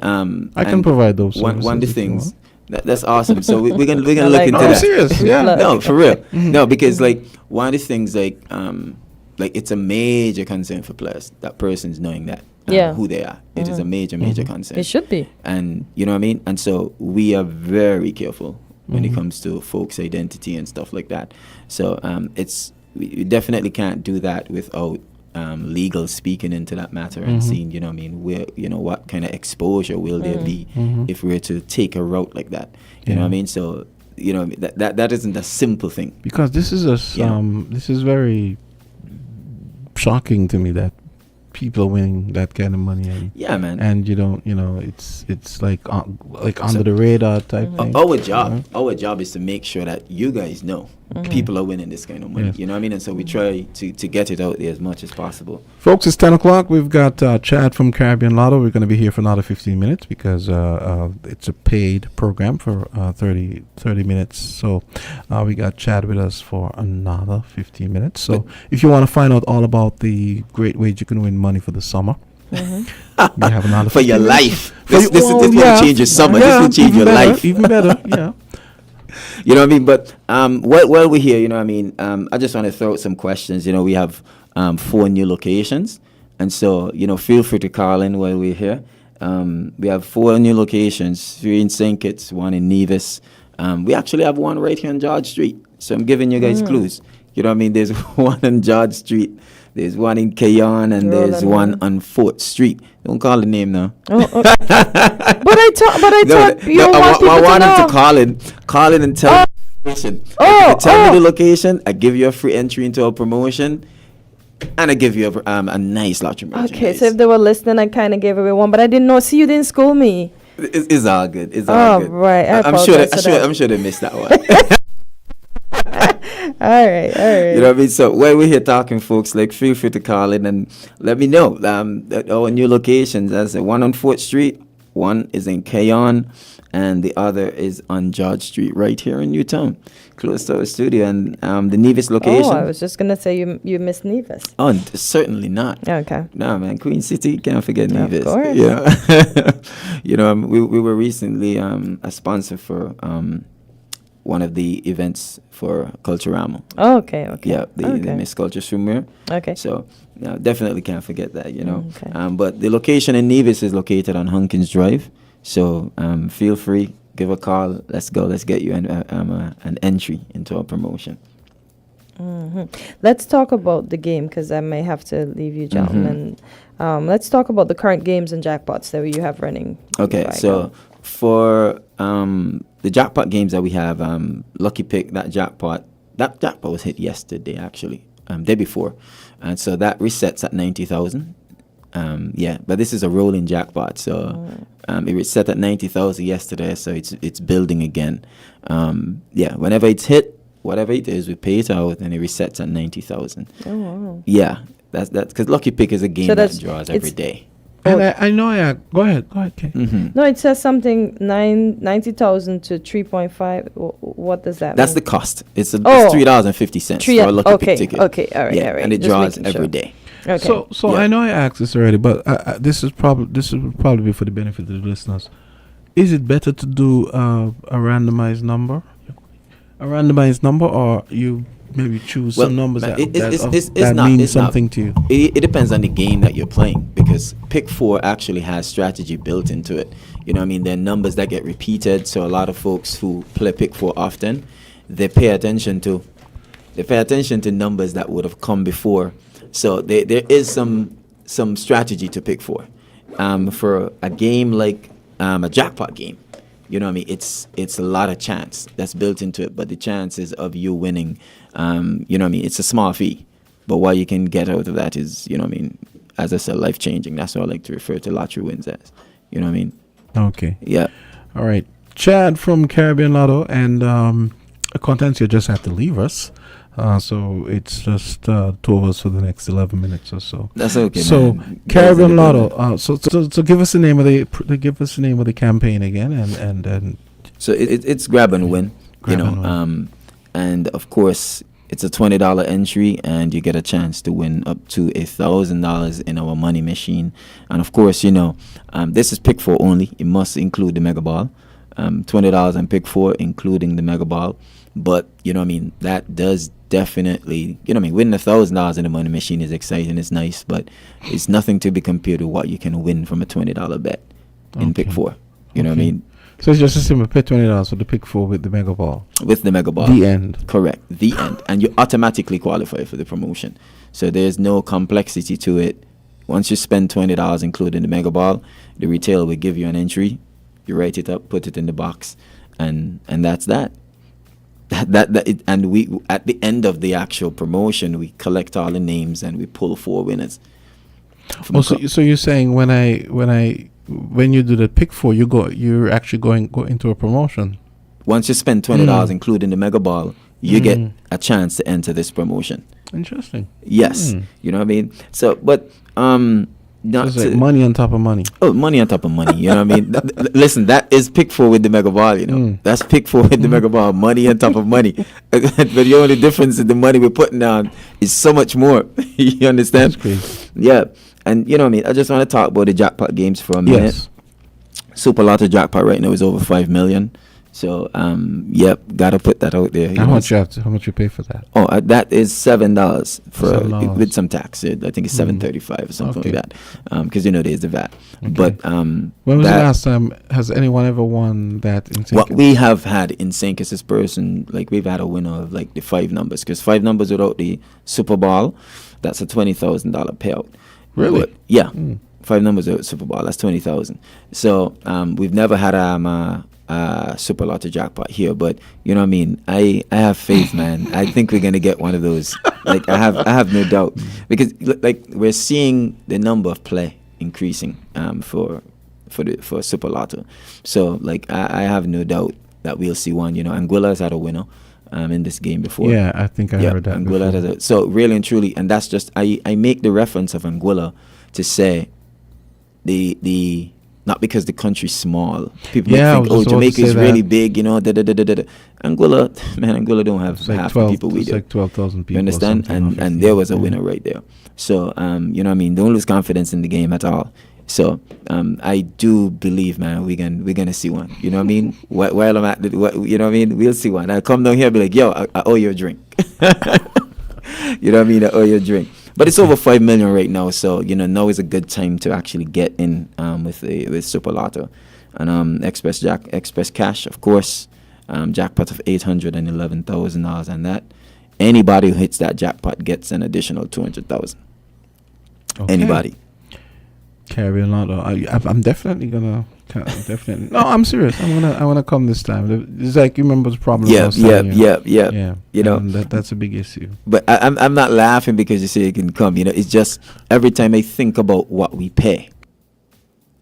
Speaker 1: I can provide those.
Speaker 21: One of the things. That's awesome. So we're gonna look into that.
Speaker 1: Serious? Yeah.
Speaker 21: No, for real. No, because like one of the things like it's a major concern for players. That person's knowing that who they are. It is a major concern.
Speaker 2: It should be.
Speaker 21: And you know what I mean? And so we are very careful when it comes to folks' identity and stuff like that. So we definitely can't do that without legal speaking into that matter and seeing, you know what I mean, where, what kind of exposure will there be if we were to take a route like that. You know what I mean? So, that isn't a simple thing.
Speaker 1: Because this is this is very shocking to me that people winning that kind of money, and and it's like under the radar type thing.
Speaker 21: Our job is to make sure that you guys know people are winning this kind of money. You know what I mean? And so we try to get it out there as much as possible.
Speaker 1: Folks, it's 10 o'clock. We've got Chad from Caribbean Lotto. We're going to be here for another 15 minutes because it's a paid program for 30 minutes. So we got Chad with us for another 15 minutes. So if you want to find out all about the great ways you can win money for the summer, we have another
Speaker 21: for your life. This will change your summer. This will change your life.
Speaker 1: Even better, yeah.
Speaker 21: You know what I mean? But while we're here, you know what I mean, I just want to throw out some questions. We have 4 new locations. And so, feel free to call in while we're here. We have 4 new locations, 3 in St. Kitts, 1 in Nevis. We actually have 1 right here on George Street. So I'm giving you guys clues. You know what I mean? There's 1 on George Street. There's 1 in Cayon, and there's 1 on 4th Street. Don't call the name now.
Speaker 2: But I thought you want people
Speaker 21: I want
Speaker 2: to know.
Speaker 21: him to call in and tell me the location. Tell me the location. I give you a free entry into a promotion, and I give you a nice lottery merchandise.
Speaker 2: Okay, so if they were listening, I kind of gave away 1, but I didn't know. See, you didn't school me.
Speaker 21: It's all good. It's all good.
Speaker 2: Right.
Speaker 21: I'm sure they missed that one.
Speaker 2: All right.
Speaker 21: You know what I mean? So while we're here talking, folks, like feel free to call in and let me know our new locations. That's one on 4th Street, one is in Keyon, and the other is on George Street, right here in Newtown, close to our studio. And the Nevis location.
Speaker 2: Oh, I was just gonna say you missed Nevis.
Speaker 21: Oh, certainly not.
Speaker 2: Okay.
Speaker 21: No, man, Queen City, can't forget Nevis.
Speaker 2: Of course.
Speaker 21: Yeah. You know, we were recently a sponsor for one of the events for Culturama.
Speaker 2: Oh, okay.
Speaker 21: Yeah, the Miss Culture Swimwear.
Speaker 2: Okay.
Speaker 21: So, definitely can't forget that, you know.
Speaker 2: Okay.
Speaker 21: But the location in Nevis is located on Hunkins Drive. So, feel free, give a call. Let's go. Let's get you an entry into our promotion.
Speaker 2: Let's talk about the game, because I may have to leave you, gentlemen. Let's talk about the current games and jackpots that you have running.
Speaker 21: Okay, so for the jackpot games that we have, Lucky Pick, that jackpot was hit yesterday, actually, day before, and so that resets at 90,000. But this is a rolling jackpot, so it was set at 90,000 yesterday, so it's building again. Whenever it's hit, whatever it is, we pay it out, and it resets at 90,000.
Speaker 2: Oh wow!
Speaker 21: Yeah, that's because Lucky Pick is a game that draws every day.
Speaker 1: And I know. Go ahead, Kay.
Speaker 2: No, it says something 90,000 to 3.5. What does that mean?
Speaker 21: That's the cost. It's $3.50 for a Lucky Pick ticket.
Speaker 2: Okay, all right.
Speaker 21: And it draws every day.
Speaker 2: Okay.
Speaker 1: So I know I asked this already, but this will probably be for the benefit of the listeners. Is it better to do a randomized number? Or you maybe choose some numbers that mean something to you?
Speaker 21: It depends on the game that you're playing, because Pick 4 actually has strategy built into it. You know what I mean? There are numbers that get repeated, so a lot of folks who play Pick 4 often, they pay attention to numbers that would have come before. So there is some strategy to Pick 4. For a game like a jackpot game, you know what I mean? It's a lot of chance that's built into it, but the chances of you winning, you know what I mean? It's a small fee, but what you can get out of that is, you know what I mean? As I said, life changing. That's what I like to refer to lottery wins as. You know what I mean?
Speaker 1: Okay.
Speaker 21: Yeah.
Speaker 1: All right. Chad from Caribbean Lotto and Kortensia just had to leave us. So it's just 2 of us for the next 11 minutes or so.
Speaker 21: That's okay.
Speaker 1: So
Speaker 21: man.
Speaker 1: Caribbean Lotto. So give us the name of the campaign again, and
Speaker 21: so it's grab and win. And of course it's a $20 entry, and you get a chance to win up to $1,000 in our money machine. And of course, this is Pick 4 only. It must include the Mega Ball. $20 on Pick 4, including the Mega Ball. But you know what I mean, that does definitely, you know what I mean, winning $1,000 in the money machine is exciting, it's nice, but it's nothing to be compared to what you can win from a $20 bet in Pick 4. You know what I mean?
Speaker 1: So it's just a simple pay $20 for the Pick 4 with the Mega Ball.
Speaker 21: With the Mega Ball.
Speaker 1: The end.
Speaker 21: Correct. The end. And you automatically qualify for the promotion. So there's no complexity to it. Once you spend $20, including the Mega Ball, the retailer will give you an entry. You write it up, put it in the box, and that's that. And we, at the end of the actual promotion, we collect all the names and we pull 4 winners.
Speaker 1: So you're saying when you do the Pick 4, you're actually go into a promotion.
Speaker 21: Once you spend $20, including the Mega Ball, you get a chance to enter this promotion.
Speaker 1: Interesting.
Speaker 21: Yes, you know what I mean. So, but
Speaker 1: it's like money on top of money.
Speaker 21: Oh, money on top of money. You know what I mean? Listen, that is Pick 4 with the Mega Ball, you know. That's Pick 4 with the Mega Ball. Money on top of money. But the only difference in the money we're putting down is so much more. You understand?
Speaker 1: That's crazy.
Speaker 21: Yeah. And you know what I mean? I just want to talk about the jackpot games for a minute.
Speaker 1: Yes.
Speaker 21: Super Lotto jackpot right now is over 5 million. So, gotta put that out there.
Speaker 1: How much you pay for that?
Speaker 21: Oh, that is $7 for
Speaker 1: $7.
Speaker 21: With some tax. I think it's $7.35 or something like that. Because there's the VAT.
Speaker 1: Okay.
Speaker 21: But
Speaker 1: when was the last time? Has anyone ever won that in St.
Speaker 21: What we have had in St. Kitts person, like we've had a winner of like the 5 numbers. Because 5 numbers without the Super Ball, that's a $20,000 payout.
Speaker 1: Really?
Speaker 21: But, yeah. 5 numbers without Super Ball, that's 20,000. So we've never had a Super Lotto jackpot here, but you know what I mean, I have faith, man. I think we're gonna get one of those. Like I have no doubt, because like we're seeing the number of play increasing for Super Lotto. So like I have no doubt that we'll see one. You know, Anguilla's had a winner. in this game before.
Speaker 1: Yeah, I think I heard that
Speaker 21: Anguilla
Speaker 1: before.
Speaker 21: so really and truly, and that's just I make the reference of Anguilla to say the not because the country's small. People might think, oh, Jamaica is really big, you know. Anguilla don't have half the people we do.
Speaker 1: It's like 12,000 people.
Speaker 21: You understand? And there was a winner right there. So you know what I mean. Don't lose confidence in the game at all. So I do believe, man, we're gonna see one. You know what I mean? While I'm at you know what I mean? We'll see one. I'll come down here and be like, yo, I owe you a drink. You know what I mean? I owe you a drink. But it's over 5 million right now, so you know now is a good time to actually get in with Super Lotto and Express Cash, of course. Jackpot of $811,000, and that anybody who hits that jackpot gets an additional $200,000.
Speaker 1: Okay.
Speaker 21: Anybody.
Speaker 1: Caribbean Lotto. I'm definitely gonna. Definitely. No, I'm serious. I wanna come this time. It's like you remember the problem.
Speaker 21: Yeah. You know
Speaker 1: that's a big issue.
Speaker 21: But I'm not laughing because you say you can come. You know, it's just every time I think about what we pay.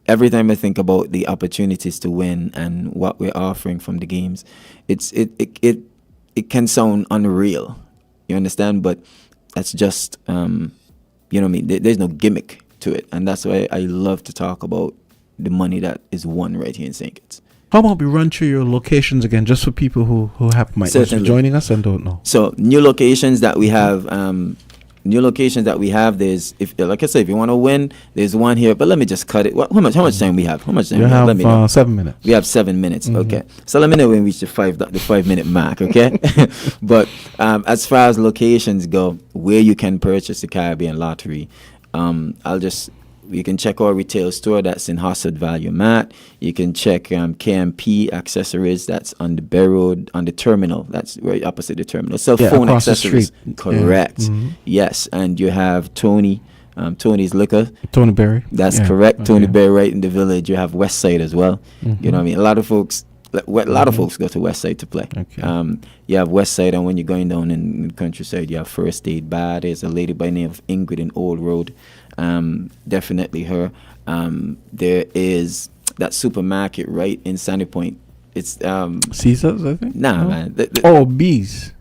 Speaker 21: Every time I think about the opportunities to win and what we're offering from the games, it can sound unreal. You understand? But that's just you know what I mean. There's no gimmick to it, and that's why I love to talk about the money that is won right here in St. Kitts.
Speaker 1: How about we run through your locations again, just for people who might be joining us and don't know?
Speaker 21: So new locations that we have. There's, if like I said, if you want to win, there's one here. But let me just cut it. How much time we have? How much time?
Speaker 1: You have
Speaker 21: let me know.
Speaker 1: 7 minutes.
Speaker 21: We have 7 minutes. Okay. So let me know when we reach the 5 minute mark. Okay. But as far as locations go, where you can purchase the Caribbean Lottery, you can check our retail store that's in Hassard Value Mart. You can check KMP Accessories, that's on the Bay Road, on the terminal. That's right opposite the terminal. Cell phone accessories. Correct.
Speaker 1: Yeah. Mm-hmm.
Speaker 21: Yes. And you have Tony's Liquor.
Speaker 1: Tony Berry.
Speaker 21: That's correct. Tony Berry right in the village. You have Westside as well.
Speaker 1: Mm-hmm.
Speaker 21: You know what I mean? A lot of folks go to Westside to play.
Speaker 1: Okay.
Speaker 21: You have Westside, and when you're going down in the countryside, you have First Aid Bar. There's a lady by the name of Ingrid in Old Road. Definitely her. There is that supermarket right in Sandy Point. It's
Speaker 1: Caesars, I think.
Speaker 21: Nah,
Speaker 1: no?
Speaker 21: Man.
Speaker 1: Bees.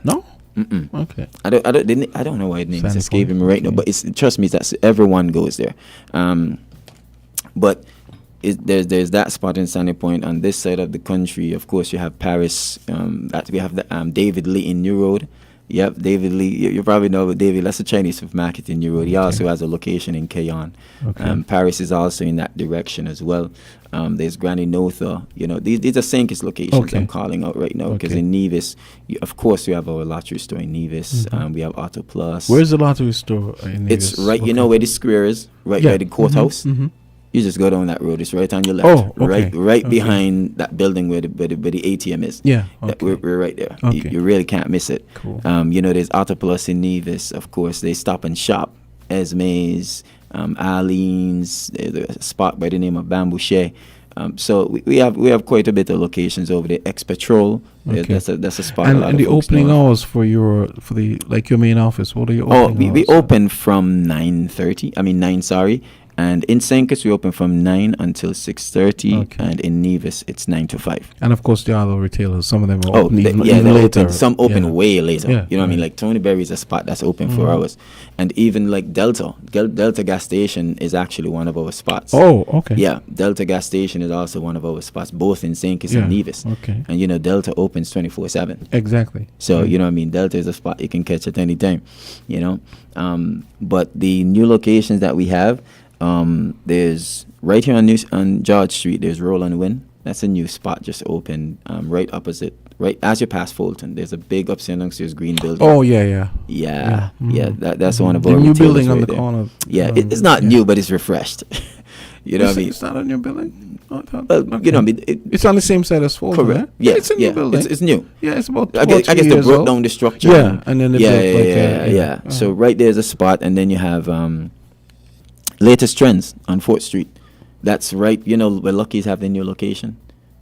Speaker 1: No. Okay.
Speaker 21: I don't know why the name is escaping me right now, but trust me, that's everyone goes there. But there's that spot in Sandy Point. On this side of the country, of course, you have Paris. That we have the David Lee in New Road. Yep, David Lee. You probably know David. That's a Chinese supermarket in New Road. He also has a location in Keyon.
Speaker 1: Okay.
Speaker 21: Paris is also in that direction as well. There's Granny Notha. You know, these are St. Kitts locations I'm calling out right now, because in Nevis, of course, we have our lottery store in Nevis. We have Auto Plus.
Speaker 1: Where's the lottery store in Nevis?
Speaker 21: It's right. You know where the square is, right by the courthouse.
Speaker 1: Mm-hmm.
Speaker 21: You just go down that road. It's right on your left.
Speaker 1: Oh, okay.
Speaker 21: Right behind that building where the ATM is.
Speaker 1: Yeah,
Speaker 21: we're right there.
Speaker 1: Okay.
Speaker 21: You really can't miss it.
Speaker 1: Cool.
Speaker 21: You know, there's Auto Plus in Nevis. Of course, they Stop and Shop, Esme's, Arlene's. There's a spot by the name of Bambouche. So we have quite a bit of locations over there. Ex Patrol.
Speaker 1: Okay.
Speaker 21: That's a spot.
Speaker 1: And the opening hours for your main office. What are your opening hours?
Speaker 21: We open from 9:30. 9. Sorry. And in St. Kitts, we open from 9 until 6:30. Okay. And in Nevis, it's 9 to 5.
Speaker 1: And of course, the other retailers, some of them are open even later.
Speaker 21: Open, some open way later.
Speaker 1: Yeah,
Speaker 21: you know what I mean? Like Tony Berry is a spot that's open for hours. And even like Delta gas station is actually one of our spots.
Speaker 1: Oh, okay.
Speaker 21: Yeah, Delta gas station is also one of our spots, both in St. Kitts and Nevis.
Speaker 1: Okay.
Speaker 21: And you know, Delta opens 24/7.
Speaker 1: Exactly.
Speaker 21: So you know what I mean? Delta is a spot you can catch at any time. You know, but the new locations that we have. There's right here on George Street. There's Roll and Win. That's a new spot just opened. Right opposite, right as you pass Fulton. There's a big upstairs green building.
Speaker 1: Oh yeah.
Speaker 21: That's one of our
Speaker 1: new
Speaker 21: retailers
Speaker 1: building on
Speaker 21: right
Speaker 1: the
Speaker 21: there.
Speaker 1: corner.
Speaker 21: Yeah, it's not new, but it's refreshed. You know what I mean?
Speaker 1: It's not a new building.
Speaker 21: You know what I mean?
Speaker 1: It's on the same side as Fulton.
Speaker 21: Correct.
Speaker 1: Yeah, it's a new building.
Speaker 21: It's new.
Speaker 1: Yeah, it's about.
Speaker 21: I guess they broke down the structure.
Speaker 1: Yeah, and then they built
Speaker 21: So right there's a spot, and then you have Latest Trends on 4th Street. That's right, you know, where Lucky's have their new location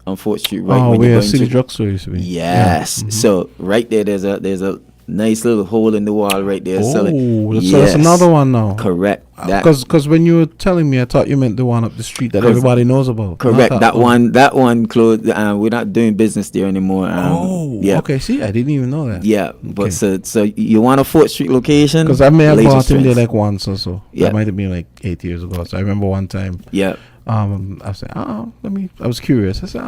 Speaker 21: on 4th Street. Right
Speaker 1: where City Drugstore used to be.
Speaker 21: Yes. Yeah. So right there's a nice little hole in the wall right there.
Speaker 1: So that's another one now.
Speaker 21: Correct.
Speaker 1: Because when you were telling me, I thought you meant the one up the street that everybody knows about.
Speaker 21: Correct. That one closed. We're not doing business there anymore.
Speaker 1: Okay. See, I didn't even know that.
Speaker 21: Yeah, but so you want a 4th Street location?
Speaker 1: Because I may have bought in there like once or so. Yeah, that might have been like 8 years ago. So I remember one time.
Speaker 21: Yeah.
Speaker 1: I said, I was curious. I said,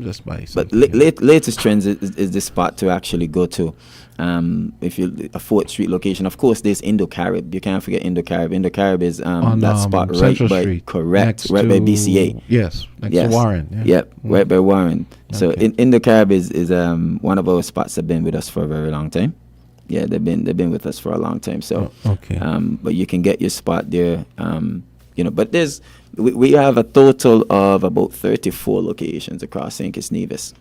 Speaker 1: just buy something.
Speaker 21: But latest trends is the spot to actually go to. If you a 4th Street location, of course, there's Indo-Carib. You can't forget Indo-Carib. Indo-Carib is that spot right by
Speaker 1: Street.
Speaker 21: Correct, right by BCA.
Speaker 1: Yes, next to Warren.
Speaker 21: Yep, right by Warren. So Indo-Carib is one of our spots that have been with us for a very long time. Yeah, they've been with us for a long time. So but you can get your spot there. But we have a total of about 34 locations across St. Kitts Nevis.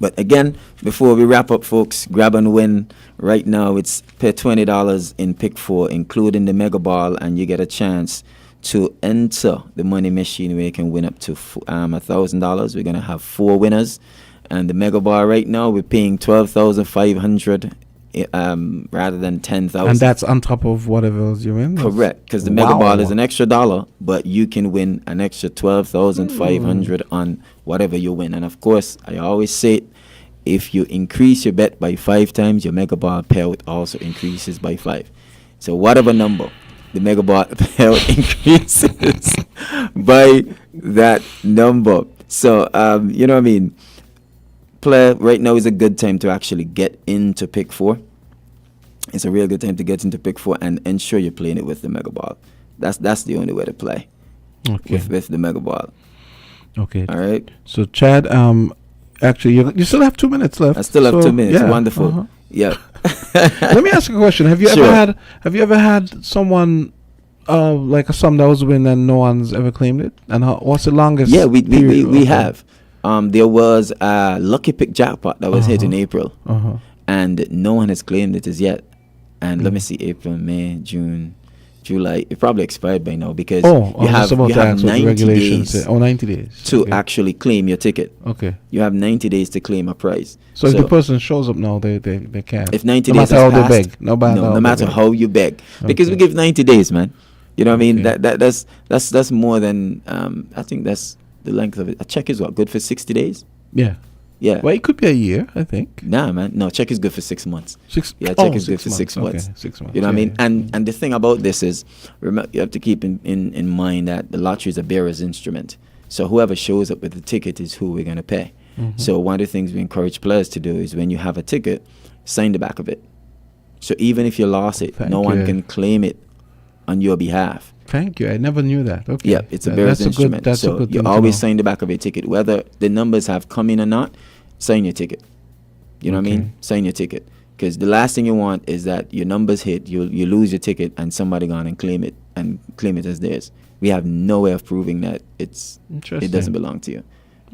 Speaker 21: But again, before we wrap up, folks, grab and win. Right now, it's pay $20 in pick 4, including the mega ball, and you get a chance to enter the money machine where you can win up to $1,000. We're going to have 4 winners. And the mega ball right now, we're paying $12,500 rather than $10,000.
Speaker 1: And that's on top of whatever else you win?
Speaker 21: Correct, because the mega ball is an extra $1, but you can win an extra $12,500 on whatever you win. And of course, I always say it, if you increase your bet by 5 times, your mega ball payout also increases by 5. So whatever number, the mega ball payout increases by that number. So you know what I mean? Play right now is a good time to actually get into pick 4. It's a real good time to get into pick 4 and ensure you're playing it with the mega ball. That's the only way to play. With the mega ball.
Speaker 1: Okay.
Speaker 21: All right.
Speaker 1: So Chad, actually you still have 2 minutes left.
Speaker 21: I still have 2 minutes. Yeah. Wonderful. Yeah.
Speaker 1: Let me ask you a question. Have you ever had someone like a sum that was win and no one's ever claimed it? And what's the longest?
Speaker 21: Yeah, we have. There was a lucky pick jackpot that was hit in April, and no one has claimed it as yet. And let me see, April, May, June, July. It probably expired by now because you have 90 days.
Speaker 1: 90 days
Speaker 21: to actually claim your ticket.
Speaker 1: Okay.
Speaker 21: You have 90 days to claim a prize.
Speaker 1: So if the person shows up now, they can.
Speaker 21: If 90 days
Speaker 1: has
Speaker 21: passed,
Speaker 1: they beg. No
Speaker 21: matter how you beg, because we give 90 days, man. You know what I mean? That's more than I think that's the length of it. A check is what, good for 60 days?
Speaker 1: Yeah.
Speaker 21: Yeah.
Speaker 1: Well, it could be a year, I think.
Speaker 21: Nah, man. No, check is good for 6 months. Check is good for 6 months.
Speaker 1: Okay, 6 months.
Speaker 21: You know what I mean? And the thing about this is, remember, you have to keep in mind that the lottery is a bearer's instrument. So whoever shows up with the ticket is who we're going to pay. So one of the things we encourage players to do is when you have a ticket, sign the back of it. So even if you lost it, no one can claim it on your behalf.
Speaker 1: Thank you. I never knew that. Okay.
Speaker 21: Yeah, it's a bearer's instrument. So you always sign the back of your ticket. Whether the numbers have come in or not, sign your ticket. You know what I mean? Sign your ticket. Because the last thing you want is that your numbers hit, you lose your ticket, and somebody gone and claim it as theirs. We have no way of proving that it doesn't belong to you.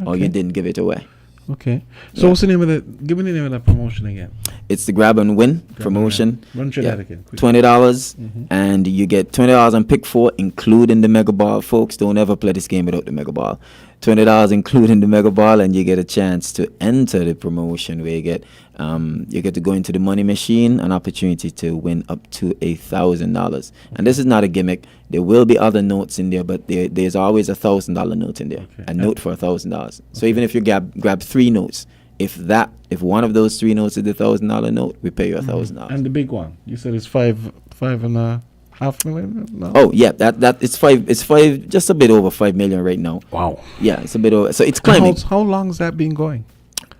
Speaker 21: Or you didn't give it away.
Speaker 1: Okay. So what's the name of give me the name of that promotion again.
Speaker 21: It's the Grab and Win promotion.
Speaker 1: Run through that again.
Speaker 21: $20 and you get $20 on pick 4, including the mega ball. Folks, don't ever play this game without the mega ball. $20 including the mega ball, and you get a chance to enter the promotion where you get to go into the money machine, an opportunity to win up to $1,000. And this is not a gimmick. There will be other notes in there, but there's always $1,000 note in there. A note for $1,000. So even if you grab 3 notes, if one of those 3 notes is the $1,000 note, we pay you $1,000.
Speaker 1: And the big one, you said it's $5.5 million. No?
Speaker 21: Oh yeah, that it's five, just a bit over $5 million right now.
Speaker 1: Wow.
Speaker 21: Yeah, it's a bit over. So it's climbing.
Speaker 1: How long has that been going?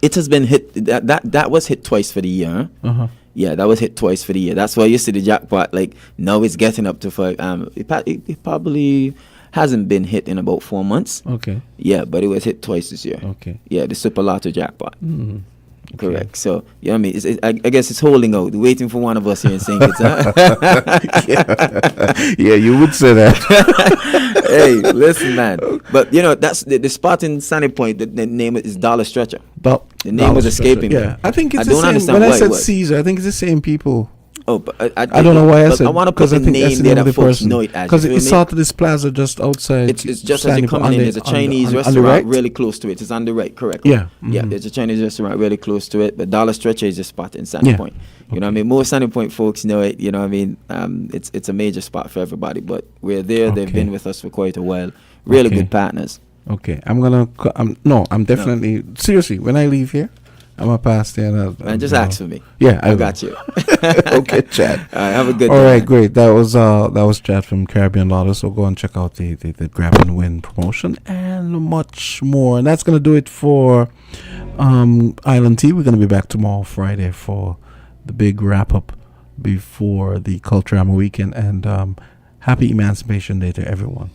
Speaker 21: It has been hit. That was hit twice for the year. Huh? Yeah, that was hit twice for the year. That's why you see the jackpot. Like now it's getting up to 5. It probably hasn't been hit in about 4 months.
Speaker 1: Okay.
Speaker 21: Yeah, but it was hit twice this year.
Speaker 1: Okay.
Speaker 21: Yeah, the Super Lotto jackpot.
Speaker 1: Mm-hmm. Okay.
Speaker 21: Correct. So, you know what I mean? I guess it's holding out, waiting for one of us here in St. Kitts.
Speaker 1: Yeah, you would say that.
Speaker 21: Hey, listen, man. But, you know, that's the spot in Sunny Point, the name is Dollar Stretcher. The name was escaping me.
Speaker 1: Yeah, I think it's
Speaker 21: I
Speaker 1: the
Speaker 21: don't
Speaker 1: same.
Speaker 21: understand
Speaker 1: when
Speaker 21: why
Speaker 1: I said
Speaker 21: it was.
Speaker 1: Caesar, I think it's the same people.
Speaker 21: Oh, but
Speaker 1: I don't know why I said.
Speaker 21: I want to put the name there that folks know it as.
Speaker 1: Because it's out of this plaza just outside.
Speaker 21: It's just as you're coming in. There's a Chinese restaurant really close to it. It's on the right, correct?
Speaker 1: Yeah.
Speaker 21: Yeah, there's a Chinese restaurant really close to it. But Dollar Stretcher is a spot in Sandy Point. You know what I mean? Most Sandy Point folks know it. You know what I mean? It's a major spot for everybody. But we're there. They've been with us for quite a while. Really good partners.
Speaker 1: Okay. I'm definitely, seriously, when I leave here, I'm going to pass there.
Speaker 21: Man, just ask for me.
Speaker 1: Yeah,
Speaker 21: I got you.
Speaker 1: Okay, Chad.
Speaker 21: All right, have a good day.
Speaker 1: All right, great. That was Chad from Caribbean Lotto. So go and check out the Grab and Win promotion and much more. And that's going to do it for Island Tea. We're going to be back tomorrow, Friday, for the big wrap-up before the Culture Weekend. And happy Emancipation Day to everyone.